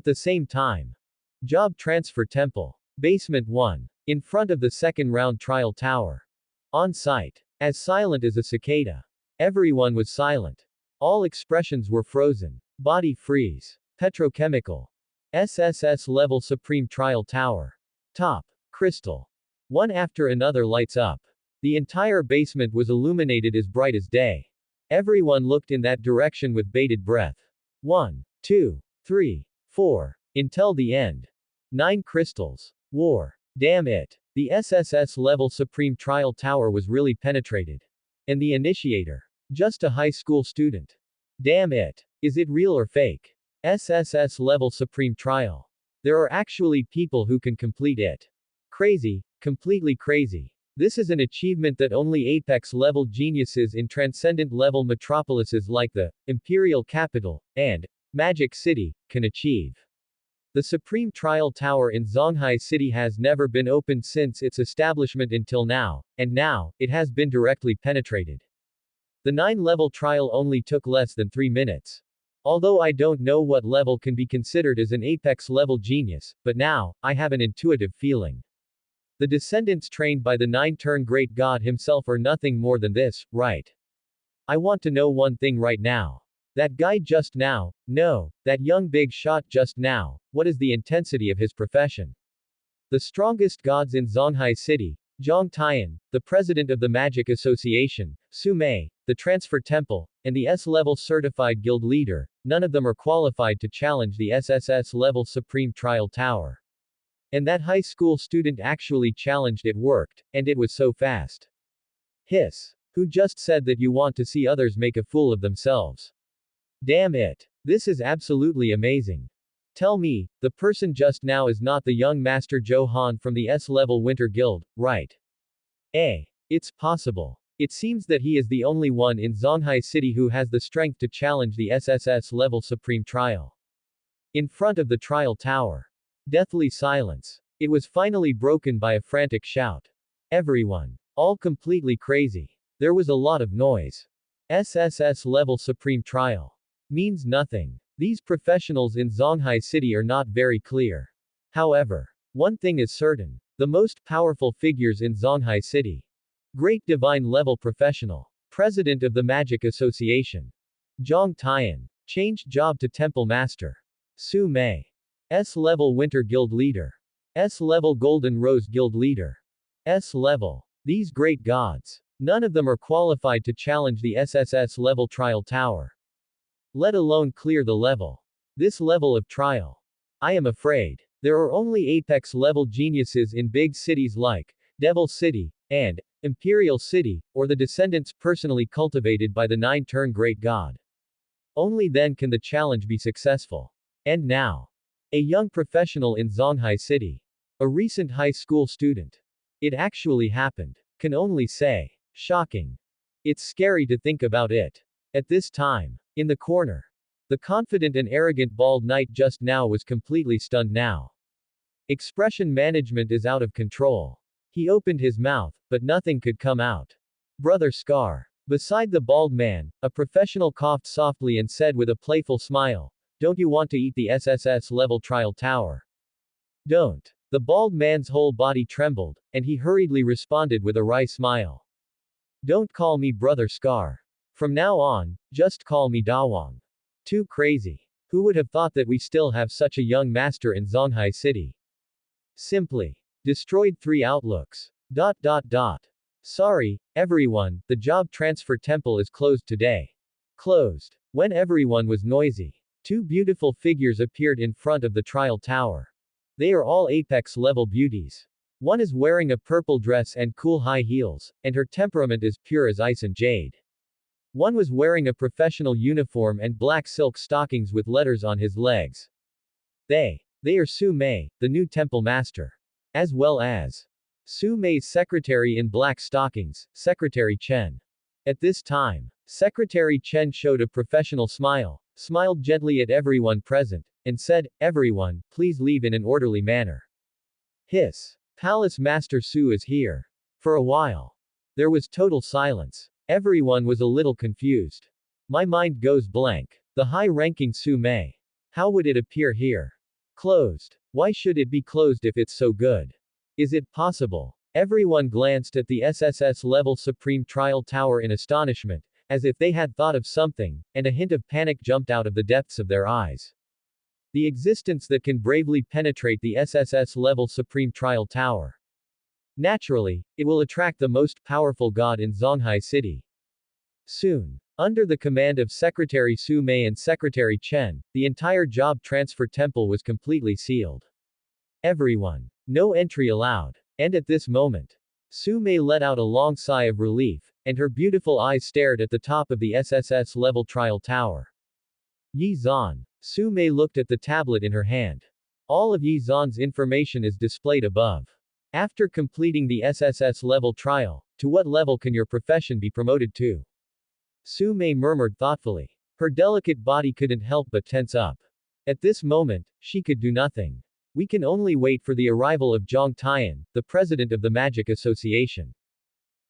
the same time. Job Transfer Temple. Basement 1. In front of the second round trial tower. On site. As silent as a cicada. Everyone was silent. All expressions were frozen. Body freeze. Petrochemical. SSS Level Supreme Trial Tower. Top. Crystal. One after another lights up. The entire basement was illuminated as bright as day. Everyone looked in that direction with bated breath. 1, 2, 3, 4. Until the end. 9 crystals. War. Damn it. The SSS Level Supreme Trial Tower was really penetrated. And the initiator. Just a high school student. Damn it. Is it real or fake? SSS Level Supreme Trial. There are actually people who can complete it. Crazy. Completely crazy. This is an achievement that only apex-level geniuses in transcendent-level metropolises like the Imperial Capital and Magic City can achieve. The Supreme Trial Tower in Zhonghai City has never been opened since its establishment until now, and now, it has been directly penetrated. The 9-level trial only took less than 3 minutes. Although I don't know what level can be considered as an apex-level genius, but now, I have an intuitive feeling. The descendants trained by the 9-turn great god himself are nothing more than this, right? I want to know one thing right now. That guy just now, no, that young big shot just now, what is the intensity of his profession? The strongest gods in Zhonghai City, Zhang Tian, the president of the Magic Association, Su Mei, the Transfer Temple, and the S-level certified guild leader, none of them are qualified to challenge the SSS Level Supreme Trial Tower. And that high school student actually challenged it worked, and it was so fast. Hiss. Who just said that you want to see others make a fool of themselves? Damn it. This is absolutely amazing. Tell me, the person just now is not the young Master Johan from the S-level Winter Guild, right? It's possible. It seems that he is the only one in Zhonghai City who has the strength to challenge the SSS Level Supreme Trial. In front of the trial tower. Deathly silence. It was finally broken by a frantic shout. Everyone. All completely crazy. There was a lot of noise. SSS Level Supreme Trial. Means nothing. These professionals in Zhonghai City are not very clear. However, one thing is certain. The most powerful figures in Zhonghai City. Great Divine Level Professional. President of the Magic Association. Zhang Tian. Changed job to Temple Master. Su Mei. S-level Winter Guild Leader. S-level Golden Rose Guild Leader. S-level. These great gods. None of them are qualified to challenge the SSS Level Trial Tower. Let alone clear the level. This level of trial. I am afraid. There are only apex-level geniuses in big cities like Devil City and Imperial City, or the descendants personally cultivated by the 9-turn great god. Only then can the challenge be successful. And now. A young professional in Zhonghai City. A recent high school student. It actually happened. Can only say. Shocking. It's scary to think about it. At this time. In the corner. The confident and arrogant bald knight just now was completely stunned now. Expression management is out of control. He opened his mouth, but nothing could come out. Brother Scar. Beside the bald man, a professional coughed softly and said with a playful smile, "Don't you want to eat the SSS Level Trial Tower?" Don't. The bald man's whole body trembled, and he hurriedly responded with a wry smile. Don't call me Brother Scar. From now on, just call me Dawang. Too crazy. Who would have thought that we still have such a young master in Zonghai City? Simply. Destroyed 3 outlooks. Sorry, everyone, the job transfer temple is closed today. Closed. When everyone was noisy, 2 beautiful figures appeared in front of the trial tower. They are all apex level beauties. One is wearing a purple dress and cool high heels, and her temperament is pure as ice and jade. One was wearing a professional uniform and black silk stockings with letters on his legs. They are Su Mei, the new temple master. As well as Su Mei's secretary in black stockings, Secretary Chen. At this time, Secretary Chen showed a professional smile, smiled gently at everyone present, and said, "Everyone, please leave in an orderly manner." Hiss. Palace Master Su is here. For a while, there was total silence. Everyone was a little confused. My mind goes blank. The high-ranking Su Mei. How would it appear here? Closed. Why should it be closed if it's so good? Is it possible? Everyone glanced at the SSS Level Supreme Trial Tower in astonishment, as if they had thought of something, and a hint of panic jumped out of the depths of their eyes. The existence that can bravely penetrate the SSS Level Supreme Trial Tower. Naturally, it will attract the most powerful god in Zonghai City. Soon, under the command of Secretary Su Mei and Secretary Chen, the entire job transfer temple was completely sealed. Everyone. No entry allowed. And at this moment, Su Mei let out a long sigh of relief, and her beautiful eyes stared at the top of the SSS Level Trial Tower. Yi Zan. Su Mei looked at the tablet in her hand. All of Yi Zan's information is displayed above. After completing the SSS level trial, to what level can your profession be promoted to? Su Mei murmured thoughtfully. Her delicate body couldn't help but tense up. At this moment, she could do nothing. We can only wait for the arrival of Zhang Tian, the president of the Magic Association.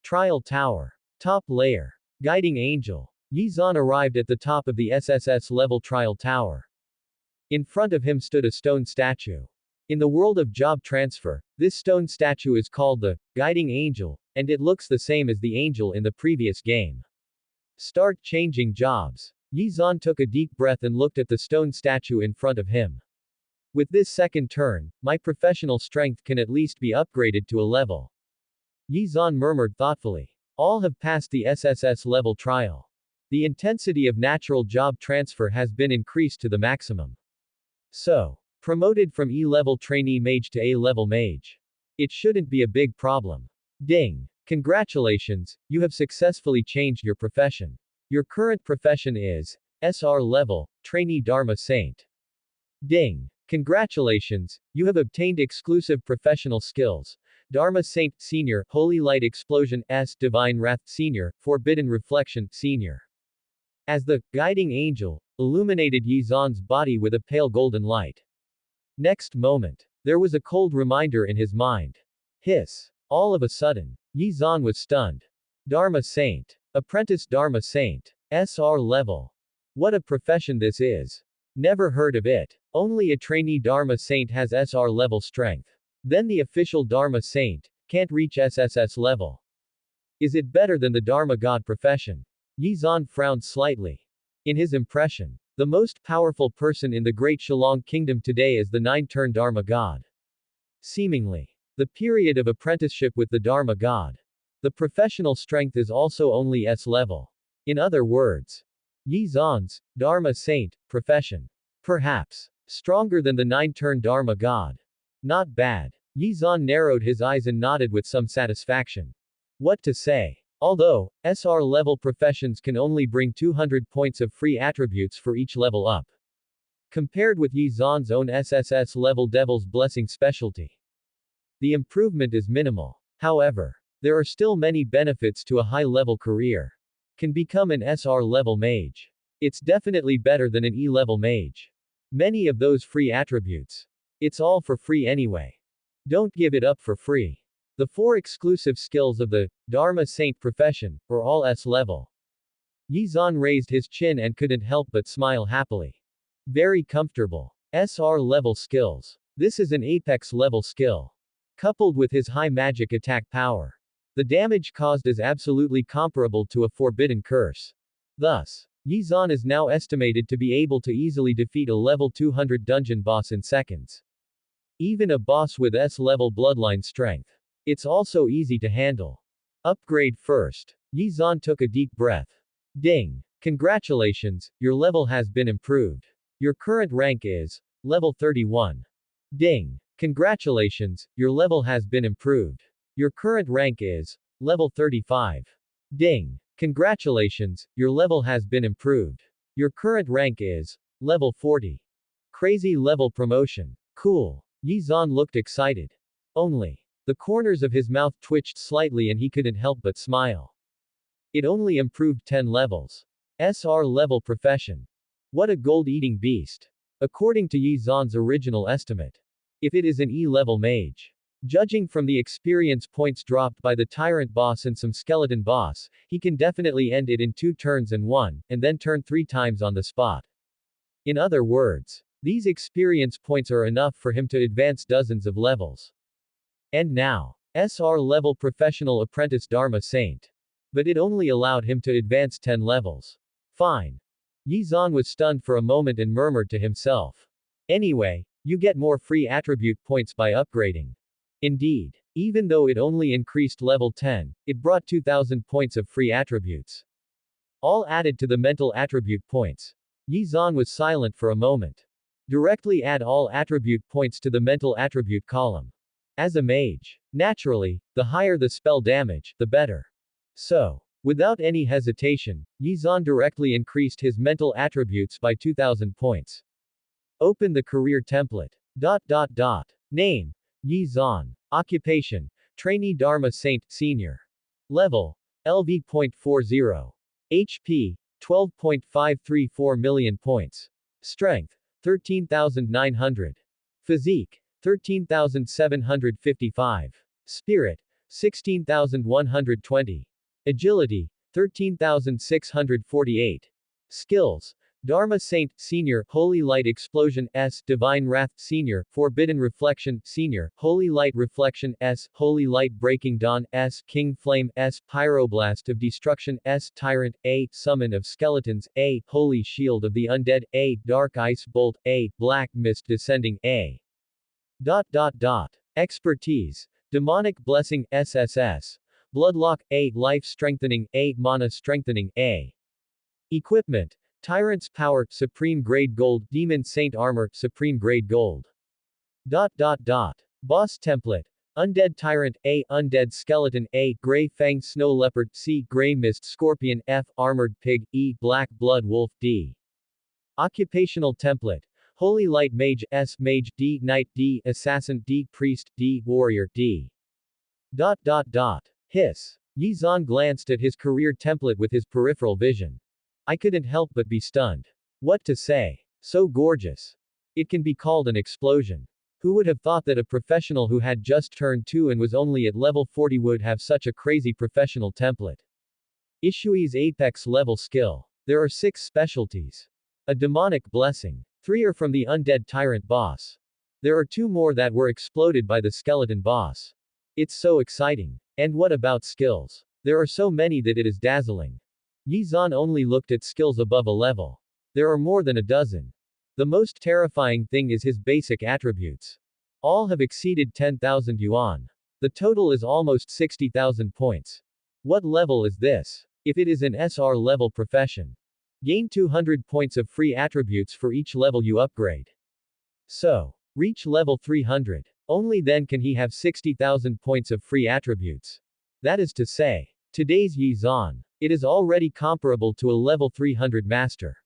Trial Tower. Top layer. Guiding Angel. Yi Zan arrived at the top of the SSS level trial tower. In front of him stood a stone statue. In the world of job transfer, this stone statue is called the Guiding Angel, and it looks the same as the angel in the previous game. Start changing jobs. Yi Zan took a deep breath and looked at the stone statue in front of him. With this second turn, my professional strength can at least be upgraded to a level. Yi Zan murmured thoughtfully. All have passed the SSS level trial. The intensity of natural job transfer has been increased to the maximum. So, promoted from E-level trainee mage to A-level mage. It shouldn't be a big problem. Ding. Congratulations, you have successfully changed your profession. Your current profession is SR level, trainee Dharma Saint. Ding. Congratulations, you have obtained exclusive professional skills. Dharma Saint Senior, Holy Light Explosion S, Divine Wrath Senior, Forbidden Reflection Senior. As the guiding angel illuminated Yi Zan's body with a pale golden light. Next moment, there was a cold reminder in his mind. Hiss. All of a sudden, Yi Zan was stunned. Dharma Saint. Apprentice Dharma Saint. SR level. What a profession this is. Never heard of it. Only a trainee Dharma Saint has SR level strength. Then the official Dharma Saint can't reach SSS level. Is it better than the Dharma God profession? Yi Zan frowned slightly. In his impression, the most powerful person in the Great Shillong Kingdom today is the 9-turn Dharma God. Seemingly, the period of apprenticeship with the Dharma God. The professional strength is also only S level. In other words, Yi Zan's Dharma Saint profession. Perhaps stronger than the 9-turn Dharma God. Not bad. Yi Zan narrowed his eyes and nodded with some satisfaction. What to say? Although, SR level professions can only bring 200 points of free attributes for each level up. Compared with Yi Zan's own SSS level Devil's Blessing specialty, the improvement is minimal. However, there are still many benefits to a high-level career. Can become an SR level mage. It's definitely better than an E-level mage. Many of those free attributes. It's all for free anyway. Don't give it up for free. The 4 exclusive skills of the Dharma Saint profession are all S level. Yi Zan raised his chin and couldn't help but smile happily. Very comfortable. SR level skills. This is an apex level skill. Coupled with his high magic attack power, the damage caused is absolutely comparable to a forbidden curse. Thus, Yizan is now estimated to be able to easily defeat a level 200 dungeon boss in seconds. Even a boss with S-level bloodline strength. It's also easy to handle. Upgrade first. Yizan took a deep breath. Ding. Congratulations, your level has been improved. Your current rank is level 31. Ding. Congratulations, your level has been improved. Your current rank is level 35. Ding. Congratulations, your level has been improved. Your current rank is level 40. Crazy level promotion. Cool. Yizan looked excited. Only. The corners of his mouth twitched slightly and he couldn't help but smile. It only improved 10 levels. SR level profession. What a gold-eating beast. According to Yizan's original estimate. If it is an E-level mage. Judging from the experience points dropped by the tyrant boss and some skeleton boss, he can definitely end it in 2 turns and then turn 3 times on the spot. In other words, these experience points are enough for him to advance dozens of levels. And now, SR level professional apprentice Dharma Saint. But it only allowed him to advance 10 levels. Fine. Yizan was stunned for a moment and murmured to himself. Anyway, you get more free attribute points by upgrading. Indeed. Even though it only increased level 10, it brought 2000 points of free attributes. All added to the mental attribute points. Yizan was silent for a moment. Directly add all attribute points to the mental attribute column. As a mage, naturally, the higher the spell damage, the better. So, without any hesitation, Yizan directly increased his mental attributes by 2000 points. Open the career template. Name. Yizan. Occupation. Trainee Dharma Saint, Senior. Level. LV.40. HP. 12.534 million points. Strength. 13,900. Physique. 13,755. Spirit. 16,120. Agility. 13,648. Skills. Dharma Saint, Senior, Holy Light Explosion, S, Divine Wrath, Senior, Forbidden Reflection, Senior, Holy Light Reflection, S, Holy Light Breaking Dawn, S, King Flame, S, Pyroblast of Destruction, S, Tyrant, A, Summon of Skeletons, A, Holy Shield of the Undead, A, Dark Ice Bolt, A, Black Mist Descending, A. Expertise. Demonic Blessing, SSS. Bloodlock, A, Life Strengthening, A, Mana Strengthening, A. Equipment. Tyrant's Power, Supreme Grade Gold, Demon Saint Armor, Supreme Grade Gold. Boss Template. Undead Tyrant, A, Undead Skeleton, A, Grey Fang Snow Leopard, C, Grey Mist Scorpion, F, Armored Pig, E, Black Blood Wolf, D. Occupational Template. Holy Light Mage, S, Mage, D, Knight, D, Assassin, D, Priest, D, Warrior, D. Hiss. Yizan glanced at his career template with his peripheral vision. I couldn't help but be stunned. What to say? So gorgeous. It can be called an explosion. Who would have thought that a professional who had just turned 2 and was only at level 40 would have such a crazy professional template? Ishui's apex level skill. There are 6 specialties. A demonic blessing. 3 are from the undead tyrant boss. There are 2 more that were exploded by the skeleton boss. It's so exciting. And what about skills? There are so many that it is dazzling. Yizan only looked at skills above a level. There are more than a dozen. The most terrifying thing is his basic attributes. All have exceeded 10,000 yuan. The total is almost 60,000 points. What level is this? If it is an SR level profession. Gain 200 points of free attributes for each level you upgrade. So, reach level 300. Only then can he have 60,000 points of free attributes. That is to say, today's Yizan. It is already comparable to a level 300 master.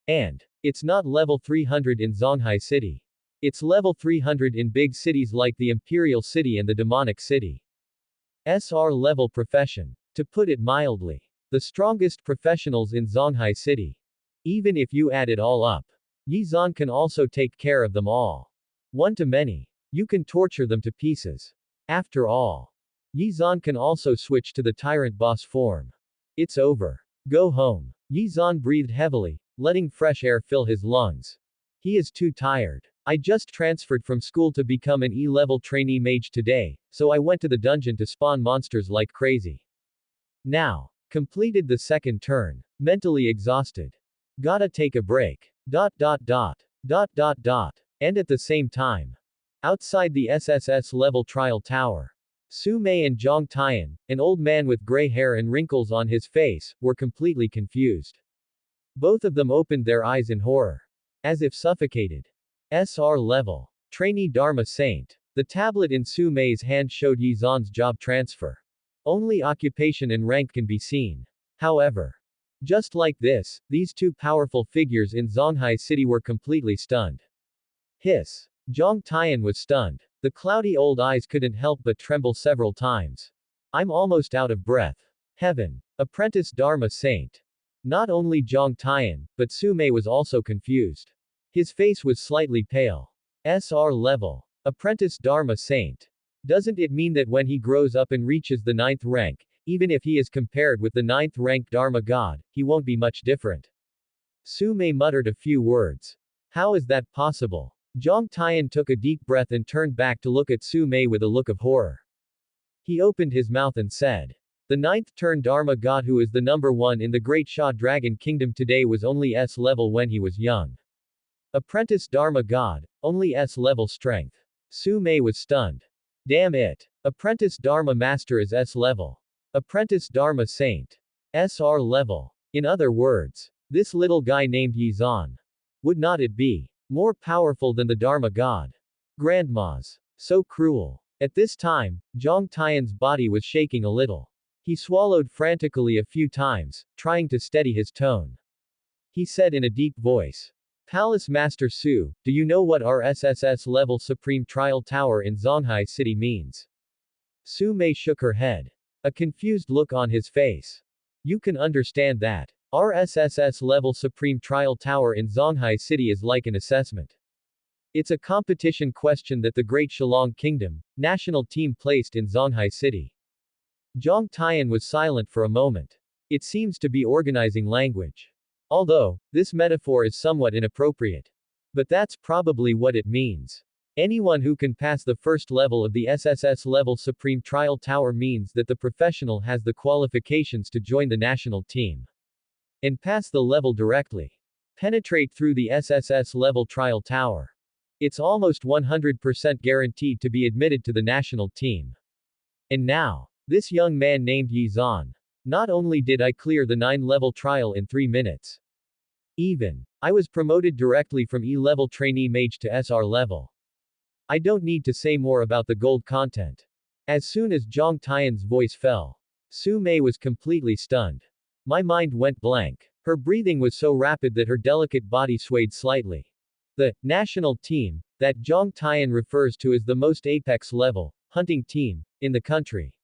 And, it's not level 300 in Zonghai City. It's level 300 in big cities like the Imperial City and the Demonic City. SR level profession. To put it mildly, the strongest professionals in Zonghai City. Even if you add it all up, Yizan can also take care of them all. One to many. You can torture them to pieces. After all, Yizan can also switch to the tyrant boss form. It's over. Go home. Yizan breathed heavily, letting fresh air fill his lungs. He is too tired. I just transferred from school to become an E-level trainee mage today, so I went to the dungeon to spawn monsters like crazy. Now, completed the second turn. Mentally exhausted. Gotta take a break. Dot dot dot. Dot dot dot. And at the same time, outside the SSS Level Trial Tower, Su Mei and Zhang Tian, an old man with gray hair and wrinkles on his face, were completely confused. Both of them opened their eyes in horror. As if suffocated. SR Level. Trainee Dharma Saint. The tablet in Su Mei's hand showed Yizan's job transfer. Only occupation and rank can be seen. However, just like this, these two powerful figures in Zonghai City were completely stunned. Hiss. Zhang Tian was stunned. The cloudy old eyes couldn't help but tremble several times. I'm almost out of breath. Heaven. Apprentice Dharma Saint. Not only Zhang Tian, but Su Mei was also confused. His face was slightly pale. SR Level. Apprentice Dharma Saint. Doesn't it mean that when he grows up and reaches the 9th rank, even if he is compared with the 9th rank Dharma God, he won't be much different? Su Mei muttered a few words. How is that possible? Zhang Tian took a deep breath and turned back to look at Su Mei with a look of horror. He opened his mouth and said, the 9th turn Dharma God who is the number 1 in the Great Sha Dragon Kingdom today was only S level when he was young. Apprentice Dharma God, only S level strength. Su Mei was stunned. Damn it. Apprentice Dharma Master is S level. Apprentice Dharma Saint. SR level. In other words, this little guy named Yizan. Would not it be more powerful than the Dharma God? Grandmas. So cruel. At this time, Zhang Tian's body was shaking a little. He swallowed frantically a few times, trying to steady his tone. He said in a deep voice. Palace Master Su, do you know what our SSS Level Supreme Trial Tower in Zonghai City means? Su Mei shook her head. A confused look on his face. You can understand that. Our SSS Level Supreme Trial Tower in Zonghai City is like an assessment. It's a competition question that the Great Shillong Kingdom, national team placed in Zonghai City. Zhang Tian was silent for a moment. It seems to be organizing language. Although, this metaphor is somewhat inappropriate. But that's probably what it means. Anyone who can pass the first level of the SSS Level Supreme Trial Tower means that the professional has the qualifications to join the national team. And pass the level directly. Penetrate through the SSS Level Trial Tower. It's almost 100% guaranteed to be admitted to the national team. And now, this young man named Yizan. Not only did I clear the 9-level trial in 3 minutes. I was promoted directly from E-level trainee mage to SR level. I don't need to say more about the gold content. As soon as Zhang Tian's voice fell, Su Mei was completely stunned. My mind went blank. Her breathing was so rapid that her delicate body swayed slightly. The national team that Zhang Tian refers to as the most apex level hunting team in the country.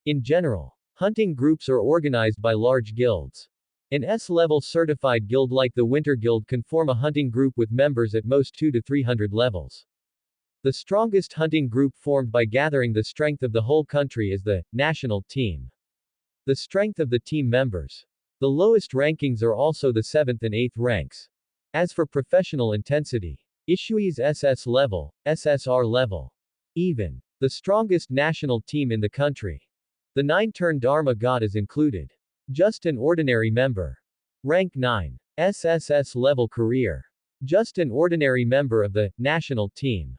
In general, hunting groups are organized by large guilds. An S-level certified guild like the Winter Guild can form a hunting group with members at most 200 to 300 levels. The strongest hunting group formed by gathering the strength of the whole country is the national team. The strength of the team members. The lowest rankings are also the 7th and 8th ranks. As for professional intensity, Ishui's SS level, SSR level. Even the strongest national team in the country. The 9-turn Dharma God is included. Just an ordinary member. Rank 9. SSS level career. Just an ordinary member of the national team.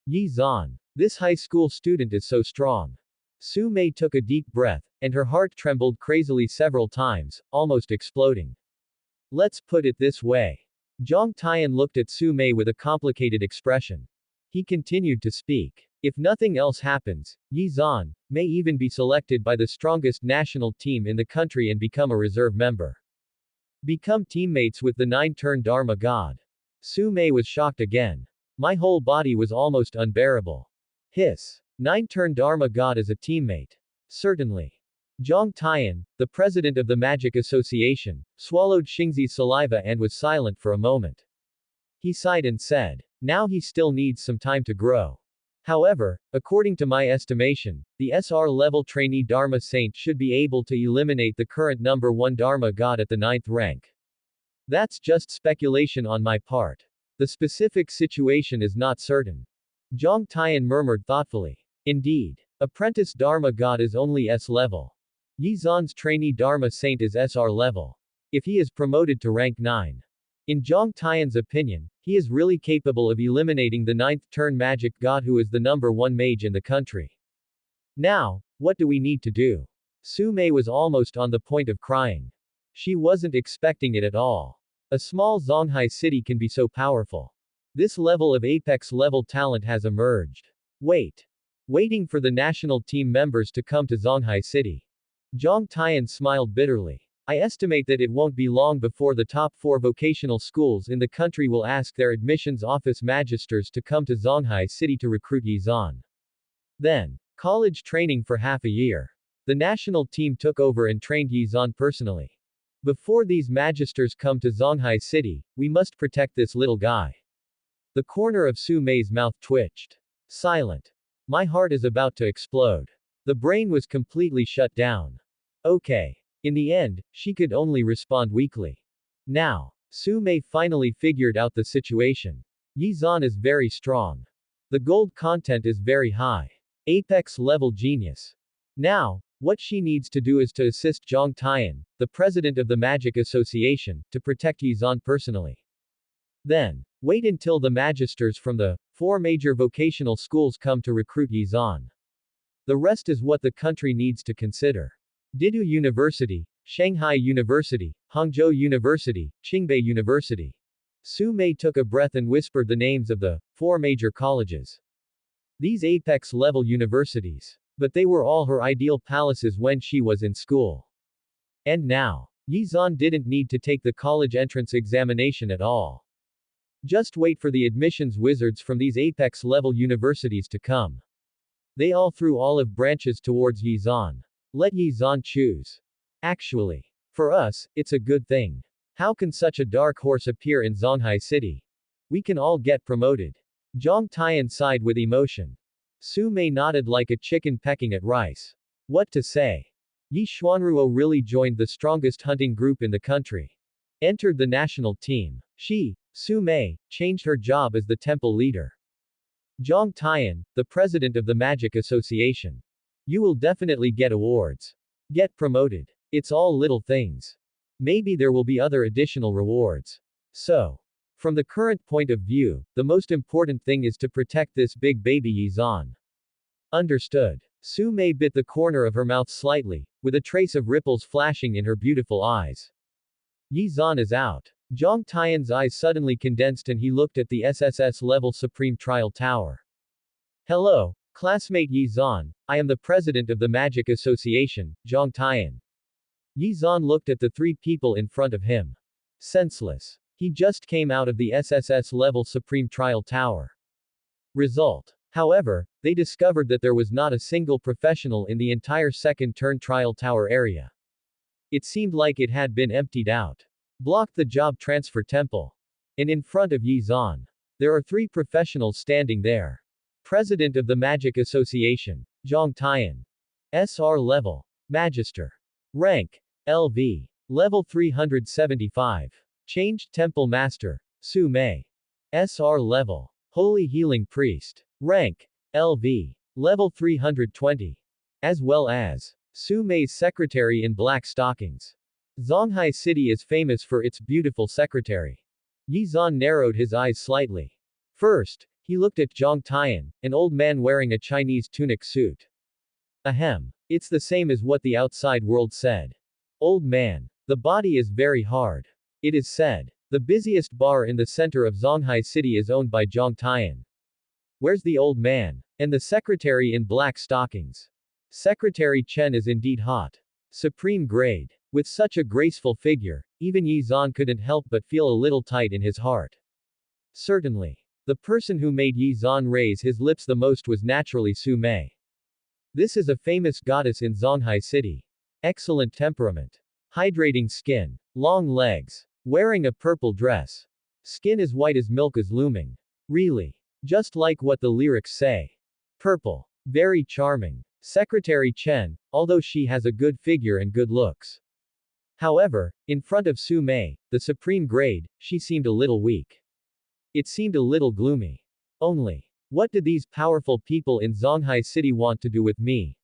Yizan. This high school student is so strong. Su Mei took a deep breath, and her heart trembled crazily several times, almost exploding. Let's put it this way. Zhang Tian looked at Su Mei with a complicated expression. He continued to speak. If nothing else happens, Yizan may even be selected by the strongest national team in the country and become a reserve member. Become teammates with the 9-turn Dharma God. Su Mei was shocked again. My whole body was almost unbearable. Hiss. 9-turn Dharma God as a teammate. Certainly. Zhang Tian, the president of the Magic Association, swallowed Xingzi's saliva and was silent for a moment. He sighed and said, now he still needs some time to grow. However, according to my estimation, the SR level trainee Dharma Saint should be able to eliminate the current number 1 Dharma God at the 9th rank. That's just speculation on my part. The specific situation is not certain. Zhang Tian murmured thoughtfully. Indeed. Apprentice Dharma God is only S level. Yizan's trainee Dharma Saint is SR level. if he is promoted to rank 9. In Zhang Tian's opinion, he is really capable of eliminating the 9th turn magic god who is the number 1 mage in the country. Now, what do we need to do? Su Mei was almost on the point of crying. She wasn't expecting it at all. A small Zonghai city can be so powerful. This level of apex level talent has emerged. Waiting for the national team members to come to Zonghai City. Zhang Tian smiled bitterly. I estimate that it won't be long before the top 4 vocational schools in the country will ask their admissions office magisters to come to Zonghai City to recruit Yizan. Then, college training for half a year. The national team took over and trained Yizan personally. Before these magisters come to Zonghai City, we must protect this little guy. The corner of Su Mei's mouth twitched. Silent. My heart is about to explode. The brain was completely shut down. Okay. In the end, she could only respond weakly. Now, Su Mei finally figured out the situation. Yizan is very strong. The gold content is very high. Apex level genius. Now, what she needs to do is to assist Zhang Tian, the president of the Magic Association, to protect Yizan personally. Then, wait until the magisters from the 4 major vocational schools come to recruit Yizan. The rest is what the country needs to consider. Didu University, Shanghai University, Hangzhou University, Qingbei University. Su Mei took a breath and whispered the names of the 4 major colleges. These apex-level universities. But they were all her ideal palaces when she was in school. And now, Yizan didn't need to take the college entrance examination at all. Just wait for the admissions wizards from these apex-level universities to come. They all threw olive branches towards Yizan. Let Yizan choose. Actually, for us, it's a good thing. How can such a dark horse appear in Zonghai City? We can all get promoted. Zhang Tian sighed with emotion. Su Mei nodded like a chicken pecking at rice. What to say? Yi Xuanruo really joined the strongest hunting group in the country. Entered the national team. She, Su Mei, changed her job as the temple leader. Zhang Tian, the president of the Magic Association. You will definitely get awards. Get promoted. It's all little things. Maybe there will be other additional rewards. So, from the current point of view, the most important thing is to protect this big baby Yizan. Understood. Su Mei bit the corner of her mouth slightly, with a trace of ripples flashing in her beautiful eyes. Yizan is out. Zhang Tian's eyes suddenly condensed and he looked at the SSS Level Supreme Trial Tower. Hello, classmate Yizan, I am the president of the Magic Association, Zhang Tian. Yizan looked at the 3 people in front of him. Senseless. He just came out of the SSS Level Supreme Trial Tower. Result. However, they discovered that there was not a single professional in the entire second turn trial tower area. It seemed like it had been emptied out. Blocked the job transfer temple. And in front of Yizan, there are 3 professionals standing there. President of the Magic Association, Zhang Tian. SR level. Magister. Rank. LV. Level 375. Changed Temple Master. Su Mei. SR level. Holy Healing Priest. Rank. LV. Level 320. As well as Su Mei's secretary in black stockings. Zonghai City is famous for its beautiful secretary. Yizan narrowed his eyes slightly. First, he looked at Zhang Tian, an old man wearing a Chinese tunic suit. Ahem. It's the same as what the outside world said. Old man. The body is very hard. It is said. The busiest bar in the center of Zonghai City is owned by Zhang Tian. Where's the old man? And the secretary in black stockings? Secretary Chen is indeed hot. Supreme grade. With such a graceful figure, even Yizan couldn't help but feel a little tight in his heart. Certainly. The person who made Yizan raise his lips the most was naturally Su Mei. This is a famous goddess in Zonghai City. Excellent temperament. Hydrating skin. Long legs. Wearing a purple dress. Skin as white as milk is looming. Really. Just like what the lyrics say. Purple. Very charming. Secretary Chen, although she has a good figure and good looks. However, in front of Su Mei, the supreme grade, she seemed a little weak. It seemed a little gloomy. Only. What do these powerful people in Zonghai City want to do with me?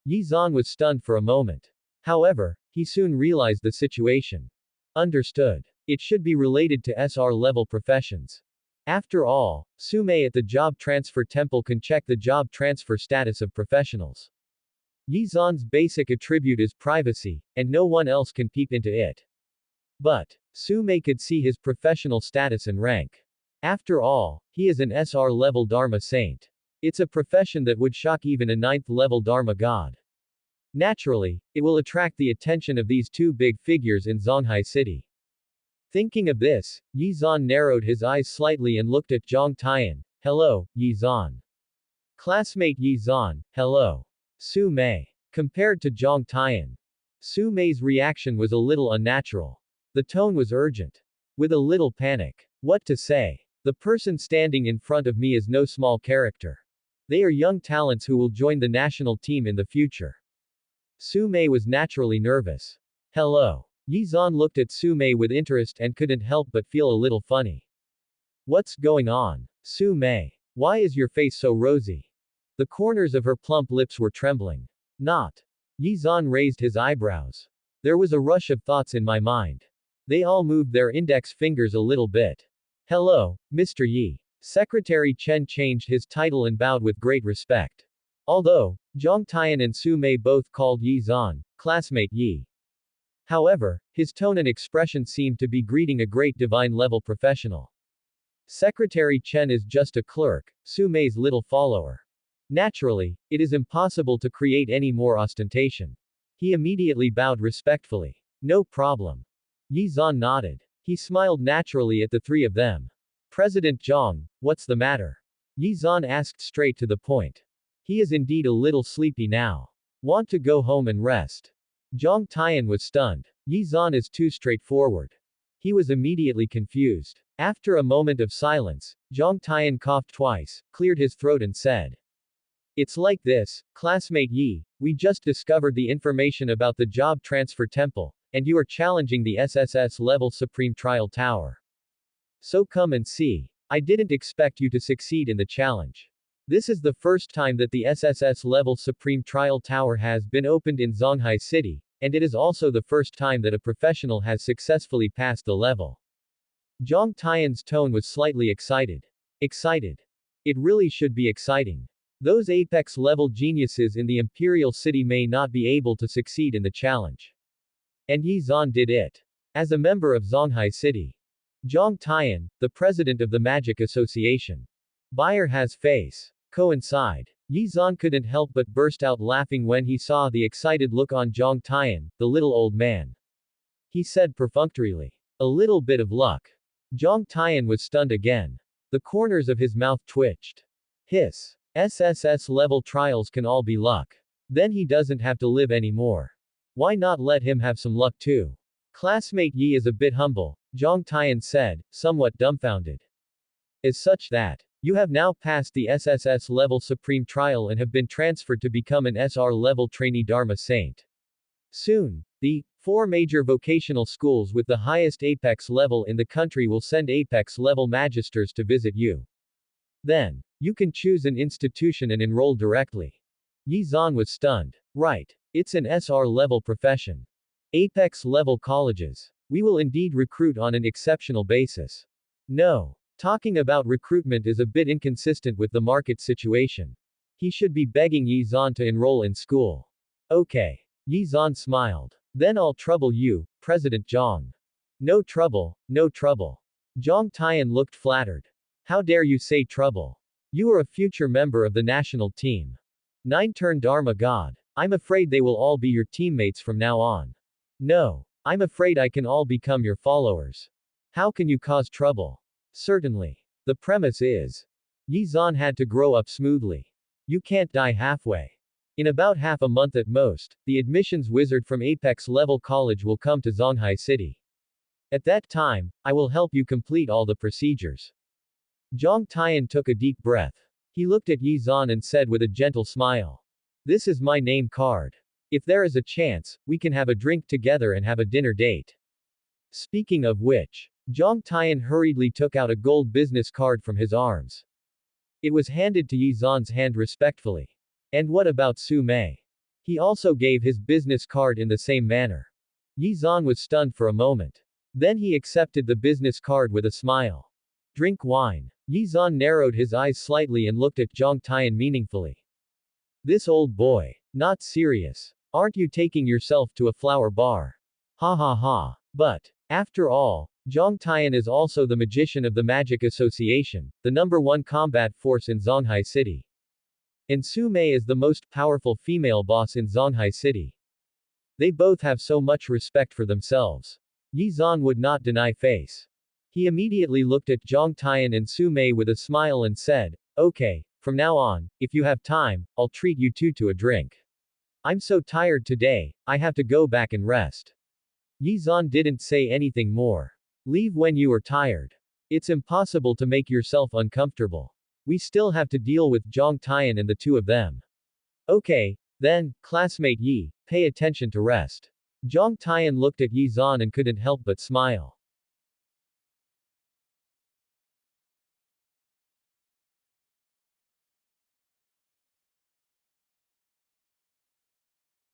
Yizan was stunned for a moment. However, he soon realized the situation. Understood. It should be related to SR level professions. After all, Sume at the job transfer temple can check the job transfer status of professionals. Yizan's basic attribute is privacy, and no one else can peep into it. But, Sume could see his professional status and rank. After all, he is an SR level Dharma saint. It's a profession that would shock even a 9th level Dharma god. Naturally, it will attract the attention of these two big figures in Zonghai City. Thinking of this, Yizan narrowed his eyes slightly and looked at Zhang Tian. Hello, Yizan. Classmate Yizan, hello. Su Mei. Compared to Zhang Tian, Su Mei's reaction was a little unnatural. The tone was urgent. With a little panic. What to say? The person standing in front of me is no small character. They are young talents who will join the national team in the future. Su Mei was naturally nervous. Hello. Yizan looked at Su Mei with interest and couldn't help but feel a little funny. What's going on? Su Mei. Why is your face so rosy? The corners of her plump lips were trembling. Not. Yizan raised his eyebrows. There was a rush of thoughts in my mind. They all moved their index fingers a little bit. Hello, Mr. Yi. Secretary Chen changed his title and bowed with great respect. Although, Zhang Tian and Su Mei both called Yizan, classmate Yi. However, his tone and expression seemed to be greeting a great divine level professional. Secretary Chen is just a clerk, Su Mei's little follower. Naturally, it is impossible to create any more ostentation. He immediately bowed respectfully. No problem. Yizan nodded. He smiled naturally at the three of them. President Zhang, what's the matter? Yizan asked straight to the point. He is indeed a little sleepy now. Want to go home and rest? Zhang Tian was stunned. Yizan is too straightforward. He was immediately confused. After a moment of silence, Zhang Tian coughed twice, cleared his throat and said. It's like this, classmate Yi, we just discovered the information about the job transfer temple, and you are challenging the SSS Level Supreme Trial Tower. So come and see. I didn't expect you to succeed in the challenge. This is the first time that the SSS Level Supreme Trial Tower has been opened in Zonghai City, and it is also the first time that a professional has successfully passed the level. Zhang Tian's tone was slightly excited. Excited. It really should be exciting. Those apex level geniuses in the Imperial City may not be able to succeed in the challenge. And Yizan did it. As a member of Zonghai City. Zhang Tian, the president of the Magic Association. Buyer has face. Coincide. Yizan couldn't help but burst out laughing when he saw the excited look on Zhang Tian, the little old man. He said perfunctorily. A little bit of luck. Zhang Tian was stunned again. The corners of his mouth twitched. Hiss. SSS level trials can all be luck. Then he doesn't have to live anymore. Why not let him have some luck too? Classmate Yi is a bit humble, Zhang Tian said, somewhat dumbfounded. As such that, you have now passed the SSS level supreme trial and have been transferred to become an SR level trainee Dharma saint. Soon, the 4 major vocational schools with the highest apex level in the country will send apex level magisters to visit you. Then, you can choose an institution and enroll directly. Yizan was stunned. Right. It's an SR level profession. Apex level colleges. We will indeed recruit on an exceptional basis. No. Talking about recruitment is a bit inconsistent with the market situation. He should be begging Yizan to enroll in school. Okay. Yizan smiled. Then I'll trouble you, President Zhang. No trouble, no trouble. Zhang Tian looked flattered. How dare you say trouble? You are a future member of the national team. 9-turn Dharma God. I'm afraid they will all be your teammates from now on. No. I'm afraid I can all become your followers. How can you cause trouble? Certainly. The premise is. Yizan had to grow up smoothly. You can't die halfway. In about half a month at most, the admissions wizard from Apex Level College will come to Zonghai City. At that time, I will help you complete all the procedures. Zhang Tian took a deep breath. He looked at Yizan and said with a gentle smile. This is my name card. If there is a chance, we can have a drink together and have a dinner date. Speaking of which, Zhang Tian hurriedly took out a gold business card from his arms. It was handed to Yizan's hand respectfully. And what about Su Mei? He also gave his business card in the same manner. Yizan was stunned for a moment. Then he accepted the business card with a smile. Drink wine. Yi Zan narrowed his eyes slightly and looked at Zhang Tian meaningfully. This old boy. Not serious. Aren't you taking yourself to a flower bar? Ha ha ha. But, after all, Zhang Tian is also the magician of the Magic Association, the #1 combat force in Zonghai City. And Su Mei is the most powerful female boss in Zonghai City. They both have so much respect for themselves. Yi Zan would not deny face. He immediately looked at Zhang Tian and Su Mei with a smile and said, okay, from now on, if you have time, I'll treat you two to a drink. I'm so tired today, I have to go back and rest. Yi Zan didn't say anything more. Leave when you are tired. It's impossible to make yourself uncomfortable. We still have to deal with Zhang Tian and the two of them. Okay, then, classmate Yi, pay attention to rest. Zhang Tian looked at Yi Zan and couldn't help but smile.